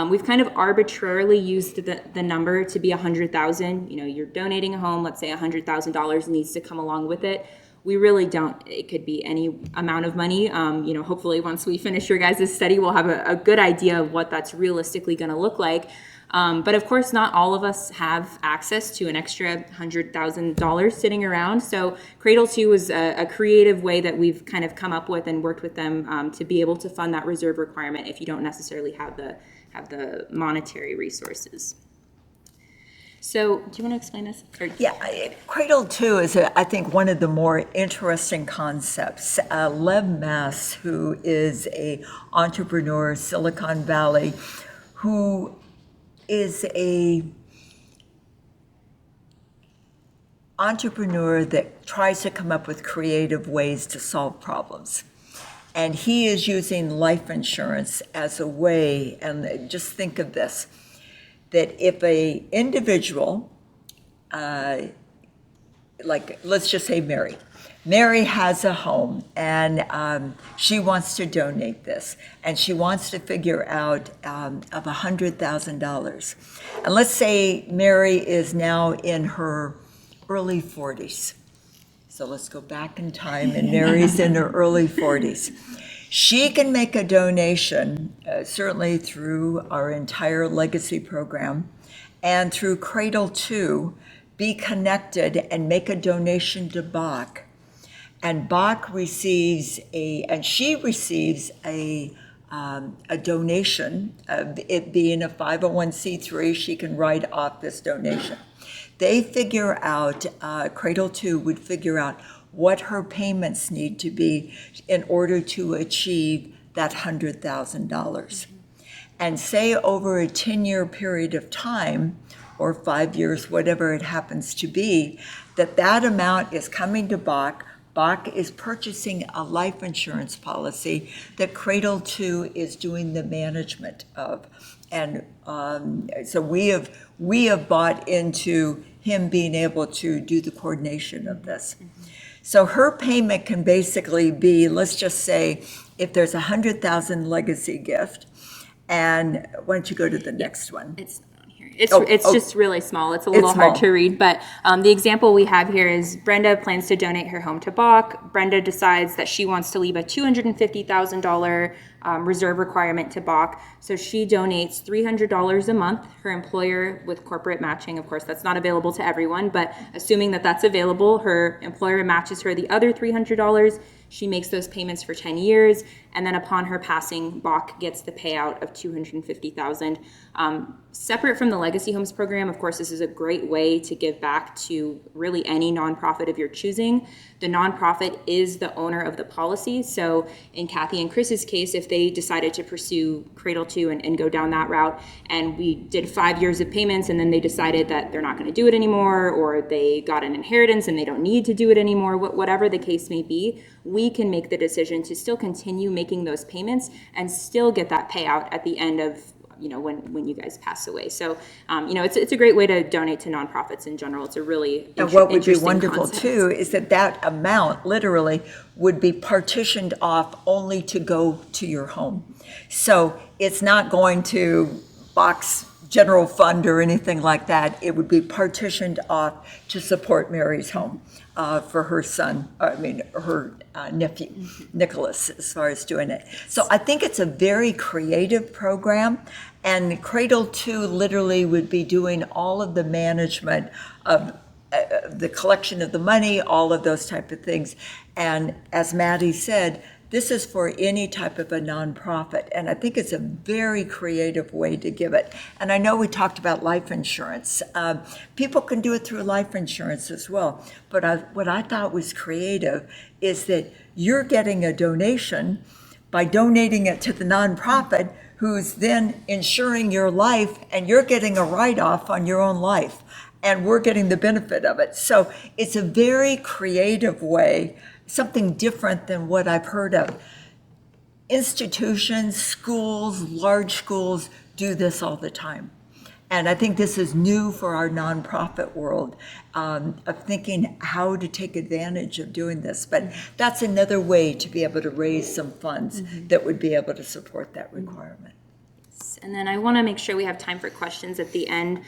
We've kind of arbitrarily used the number to be $100,000. You're donating a home, let's say $100,000 needs to come along with it. We really don't. It could be any amount of money. Hopefully once we finish your guys' study, we'll have a good idea of what that's realistically going to look like. But of course, not all of us have access to an extra $100,000 sitting around. So Cradle 2 is a creative way that we've kind of come up with and worked with them to be able to fund that reserve requirement if you don't necessarily have the monetary resources. So, do you want to explain this? Yeah, Cradle 2 is, I think, one of the more interesting concepts. Lev Mass, who is a entrepreneur, Silicon Valley, who is a entrepreneur that tries to come up with creative ways to solve problems. And he is using life insurance as a way, and just think of this, that if a individual, let's just say Mary has a home and she wants to donate this and she wants to figure out of $100,000. And let's say Mary is now in her early 40s. So let's go back in time and Mary's in her early 40s. She can make a donation, certainly through our entire legacy program and through Cradle 2, be connected and make a donation to BACH. And BACH receives she receives a donation, it being a 501c3, she can write off this donation. They figure out, Cradle 2 would figure out what her payments need to be in order to achieve that $100,000. And say over a 10-year period of time, or 5 years, whatever it happens to be, that amount is coming to BACH. BACH is purchasing a life insurance policy that Cradle 2 is doing the management of. And so we have bought into him being able to do the coordination of this. So her payment can basically be, let's just say, if there's a $100,000 legacy gift, and why don't you go to the next one? It's not on here. It's just really small. It's a little hard to read, but the example we have here is Brenda plans to donate her home to BACH. Brenda decides that she wants to leave a $250,000 reserve requirement to BACH. So she donates $300 a month. Her employer, with corporate matching, of course, that's not available to everyone, but assuming that that's available, her employer matches her the other $300. She makes those payments for 10 years, and then upon her passing, BACH gets the payout of $250,000. Separate from the Legacy Homes program, of course, this is a great way to give back to really any nonprofit of your choosing. The nonprofit is the owner of the policy. So in Kathy and Chris's case, if they decided to pursue Cradle 2 and go down that route, and we did 5 years of payments, and then they decided that they're not going to do it anymore, or they got an inheritance and they don't need to do it anymore, whatever the case may be, we can make the decision to still continue making those payments and still get that payout at the end of when you guys pass away. So, it's a great way to donate to nonprofits in general. It's a really and what would be interesting wonderful concept. too is that amount literally would be partitioned off only to go to your home. So it's not going to BACH's general fund or anything like that. It would be partitioned off to support Mary's home. for her son, her nephew, Nicholas, as far as doing it. So I think it's a very creative program, and Cradle 2 literally would be doing all of the management of the collection of the money, all of those type of things. And as Maddie said, this is for any type of a nonprofit, and I think it's a very creative way to give it. And I know we talked about life insurance. People can do it through life insurance as well. But what I thought was creative is that you're getting a donation by donating it to the nonprofit, who's then insuring your life, and you're getting a write-off on your own life, and we're getting the benefit of it. So it's a very creative way, something different than what I've heard of. Institutions, schools, large schools do this all the time. And I think this is new for our nonprofit world, of thinking how to take advantage of doing this. But that's another way to be able to raise some funds that would be able to support that requirement. And then I want to make sure we have time for questions at the end.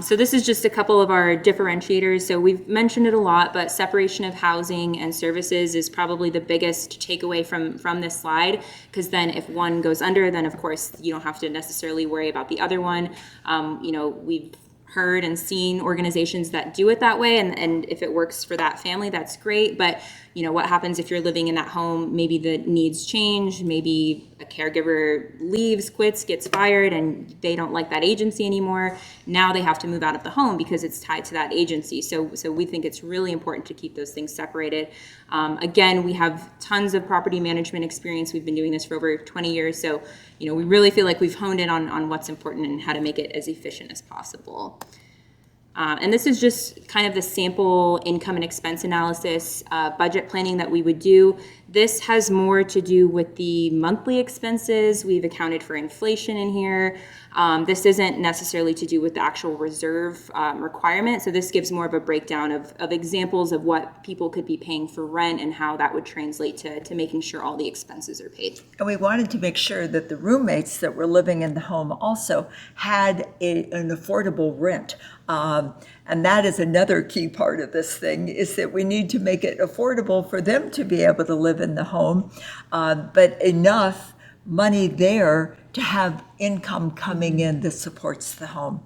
So this is just a couple of our differentiators. So we've mentioned it a lot, but separation of housing and services is probably the biggest takeaway from this slide, because then if one goes under, then of course you don't have to necessarily worry about the other one. We've heard and seen organizations that do it that way, and if it works for that family, that's great. But what happens if you're living in that home? Maybe the needs change, maybe a caregiver leaves, quits, gets fired, and they don't like that agency anymore. Now they have to move out of the home because it's tied to that agency. So we think it's really important to keep those things separated. Again, we have tons of property management experience. We've been doing this for over 20 years. So we really feel like we've honed in on what's important and how to make it as efficient as possible. And this is just kind of the sample income and expense analysis, budget planning that we would do. This has more to do with the monthly expenses. We've accounted for inflation in here. This isn't necessarily to do with the actual reserve requirement. So this gives more of a breakdown of examples of what people could be paying for rent and how that would translate to making sure all the expenses are paid. And we wanted to make sure that the roommates that were living in the home also had an affordable rent. And that is another key part of this thing, is that we need to make it affordable for them to be able to live in the home, but enough money there to have income coming in that supports the home.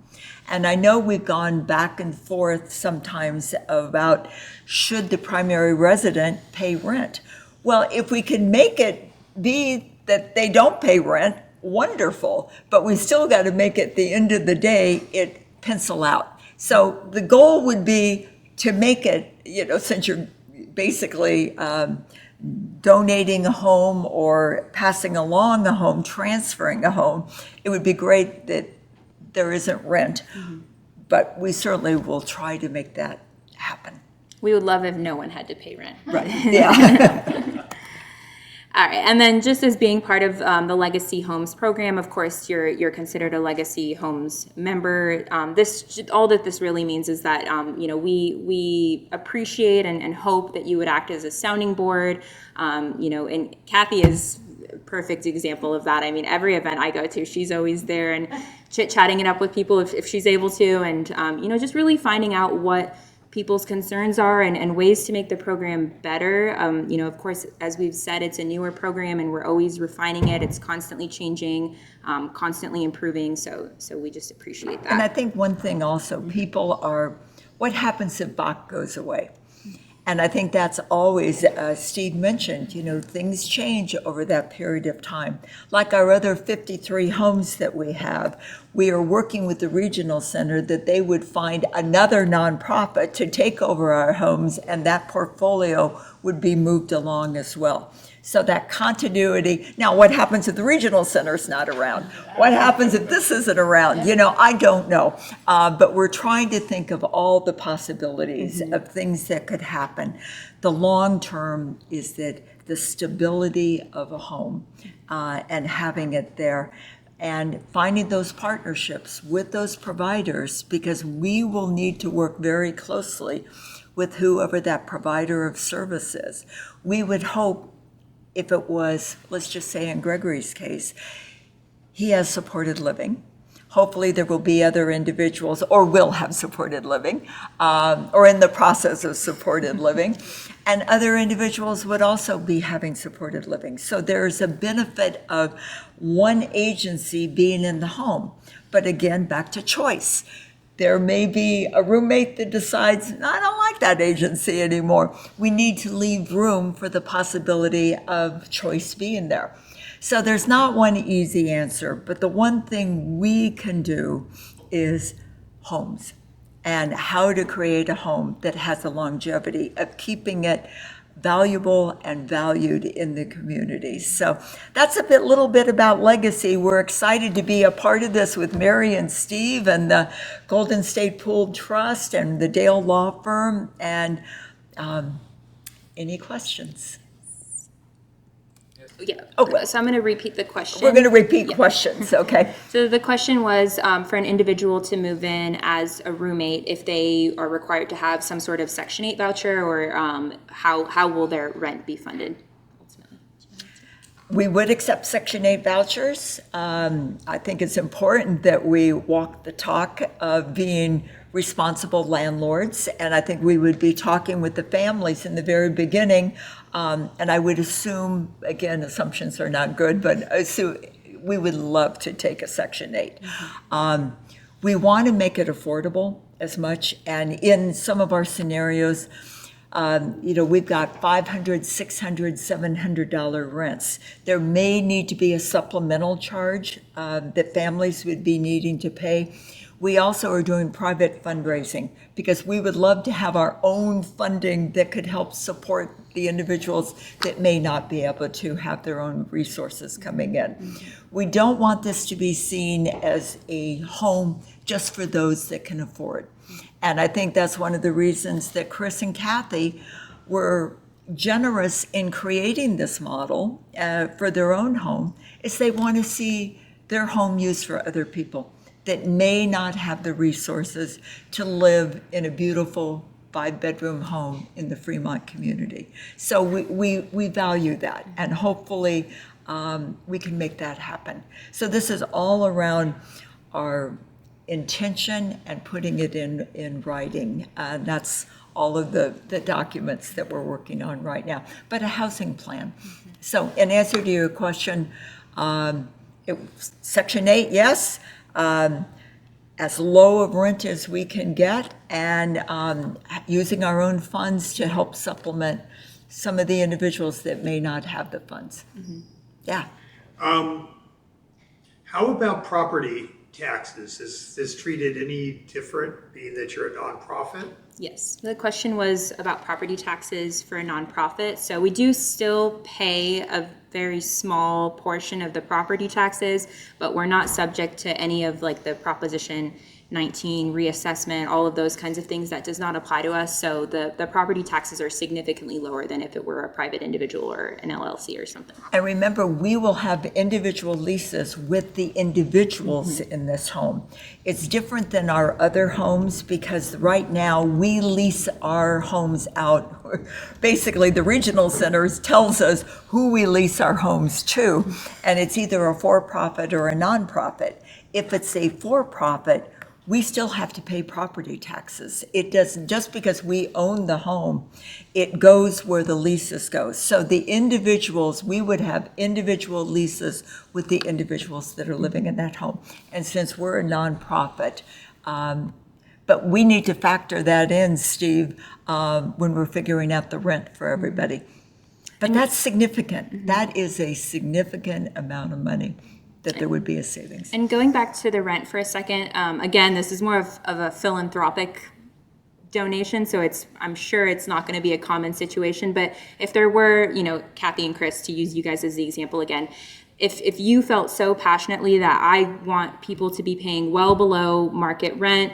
And I know we've gone back and forth sometimes about, should the primary resident pay rent? Well, if we can make it be that they don't pay rent, wonderful, but we still got to make it, at the end of the day, it pencil out. So the goal would be to make it, since you're basically donating a home or passing along a home, transferring a home, it would be great that there isn't rent, but we certainly will try to make that happen. We would love if no one had to pay rent. Right, yeah. All right, and then just as being part of the Legacy Homes program, of course, you're considered a Legacy Homes member. All that this really means is that we appreciate and hope that you would act as a sounding board. And Kathy is a perfect example of that. I mean, every event I go to, she's always there and chit-chatting it up with people if she's able to, and just really finding out what people's concerns are and ways to make the program better. Of course, as we've said, it's a newer program and we're always refining it. It's constantly changing, constantly improving. So we just appreciate that. And I think one thing also, people are, what happens if BACH goes away? And I think that's always, Steve mentioned, things change over that period of time. Like our other 53 homes that we have, we are working with the regional center that they would find another nonprofit to take over our homes, and that portfolio would be moved along as well. So that continuity. Now, what happens if the regional center's not around? What happens if this isn't around? I don't know. But we're trying to think of all the possibilities of things that could happen. The long term is that the stability of a home and having it there, and finding those partnerships with those providers, because we will need to work very closely with whoever that provider of service is. We would hope, if it was, let's just say in Gregory's case, he has supported living. Hopefully, there will be other individuals, or will have supported living, or in the process of supported living, and other individuals would also be having supported living. So there's a benefit of one agency being in the home. But again, back to choice. There may be a roommate that decides, "No, I don't like that agency anymore." We need to leave room for the possibility of choice being there. So there's not one easy answer, but the one thing we can do is homes and how to create a home that has a longevity of keeping it valuable and valued in the community. So that's a little bit about legacy. We're excited to be a part of this with Mary and Steve and the Golden State Pool Trust and the Dale Law Firm. And any questions? Yeah. Oh, So I'm going to repeat the question. We're going to repeat questions, okay? So the question was for an individual to move in as a roommate, if they are required to have some sort of Section 8 voucher, or how will their rent be funded ultimately? We would accept Section 8 vouchers. I think it's important that we walk the talk of being responsible landlords, and I think we would be talking with the families in the very beginning, and I would assume, again, assumptions are not good, but assume we would love to take a Section 8. We want to make it affordable as much, and in some of our scenarios, we've got $500, $600, $700 rents. There may need to be a supplemental charge that families would be needing to pay. We also are doing private fundraising because we would love to have our own funding that could help support the individuals that may not be able to have their own resources coming in. We don't want this to be seen as a home just for those that can afford. And I think that's one of the reasons that Chris and Kathy were generous in creating this model for their own home, is they want to see their home used for other people that may not have the resources to live in a beautiful 5-bedroom home in the Fremont community. So we value that, and hopefully we can make that happen. So this is all around our intention and putting it in writing. That's all of the documents that we're working on right now, but a housing plan. So in answer to your question, Section 8, yes, as low of rent as we can get, and using our own funds to help supplement some of the individuals that may not have the funds. Yeah. How about property taxes? Is this treated any different, being that you're a nonprofit? Yes, the question was about property taxes for a nonprofit. So we do still pay a very small portion of the property taxes, but we're not subject to any of like the Proposition 19 reassessment, all of those kinds of things. That does not apply to us. So the property taxes are significantly lower than if it were a private individual or an LLC or something. And remember, we will have individual leases with the individuals in this home. It's different than our other homes because right now we lease our homes out. Basically, the regional centers tells us who we lease our homes to, and it's either a for-profit or a nonprofit. If it's a for-profit, we still have to pay property taxes. It doesn't, just because we own the home, it goes where the leases go. So the individuals, we would have individual leases with the individuals that are living in that home. And since we're a nonprofit, but we need to factor that in, Steve, when we're figuring out the rent for everybody. But that's significant. That is a significant amount of money that there would be a savings. And going back to the rent for a second, again, this is more of a philanthropic donation, so I'm sure it's not going to be a common situation, but if there were, Kathy and Chris, to use you guys as the example again, if you felt so passionately that I want people to be paying well below market rent,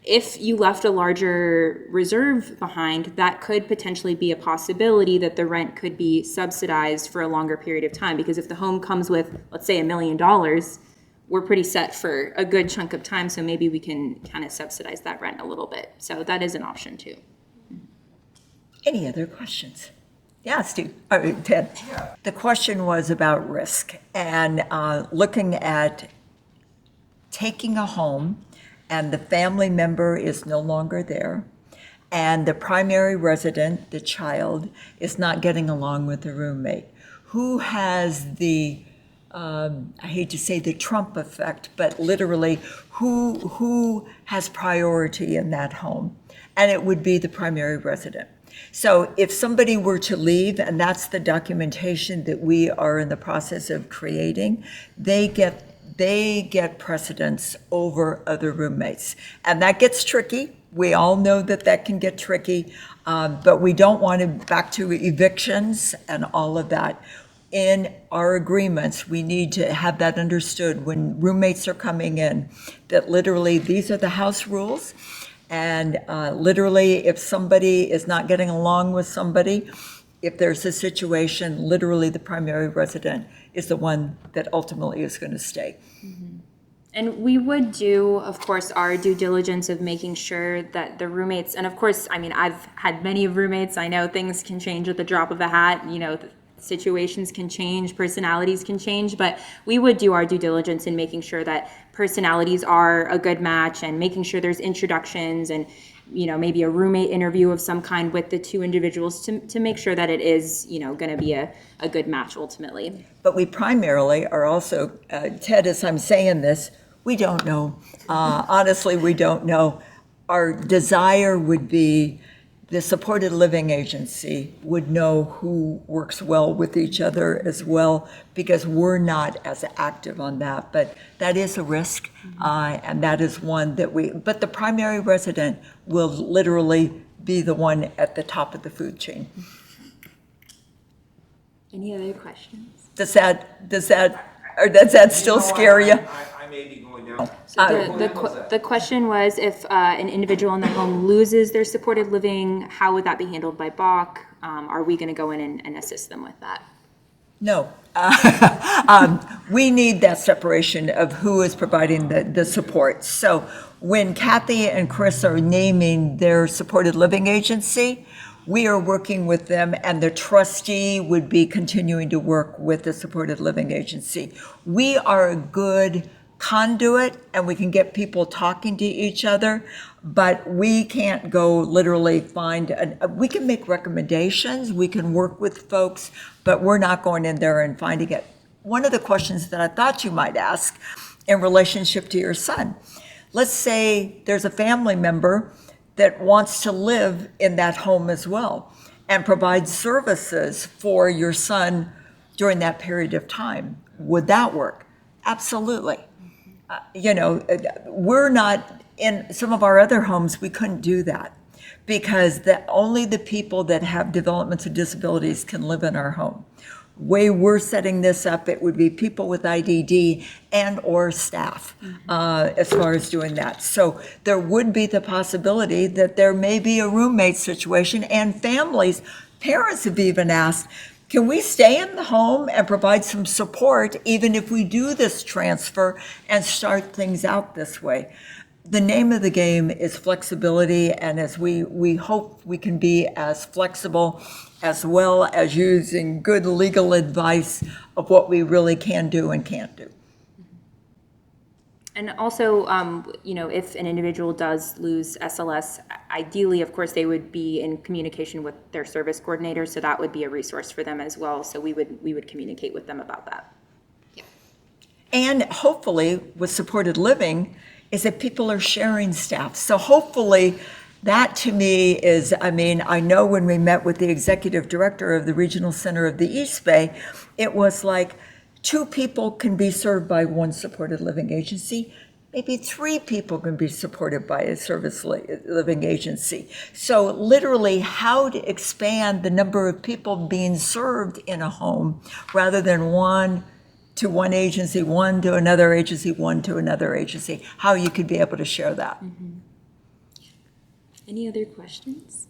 if you left a larger reserve behind, that could potentially be a possibility that the rent could be subsidized for a longer period of time. Because if the home comes with, let's say, $1 million, we're pretty set for a good chunk of time. So maybe we can kind of subsidize that rent a little bit. So that is an option too. Any other questions? Yeah, Steve, Ted. The question was about risk and looking at taking a home and the family member is no longer there, and the primary resident, the child, is not getting along with the roommate. Who has the, I hate to say the Trump effect, but literally, who has priority in that home? And it would be the primary resident. So if somebody were to leave, and that's the documentation that we are in the process of creating, they get precedence over other roommates. And that gets tricky. We all know that that can get tricky, but we don't want to back to evictions and all of that. In our agreements, we need to have that understood when roommates are coming in, that literally these are the house rules. And literally, if somebody is not getting along with somebody, if there's a situation, literally the primary resident is the one that ultimately is going to stay. And we would do, of course, our due diligence of making sure that the roommates, and of course, I mean, I've had many roommates. I know things can change at the drop of a hat. You know, situations can change, personalities can change, but we would do our due diligence in making sure that personalities are a good match and making sure there's introductions and, you know, maybe a roommate interview of some kind with the two individuals to make sure that it is, you know, going to be a good match ultimately. But we primarily are also, Ted, as I'm saying this, we don't know. Honestly, we don't know. Our desire would be the supported living agency would know who works well with each other as well, because we're not as active on that. But that is a risk, and that is one that but the primary resident will literally be the one at the top of the food chain. Any other questions? Does that still scare you? I may be going down. The question was if an individual in the home loses their supported living, how would that be handled by BACH? Are we going to go in and assist them with that? No. We need that separation of who is providing the support. So when Kathy and Chris are naming their supported living agency, we are working with them, and the trustee would be continuing to work with the supported living agency. We are a good conduit, and we can get people talking to each other, but we can't go literally we can make recommendations, we can work with folks, but we're not going in there and finding it. One of the questions that I thought you might ask in relationship to your son, let's say there's a family member that wants to live in that home as well and provide services for your son during that period of time. Would that work? Absolutely. We're not, in some of our other homes, we couldn't do that because only the people that have developments of disabilities can live in our home. Way we're setting this up, it would be people with IDD and or staff as far as doing that. So there would be the possibility that there may be a roommate situation, and families, parents have even asked, can we stay in the home and provide some support even if we do this transfer and start things out this way? The name of the game is flexibility, and as we hope we can be as flexible as well as using good legal advice of what we really can do and can't do. And also, if an individual does lose SLS, ideally, of course, they would be in communication with their service coordinator, so that would be a resource for them as well. So we would communicate with them about that. Yeah. And hopefully, with supported living, is that people are sharing staff. So hopefully, that to me is, I know when we met with the executive director of the Regional Center of the East Bay, it was like 2 people can be served by one supported living agency. Maybe 3 people can be supported by a service living agency. So literally how to expand the number of people being served in a home rather than one to one agency, one to another agency, one to another agency, how you could be able to share that. Any other questions?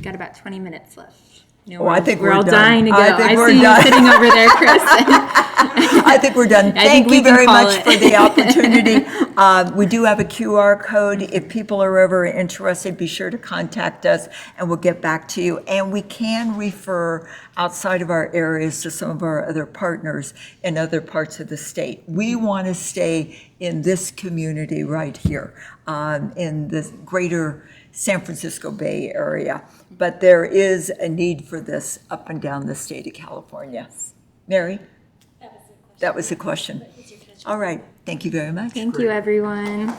Got about 20 minutes left. Oh, I think we're all done. dying to go. I think I we're see done. you sitting over there, Chris. I think we're done. think Thank we you can very call much it. for the opportunity. We do have a QR code. If people are ever interested, be sure to contact us and we'll get back to you. And we can refer outside of our areas to some of our other partners in other parts of the state. We want to stay in this community right here, in the greater San Francisco Bay Area. But there is a need for this up and down the state of California. Mary? That was the question. All right. Thank you very much. Thank you, everyone.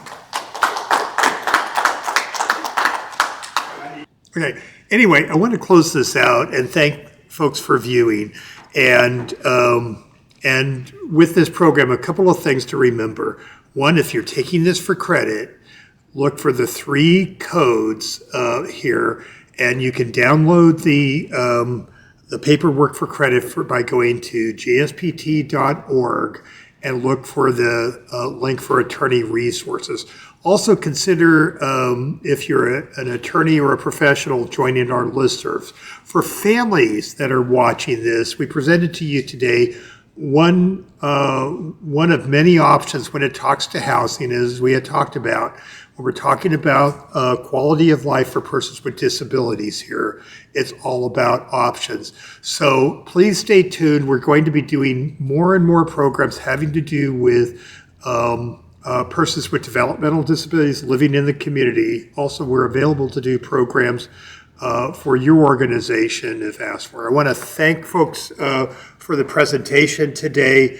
Okay. Anyway, I want to close this out and thank folks for viewing. And with this program, a couple of things to remember. One, if you're taking this for credit, look for the 3 codes here, and you can download the paperwork for credit by going to gspt.org and look for the link for attorney resources. Also consider, if you're an attorney or a professional, joining our listservs. For families that are watching this, we presented to you today one of many options when it talks to housing, as we had talked about. When we're talking about quality of life for persons with disabilities here, it's all about options. So please stay tuned. We're going to be doing more and more programs having to do with persons with developmental disabilities living in the community. Also, we're available to do programs for your organization if asked for. I want to thank folks for the presentation today.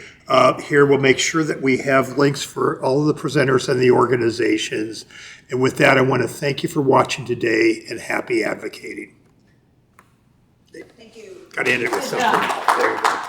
Here, we'll make sure that we have links for all of the presenters and the organizations. And with that, I want to thank you for watching today and happy advocating. Thank you. Got to end it with something. There you go.